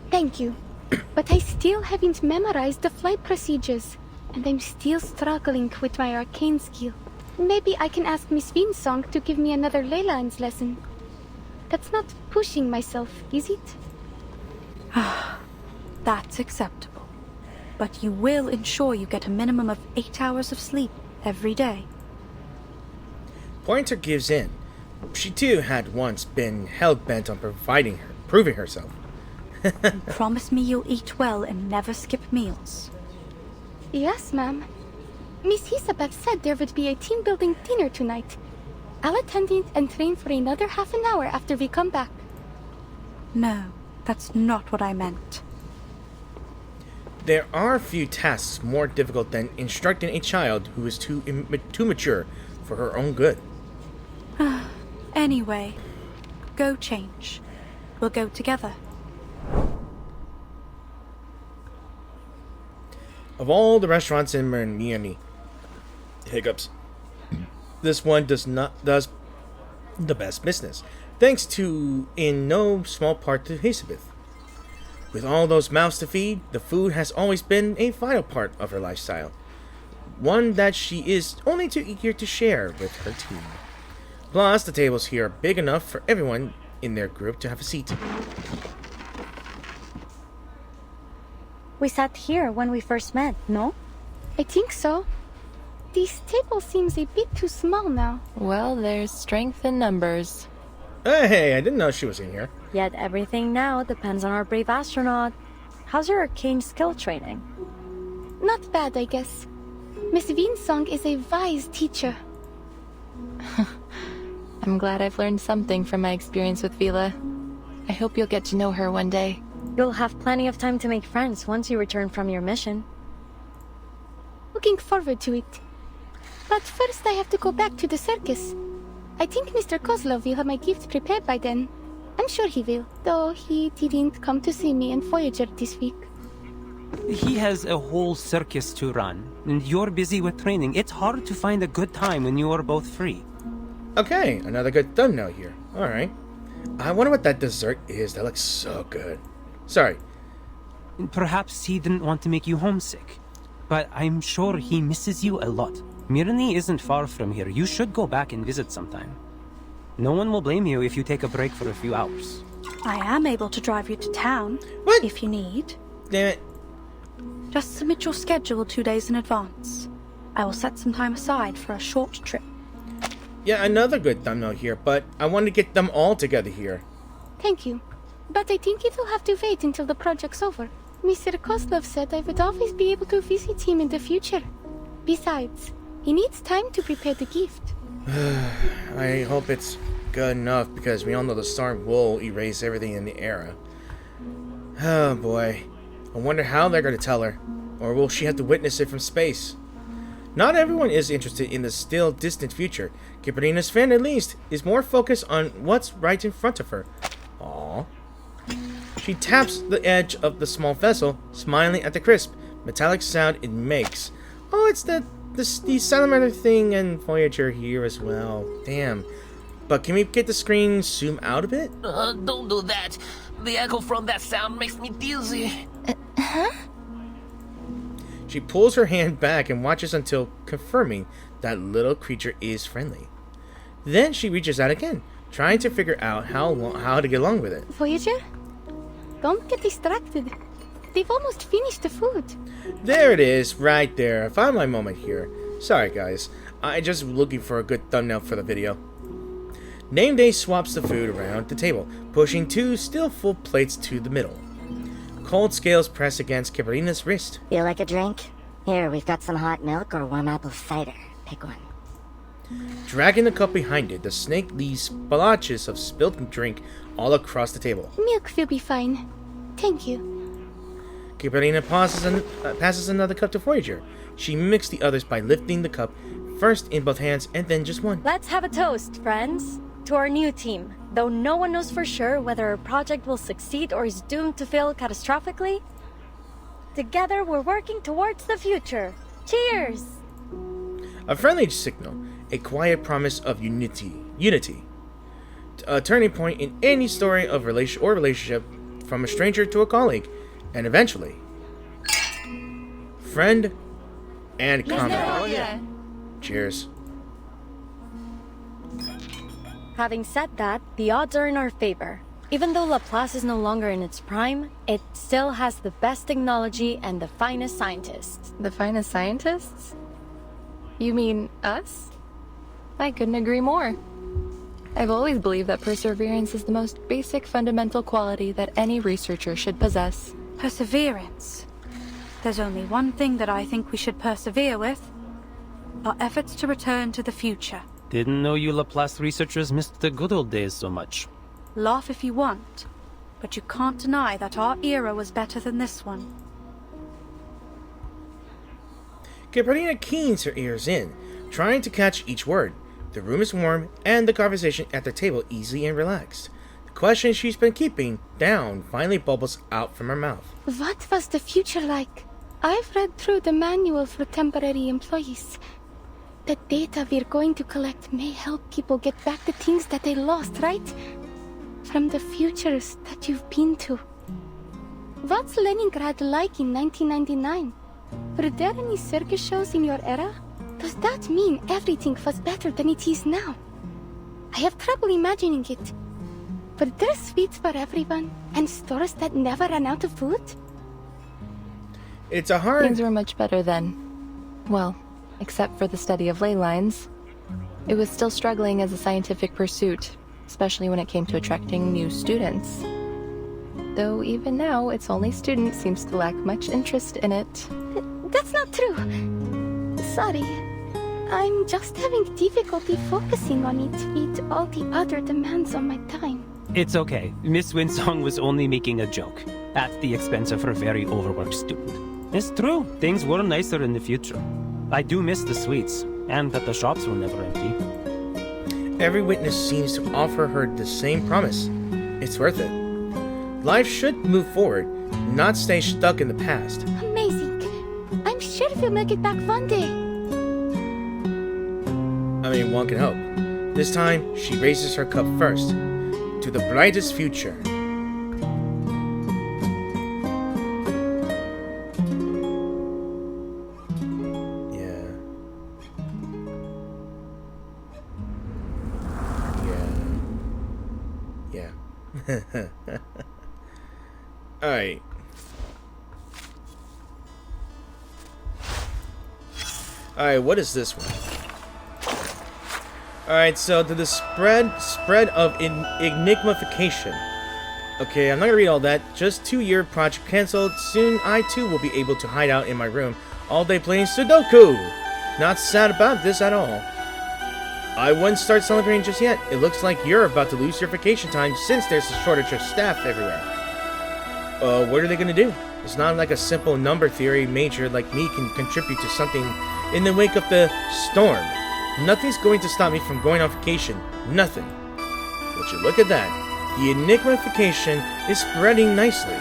S16: Thank you. But I still haven't memorized the flight procedures, and I'm still struggling with my arcane skill. Maybe I can ask Miss Vinsong to give me another ley lines lesson. That's not pushing myself, is it?
S9: That's acceptable. But you will ensure you get a minimum of 8 hours of sleep every day.
S1: Pointer gives in. She too had once been hell-bent on proving herself.
S9: Promise me you'll eat well and never skip meals.
S16: Yes, ma'am. Miss Hissabeth said there would be a team-building dinner tonight. I'll attend it and train for another half an hour after we come back.
S9: No, that's not what I meant.
S1: There are few tasks more difficult than instructing a child who is too mature for her own good.
S9: Anyway, go change. We'll go together.
S1: Of all the restaurants in Miami, hiccups, this one does the best business, thanks to, in no small part, to Hissabeth. With all those mouths to feed, the food has always been a vital part of her lifestyle, one that she is only too eager to share with her team. Plus, the tables here are big enough for everyone in their group to have a seat.
S5: We sat here when we first met, no?
S16: I think so. This table seems a bit too small now.
S10: Well, there's strength in numbers.
S1: Hey, I didn't know she was in here.
S12: Yet everything now depends on our brave astronaut. How's your arcane skill training?
S16: Not bad, I guess. Miss Winsong is a wise teacher.
S10: I'm glad I've learned something from my experience with Vila. I hope you'll get to know her one day.
S12: You'll have plenty of time to make friends once you return from your mission.
S16: Looking forward to it. But first I have to go back to the circus. I think Mr. Kozlov will have my gift prepared by then. I'm sure he will, though he didn't come to see me in Voyager this week.
S4: He has a whole circus to run, and you're busy with training. It's hard to find a good time when you are both free.
S1: Okay, another good thumbnail here. Alright. I wonder what that dessert is. That looks so good. Sorry.
S4: Perhaps he didn't want to make you homesick, but I'm sure he misses you a lot. Mirny isn't far from here. You should go back and visit sometime. No one will blame you if you take a break for a few hours.
S9: I am able to drive you to town, if you need.
S1: Damn it.
S9: Just submit your schedule 2 days in advance. I will set some time aside for a short trip.
S1: Yeah, another good thumbnail here, but I want to get them all together here.
S16: Thank you. But I think it will have to wait until the project's over. Mr. Kozlov said I would always be able to visit him in the future. Besides, he needs time to prepare the gift.
S1: I hope it's good enough, because we all know the storm will erase everything in the era. Oh boy. I wonder how they're going to tell her. Or will she have to witness it from space? Not everyone is interested in the still distant future. Kiperina's fan, at least, is more focused on what's right in front of her. Aww. She taps the edge of the small vessel, smiling at the crisp, metallic sound it makes. Oh, it's the salamander thing and Voyager here as well. Damn. But can we get the screen zoom out a bit?
S8: Don't do that. The echo from that sound makes me dizzy.
S16: Huh?
S1: She pulls her hand back and watches until confirming that little creature is friendly. Then she reaches out again, trying to figure out how to get along with it.
S16: Voyager? Don't get distracted. They've almost finished the food.
S1: There it is, right there. I found my moment here. Sorry guys, I just looking for a good thumbnail for the video. Name Day swaps the food around the table, pushing 2 still full plates to the middle. Cold scales press against Kiperina's wrist.
S3: You like a drink? Here, we've got some hot milk or warm apple cider. Pick one.
S1: Dragging the cup behind it, the snake leaves splotches of spilled drink all across the table.
S16: Milk will be fine. Thank you.
S1: Kiperina passes another cup to Voyager. She mimics the others by lifting the cup, first in both hands and then just one.
S12: Let's have a toast, friends, to our new team. Though no one knows for sure whether our project will succeed or is doomed to fail catastrophically, together we're working towards the future. Cheers!
S1: A friendly signal, a quiet promise of unity. A turning point in any story of relationship, from a stranger to a colleague, and eventually, friend and comrade. Cheers.
S12: Having said that, the odds are in our favor. Even though Laplace is no longer in its prime, it still has the best technology and the finest scientists.
S10: The finest scientists? You mean us? I couldn't agree more. I've always believed that perseverance is the most basic fundamental quality that any researcher should possess.
S9: Perseverance. There's only one thing that I think we should persevere with. Our efforts to return to the future.
S4: Didn't know you Laplace researchers missed the good old days so much.
S9: Laugh if you want, but you can't deny that our era was better than this one.
S1: Kiperina keens her ears in, trying to catch each word. The room is warm, and the conversation at the table easy and relaxed. The question she's been keeping down finally bubbles out from her mouth.
S16: What was the future like? I've read through the manual for temporary employees. The data we're going to collect may help people get back the things that they lost, right? From the futures that you've been to. What's Leningrad like in 1999? Were there any circus shows in your era? Does that mean everything was better than it is now? I have trouble imagining it. Were there sweets for everyone, and stores that never ran out of food?
S1: It's a hard...
S10: Things were much better then. Well, except for the study of ley lines. It was still struggling as a scientific pursuit, especially when it came to attracting new students. Though even now, its only student seems to lack much interest in it.
S16: That's not true. Sorry. I'm just having difficulty focusing on it with all the other demands on my time.
S4: It's okay. Miss Winsong was only making a joke, at the expense of her very overworked student. It's true, things were nicer in the future. I do miss the sweets, and that the shops were never empty.
S1: Every witness seems to offer her the same promise. It's worth it. Life should move forward, not stay stuck in the past.
S16: Amazing. I'm sure we'll make it back one day.
S1: I mean, one can hope. This time, she raises her cup first, to the brightest future. Yeah. Alright. Alright, what is this one? Alright, so to the spread of enigmification. Okay, I'm not gonna read all that. Just 2-year project cancelled. Soon I too will be able to hide out in my room all day playing Sudoku. Not sad about this at all. I wouldn't start celebrating just yet. It looks like you're about to lose your vacation time since there's a shortage of staff everywhere. What are they gonna do? It's not like a simple number theory major like me can contribute to something in the wake of the storm. Nothing's going to stop me from going on vacation. Nothing. Would you look at that? The enigmification is spreading nicely.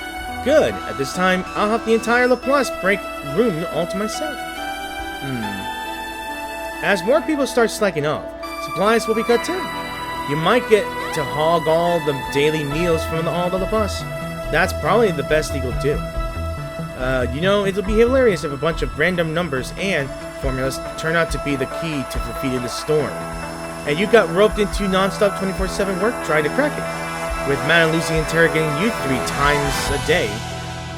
S1: Good. At this time, I'll have the entire Laplace break room all to myself. As more people start slacking off, supplies will be cut too. You might get to hog all the daily meals from all the Laplace. That's probably the best you could do. You know, it'll be hilarious if a bunch of random numbers and formulas turn out to be the key to defeating the storm. And you got roped into non-stop 24/7 work trying to crack it, with Madame Lucy interrogating you 3 times a day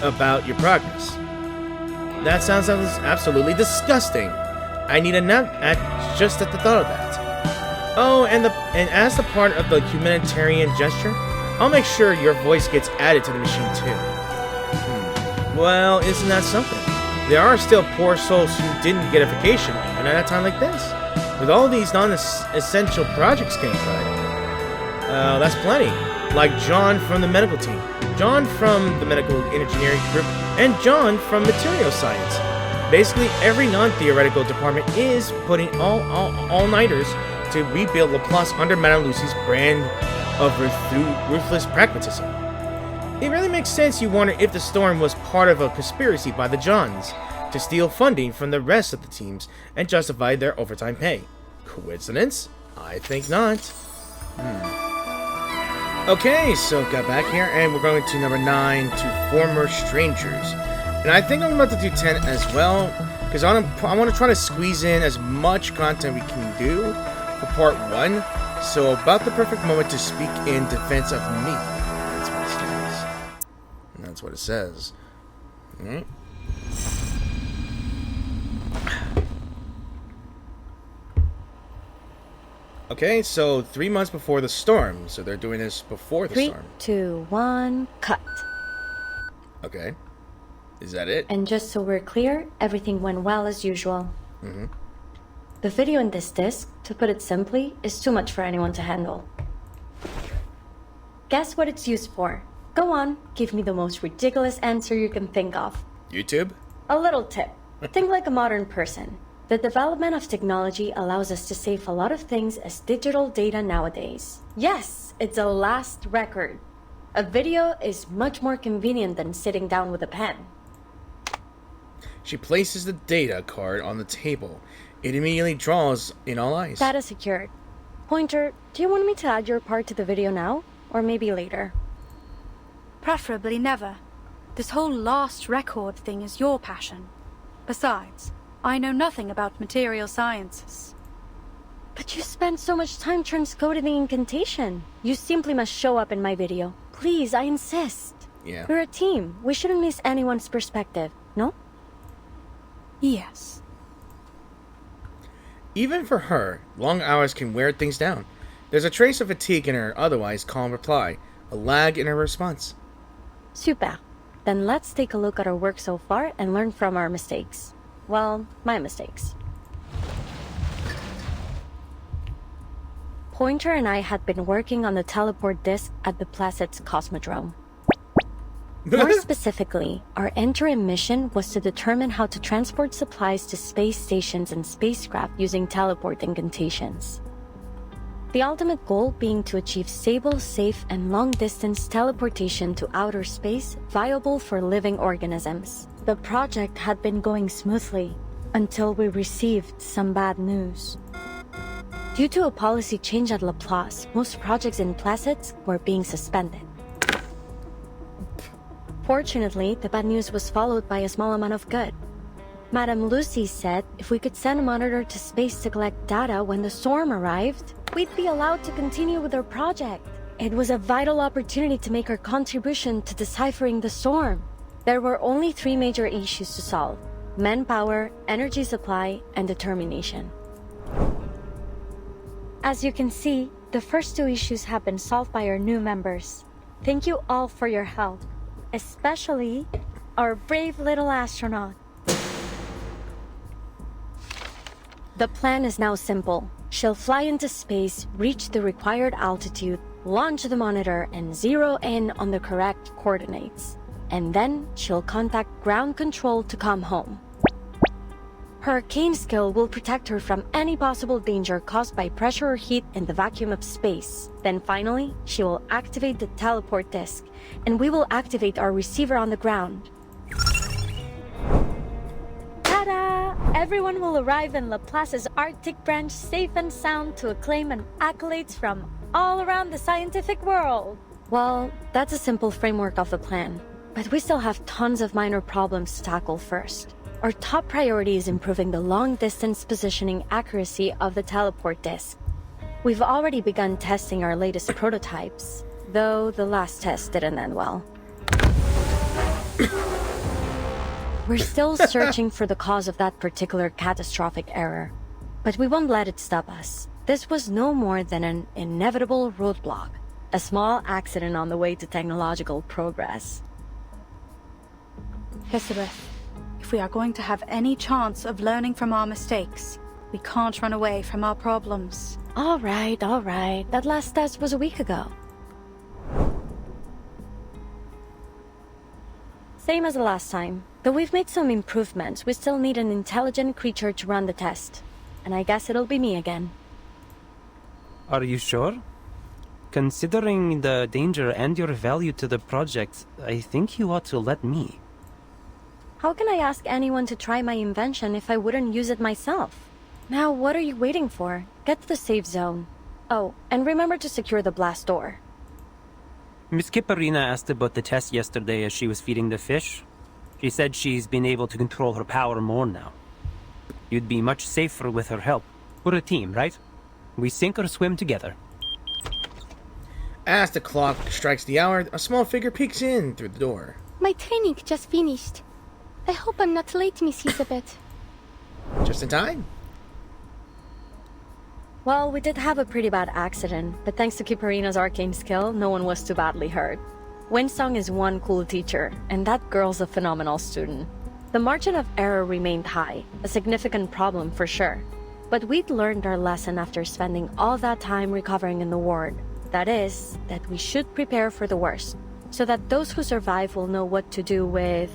S1: about your progress. That sounds absolutely disgusting. I need a nap just at the thought of that. Oh, and as a part of the humanitarian gesture, I'll make sure your voice gets added to the machine too. Well, isn't that something? There are still poor souls who didn't get a vacation even at a time like this. With all these non-essential projects getting cut. That's plenty. Like John from the medical team, John from the medical engineering group, and John from material science. Basically, every non-theoretical department is putting all-nighters to rebuild Laplace under Madame Lucy's brand of ruthless pragmatism. It really makes sense you wonder if the storm was part of a conspiracy by the Johns to steal funding from the rest of the teams and justify their overtime pay. Coincidence? I think not. Okay, so got back here, and we're going to number 9, to Former Strangers. And I think I'm about to do 10 as well, because I want to try to squeeze in as much content we can do for part 1. So about the perfect moment to speak in defense of me. That's what it says. Alright. Okay, so 3 months before the storm. So they're doing this before the storm.
S12: 3, 2, 1, cut.
S1: Okay. Is that it?
S12: And just so we're clear, everything went well as usual. The video in this disc, to put it simply, is too much for anyone to handle. Guess what it's used for? Go on, give me the most ridiculous answer you can think of.
S1: YouTube?
S12: A little tip. Think like a modern person. The development of technology allows us to save a lot of things as digital data nowadays. Yes, it's a last record. A video is much more convenient than sitting down with a pen.
S1: She places the data card on the table. It immediately draws in all eyes.
S12: Data secured. Pointer, do you want me to add your part to the video now? Or maybe later?
S9: Preferably never. This whole last record thing is your passion. Besides, I know nothing about material sciences.
S12: But you spent so much time transcoding the incantation. You simply must show up in my video. Please, I insist.
S1: Yeah.
S12: We're a team. We shouldn't miss anyone's perspective, no?
S9: Yes.
S1: Even for her, long hours can wear things down. There's a trace of fatigue in her otherwise calm reply, a lag in her response.
S12: Super. Then let's take a look at our work so far and learn from our mistakes. Well, my mistakes. Pointer and I had been working on the teleport disc at the Placid's Cosmodrome. More specifically, our interim mission was to determine how to transport supplies to space stations and spacecraft using teleport incantations. The ultimate goal being to achieve stable, safe, and long-distance teleportation to outer space viable for living organisms. The project had been going smoothly until we received some bad news. Due to a policy change at Laplace, most projects in Placids were being suspended. Fortunately, the bad news was followed by a small amount of good. Madame Lucy said if we could send a monitor to space to collect data when the storm arrived, we'd be allowed to continue with our project. It was a vital opportunity to make our contribution to deciphering the storm. There were only 3 major issues to solve: manpower, energy supply, and determination. As you can see, the first 2 issues have been solved by our new members. Thank you all for your help, especially our brave little astronaut. The plan is now simple. She'll fly into space, reach the required altitude, launch the monitor, and zero in on the correct coordinates. And then she'll contact ground control to come home. Her arcane skill will protect her from any possible danger caused by pressure or heat in the vacuum of space. Then finally, she will activate the teleport disc, and we will activate our receiver on the ground. Ta-da! Everyone will arrive in Laplace's Arctic branch safe and sound to acclaim and accolades from all around the scientific world. Well, that's a simple framework of the plan, but we still have tons of minor problems to tackle first. Our top priority is improving the long-distance positioning accuracy of the teleport disc. We've already begun testing our latest prototypes, though the last test didn't end well. We're still searching for the cause of that particular catastrophic error, but we won't let it stop us. This was no more than an inevitable roadblock, a small accident on the way to technological progress.
S9: Hissabeth, if we are going to have any chance of learning from our mistakes, we can't run away from our problems.
S12: All right. That last test was a week ago. Same as the last time. Though we've made some improvements, we still need an intelligent creature to run the test. And I guess it'll be me again.
S4: Are you sure? Considering the danger and your value to the project, I think you ought to let me.
S12: How can I ask anyone to try my invention if I wouldn't use it myself? Now, what are you waiting for? Get to the safe zone. Oh, and remember to secure the blast door.
S4: Miss Kiperina asked about the test yesterday as she was feeding the fish. She said she's been able to control her power more now. You'd be much safer with her help. We're a team, right? We sink or swim together.
S1: As the clock strikes the hour, a small figure peeks in through the door.
S16: My training just finished. I hope I'm not late, Miss Hissabeth.
S1: Just in time.
S12: Well, we did have a pretty bad accident, but thanks to Kiperina's arcane skill, no one was too badly hurt. Windsong is one cool teacher, and that girl's a phenomenal student. The margin of error remained high, a significant problem for sure. But we'd learned our lesson after spending all that time recovering in the ward. That is, that we should prepare for the worst, so that those who survive will know what to do with,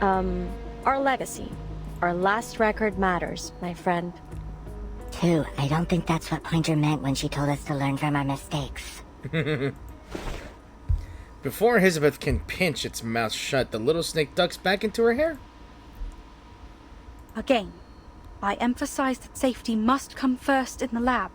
S12: our legacy. Our last record matters, my friend.
S3: I don't think that's what Pointer meant when she told us to learn from our mistakes.
S1: Before Hissabeth can pinch its mouth shut, the little snake ducks back into her hair.
S9: Again, I emphasize that safety must come first in the lab.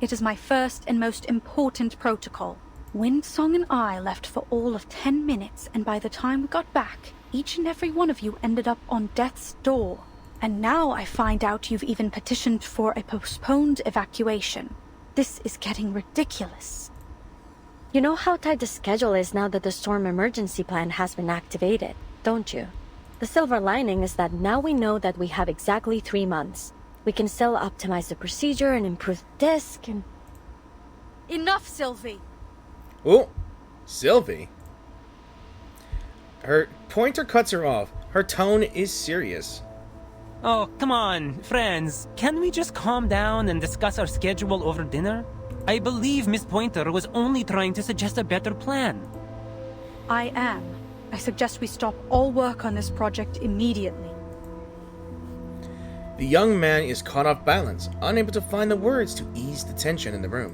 S9: It is my first and most important protocol. Windsong and I left for all of 10 minutes, and by the time we got back, each and every one of you ended up on death's door. And now I find out you've even petitioned for a postponed evacuation. This is getting ridiculous.
S12: You know how tight the schedule is now that the storm emergency plan has been activated, don't you? The silver lining is that now we know that we have exactly 3 months. We can still optimize the procedure and improve the disc and...
S9: Enough, Sylvie!
S1: Oh, Sylvie. Her pointer cuts her off. Her tone is serious.
S4: Oh, come on, friends. Can we just calm down and discuss our schedule over dinner? I believe Miss Pointer was only trying to suggest a better plan.
S9: I am. I suggest we stop all work on this project immediately.
S1: The young man is caught off balance, unable to find the words to ease the tension in the room.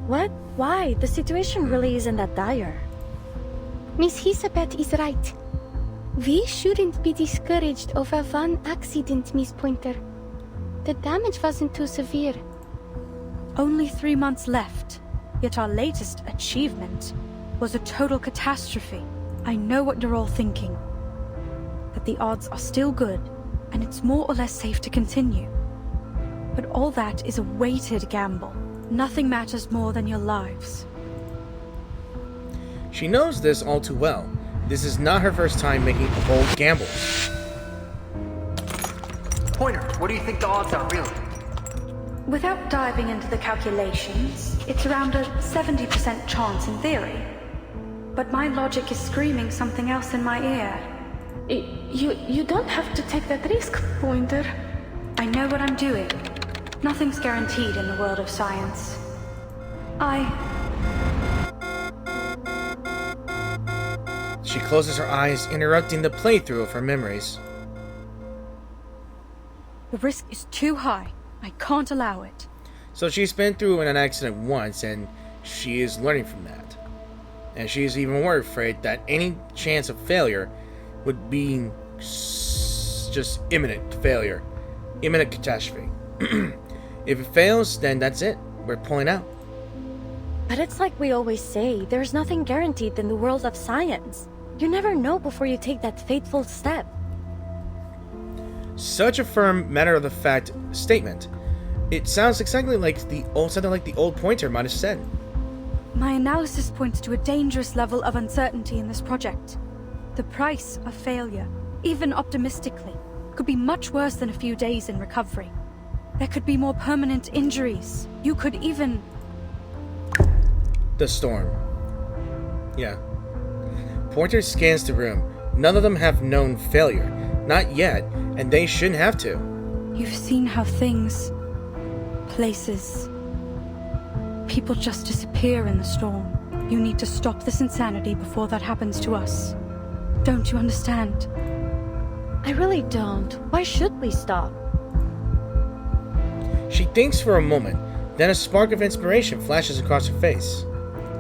S12: What? Why? The situation really isn't that dire.
S16: Miss Hissabeth is right. We shouldn't be discouraged over one accident, Miss Pointer. The damage wasn't too severe.
S9: Only 3 months left, yet our latest achievement was a total catastrophe. I know what you're all thinking. That the odds are still good, and it's more or less safe to continue. But all that is a weighted gamble. Nothing matters more than your lives.
S1: She knows this all too well. This is not her first time making bold gambles.
S7: Pointer, what do you think the odds are, really?
S9: Without diving into the calculations, it's around a 70% chance in theory. But my logic is screaming something else in my ear.
S16: You don't have to take that risk, Pointer.
S9: I know what I'm doing. Nothing's guaranteed in the world of science.
S1: She closes her eyes, interrupting the playthrough of her memories.
S9: The risk is too high. I can't allow it.
S1: So she's been through an accident once, and she is learning from that. And she's even more afraid that any chance of failure would be just imminent failure. Imminent catastrophe. If it fails, then that's it. We're pulling out.
S12: But it's like we always say, there's nothing guaranteed in the world of science. You never know before you take that fateful step.
S1: Such a firm, matter-of-the-fact statement. It sounds exactly like the old Pointer might have said.
S9: My analysis points to a dangerous level of uncertainty in this project. The price of failure, even optimistically, could be much worse than a few days in recovery. There could be more permanent injuries. You could even...
S1: The storm. Yeah. Pointer scans the room. None of them have known failure. Not yet, and they shouldn't have to.
S9: You've seen how things, places, people just disappear in the storm. You need to stop this insanity before that happens to us. Don't you understand?
S12: I really don't. Why should we stop?
S1: She thinks for a moment, then a spark of inspiration flashes across her face.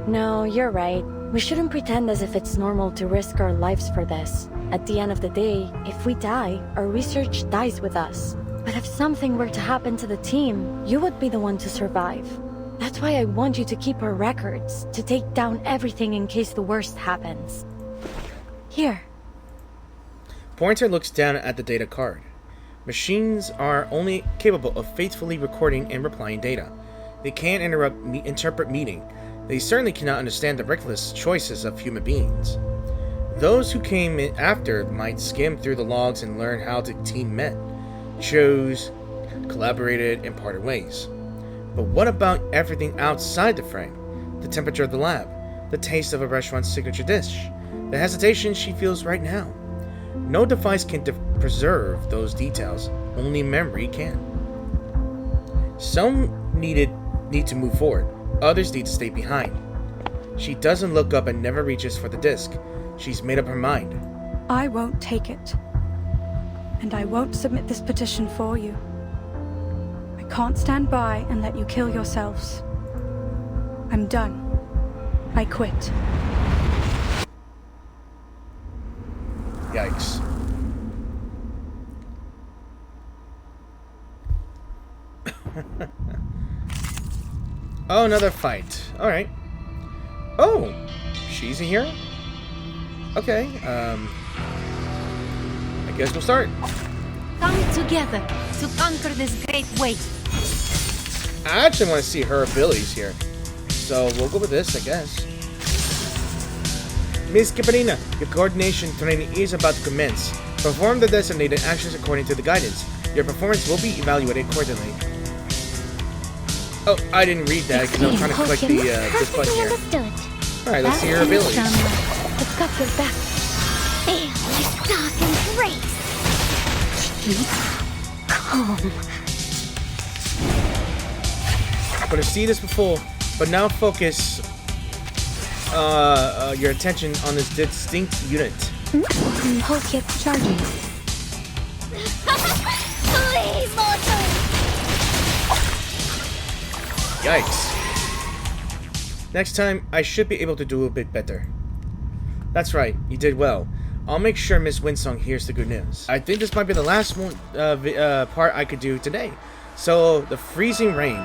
S12: No, you're right. We shouldn't pretend as if it's normal to risk our lives for this. At the end of the day, if we die, our research dies with us. But if something were to happen to the team, you would be the one to survive. That's why I want you to keep our records, to take down everything in case the worst happens. Here.
S1: Pointer looks down at the data card. Machines are only capable of faithfully recording and replying data. They can't interpret meaning. They certainly cannot understand the reckless choices of human beings. Those who came in after might skim through the logs and learn how the team met, chose, collaborated, and parted ways. But what about everything outside the frame? The temperature of the lab, the taste of a restaurant's signature dish, the hesitation she feels right now. No device can preserve those details, only memory can. Some need to move forward, others need to stay behind. She doesn't look up and never reaches for the disc. She's made up her mind.
S9: I won't take it. And I won't submit this petition for you. I can't stand by and let you kill yourselves. I'm done. I quit.
S1: Yikes. Oh, another fight. Alright. Oh! She's in here? Okay, I guess we'll start.
S19: Come together to conquer this great waste.
S1: I actually want to see her abilities here. So we'll go with this, I guess. Miss Kiperina, your coordination training is about to commence. Perform the designated actions according to the guidance. Your performance will be evaluated accordingly. Oh, I didn't read that because I was trying to click the this button here. Alright, let's see your abilities.
S16: I've got your back. Feel my stock and grace. Keep calm.
S1: But I've seen this before, but now focus your attention on this distinct unit.
S16: Pulse gets charging. Please, mortal.
S1: Yikes. Next time, I should be able to do a bit better. That's right, you did well. I'll make sure Miss Winsong hears the good news. I think this might be the last one part I could do today. So, the freezing rain.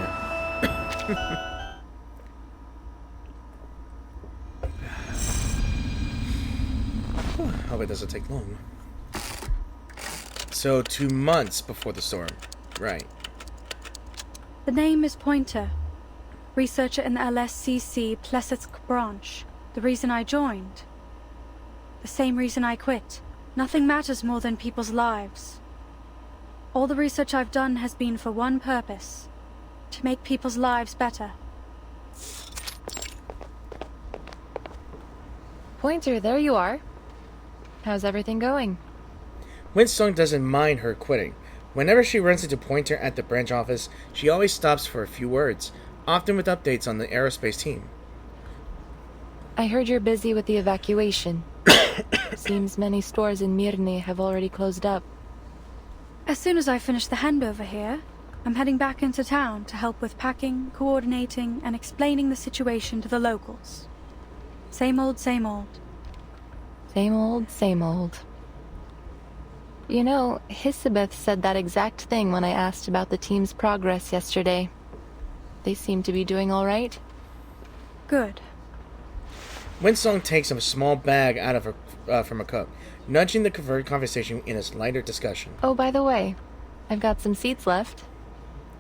S1: Hope it doesn't take long. So, 2 months before the storm. Right.
S9: The name is Pointer, researcher in the LSCC Plesetsk branch. The reason I joined. The same reason I quit. Nothing matters more than people's lives. All the research I've done has been for one purpose. To make people's lives better.
S10: Pointer, there you are. How's everything going?
S1: Winsong doesn't mind her quitting. Whenever she runs into Pointer at the branch office, she always stops for a few words, often with updates on the aerospace team.
S10: I heard you're busy with the evacuation. Seems many stores in Mirny have already closed up.
S9: As soon as I finish the handover here, I'm heading back into town to help with packing, coordinating, and explaining the situation to the locals. Same old, same old.
S10: Same old, same old. You know, Hissabeth said that exact thing when I asked about the team's progress yesterday. They seem to be doing all right.
S9: Good.
S1: Winsong takes a small bag out of her from a cup, nudging the conversation in a lighter discussion.
S10: Oh, by the way, I've got some seats left.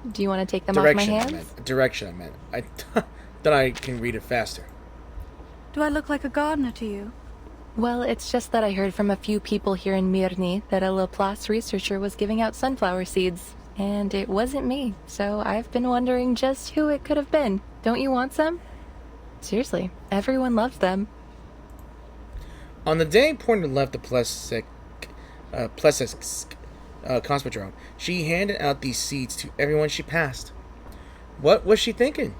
S10: Do you want to take them off my hands?
S1: Direction, I meant. That I can read it faster.
S9: Do I look like a gardener to you?
S10: Well, it's just that I heard from a few people here in Mirny that a Laplace researcher was giving out sunflower seeds. And it wasn't me, so I've been wondering just who it could have been. Don't you want some? Seriously, everyone loves them.
S1: On the day Pointer left the Plesetsk Cosmodrome, she handed out these seeds to everyone she passed. What was she thinking?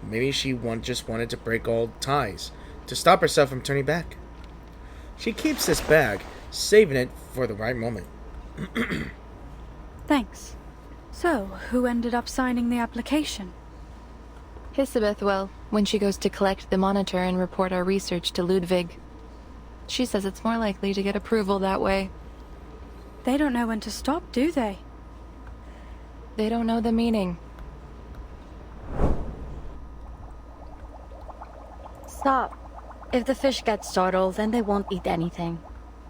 S1: Maybe she just wanted to break all ties, to stop herself from turning back. She keeps this bag, saving it for the right moment.
S9: Thanks. So, who ended up signing the application?
S10: Hissabeth will, when she goes to collect the monitor and report our research to Ludwig. She says it's more likely to get approval that way.
S9: They don't know when to stop, do they?
S10: They don't know the meaning.
S12: Stop. If the fish get startled, then they won't eat anything.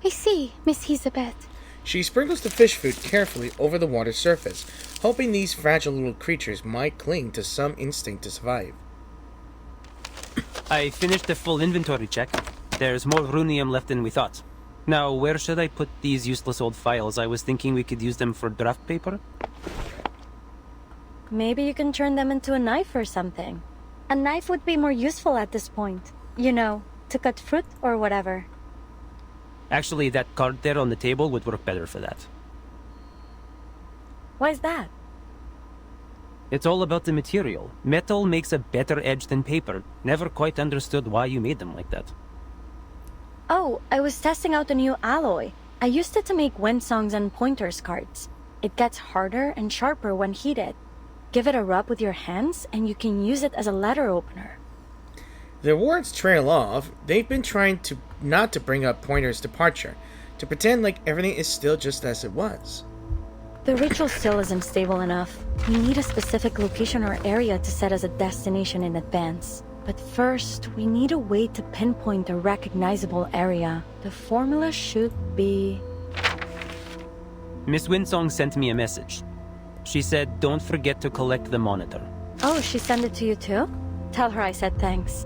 S16: I see, Miss Hissabeth.
S1: She sprinkles the fish food carefully over the water's surface, hoping these fragile little creatures might cling to some instinct to survive.
S4: I finished the full inventory check. There's more runium left than we thought. Now, where should I put these useless old files? I was thinking we could use them for draft paper.
S12: Maybe you can turn them into a knife or something. A knife would be more useful at this point. You know, to cut fruit or whatever.
S4: Actually, that card there on the table would work better for that.
S12: Why's that?
S4: It's all about the material. Metal makes a better edge than paper. Never quite understood why you made them like that.
S12: Oh, I was testing out a new alloy. I used it to make Winsong's and Pointer's cards. It gets harder and sharper when heated. Give it a rub with your hands and you can use it as a letter opener.
S1: Their words trail off. They've been trying not to bring up Pointer's departure, to pretend like everything is still just as it was.
S12: The ritual still isn't stable enough. We need a specific location or area to set as a destination in advance. But first, we need a way to pinpoint a recognizable area. The formula should be...
S4: Miss Winsong sent me a message. She said, don't forget to collect the monitor.
S12: Oh, she sent it to you too? Tell her I said thanks.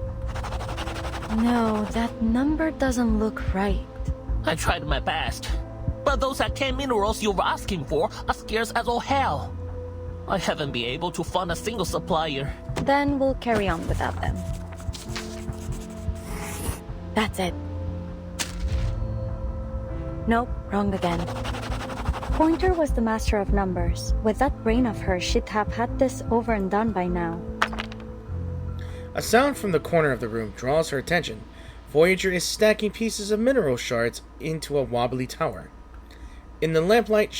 S12: No, that number doesn't look right.
S8: I tried my best. But those arcane minerals you're asking for are scarce as all hell. I haven't been able to find a single supplier.
S12: Then we'll carry on without them. That's it. Nope, wrong again. Pointer was the master of numbers. With that brain of hers, she'd have had this over and done by now.
S1: A sound from the corner of the room draws her attention. Voyager is stacking pieces of mineral shards into a wobbly tower. In the lamplight,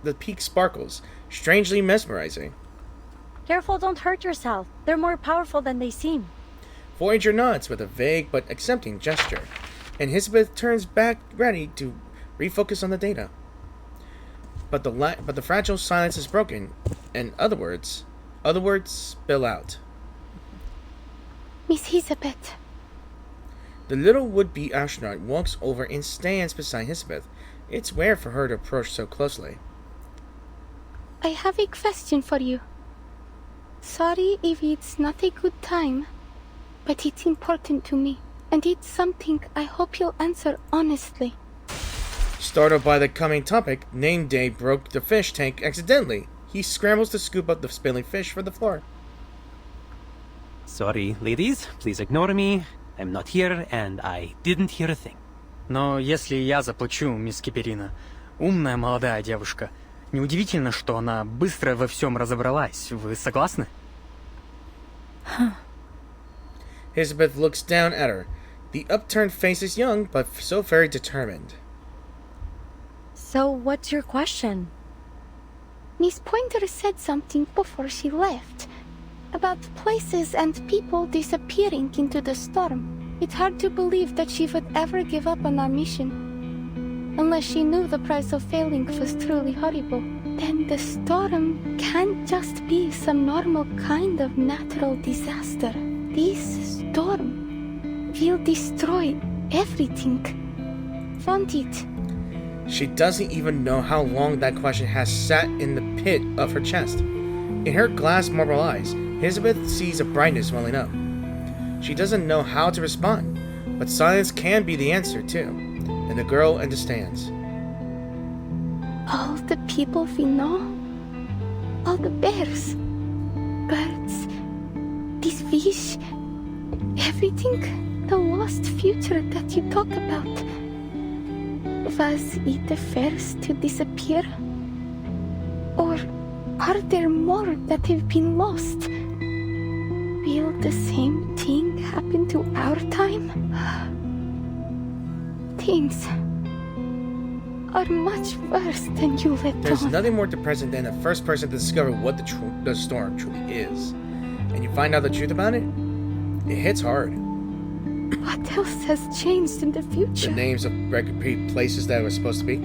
S1: the peak sparkles, strangely mesmerizing.
S12: Careful, don't hurt yourself. They're more powerful than they seem.
S1: Voyager nods with a vague but accepting gesture, and Hissabeth turns back ready to refocus on the data. But the fragile silence is broken, and other words spill out.
S16: Miss Hissabeth.
S1: The little would-be astronaut walks over and stands beside Hissabeth. It's rare for her to approach so closely.
S16: I have a question for you. Sorry if it's not a good time, but it's important to me, and it's something I hope you'll answer honestly.
S1: Startled by the coming topic, Name Day broke the fish tank accidentally. He scrambles to scoop up the spilling fish from the floor.
S4: Sorry, ladies, please ignore me. I'm not here, and I didn't hear a thing.
S7: Но если я заплачу, мисс Киперина, умная молодая девушка, неудивительно, что она быстро во всем разобралась. Вы согласны?
S1: Hissabeth looks down at her. The upturned face is young, but so very determined.
S12: So, what's your question?
S16: Miss Pointer said something before she left. About places and people disappearing into the storm. It's hard to believe that she would ever give up on our mission. Unless she knew the price of failing was truly horrible. Then the storm can't just be some normal kind of natural disaster. This storm will destroy everything. Won't it?
S1: She doesn't even know how long that question has sat in the pit of her chest. In her glass marble eyes, Hissabeth sees a brightness welling up. She doesn't know how to respond, but silence can be the answer too, and the girl understands.
S16: All the people we know, all the bears, birds, this fish, everything, the lost future that you talk about. Was it the first to disappear? Or are there more that have been lost? Will the same thing happen to our time? Things are much worse than you let on.
S1: There's nothing more depressing than the first person to discover what the storm truly is. And you find out the truth about it, it hits hard.
S16: What else has changed in the future?
S1: The names of repeat places that were supposed to be.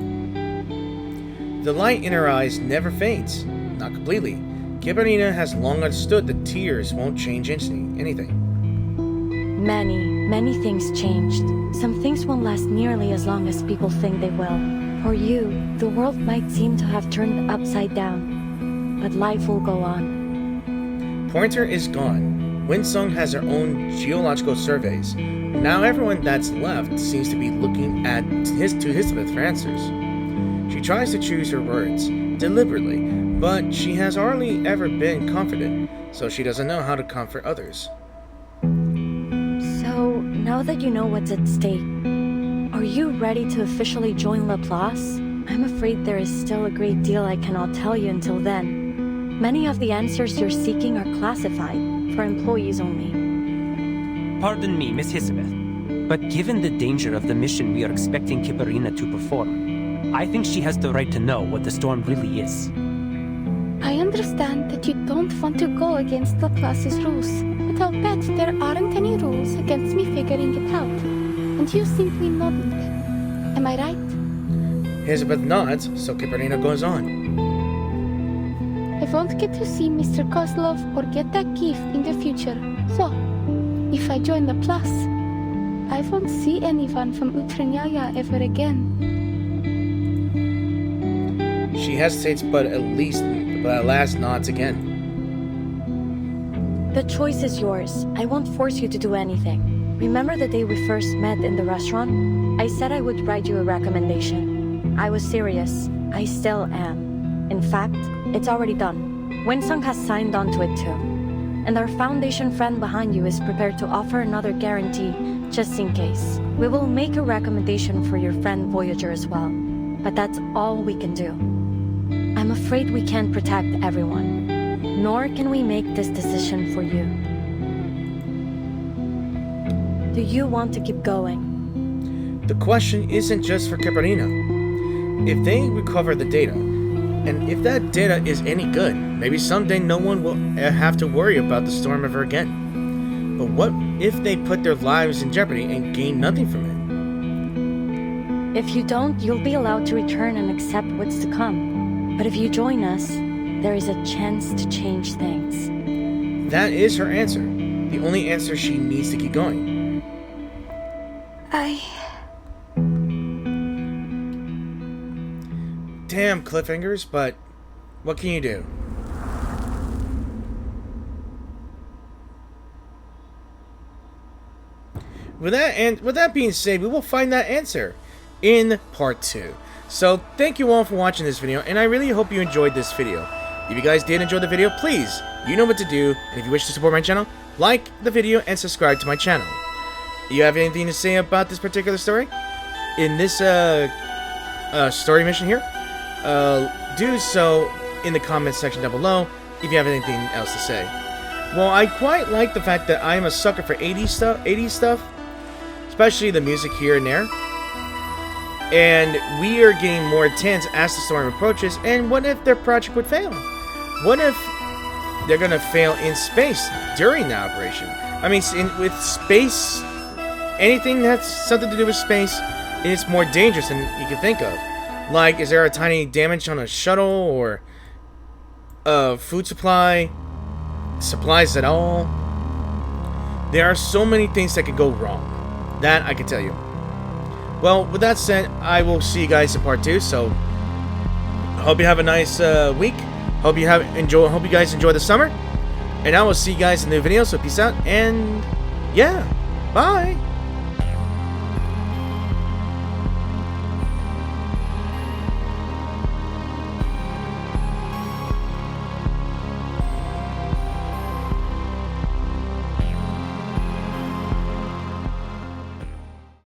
S1: The light in her eyes never fades. Not completely. Kiperina has long understood that tears won't change anything.
S12: Many things changed. Some things won't last nearly as long as people think they will. For you, the world might seem to have turned upside down, but life will go on.
S1: Pointer is gone. Winsung has her own geological surveys. Now everyone that's left seems to be looking to Hissabeth for answers. She tries to choose her words, deliberately, but she has hardly ever been confident, so she doesn't know how to comfort others.
S12: So, now that you know what's at stake, are you ready to officially join Laplace? I'm afraid there is still a great deal I cannot tell you until then. Many of the answers you're seeking are classified, for employees only.
S4: Pardon me, Miss Hissabeth, but given the danger of the mission we are expecting Kiperina to perform, I think she has the right to know what the storm really is.
S16: I understand that you don't want to go against Laplace's rules, but I'll bet there aren't any rules against me figuring it out, and you simply nodding. Am I right?
S1: Hissabeth nods, so Kiperina goes on.
S16: I won't get to see Mr. Kozlov or get that gift in the future, so if I join Laplace, I won't see anyone from Utranyaya ever again.
S1: She hesitates, but at last nods again.
S12: The choice is yours. I won't force you to do anything. Remember the day we first met in the restaurant? I said I would write you a recommendation. I was serious. I still am. In fact, it's already done. Winsong has signed on to it too. And our Foundation friend behind you is prepared to offer another guarantee, just in case. We will make a recommendation for your friend Voyager as well. But that's all we can do. I'm afraid we can't protect everyone. Nor can we make this decision for you. Do you want to keep going?
S1: The question isn't just for Kiperina. If they recover the data, and if that data is any good, maybe someday no one will have to worry about the storm ever again. But what if they put their lives in jeopardy and gain nothing from it?
S12: If you don't, you'll be allowed to return and accept what's to come. But if you join us, there is a chance to change things.
S1: That is her answer. The only answer she needs to keep going. Damn cliffhangers, but what can you do? With that being said, we will find that answer in part 2. So thank you all for watching this video, and I really hope you enjoyed this video. If you guys did enjoy the video, please, you know what to do, and if you wish to support my channel, like the video and subscribe to my channel. You have anything to say about this particular story? In this story mission here? Do so in the comments section down below if you have anything else to say. Well, I quite like the fact that I'm a sucker for 80s stuff, especially the music here and there. And we are getting more intense as the storm approaches, and what if their project would fail? What if they're gonna fail in space during the operation? I mean, with space, anything that's something to do with space is more dangerous than you can think of. Like, is there a tiny damage on a shuttle, or a food supply, supplies at all? There are so many things that could go wrong. That I can tell you. Well, with that said, I will see you guys in part 2. So, hope you have a nice week. Hope you guys enjoy the summer. And I will see you guys in the new video. So, peace out, and yeah, bye.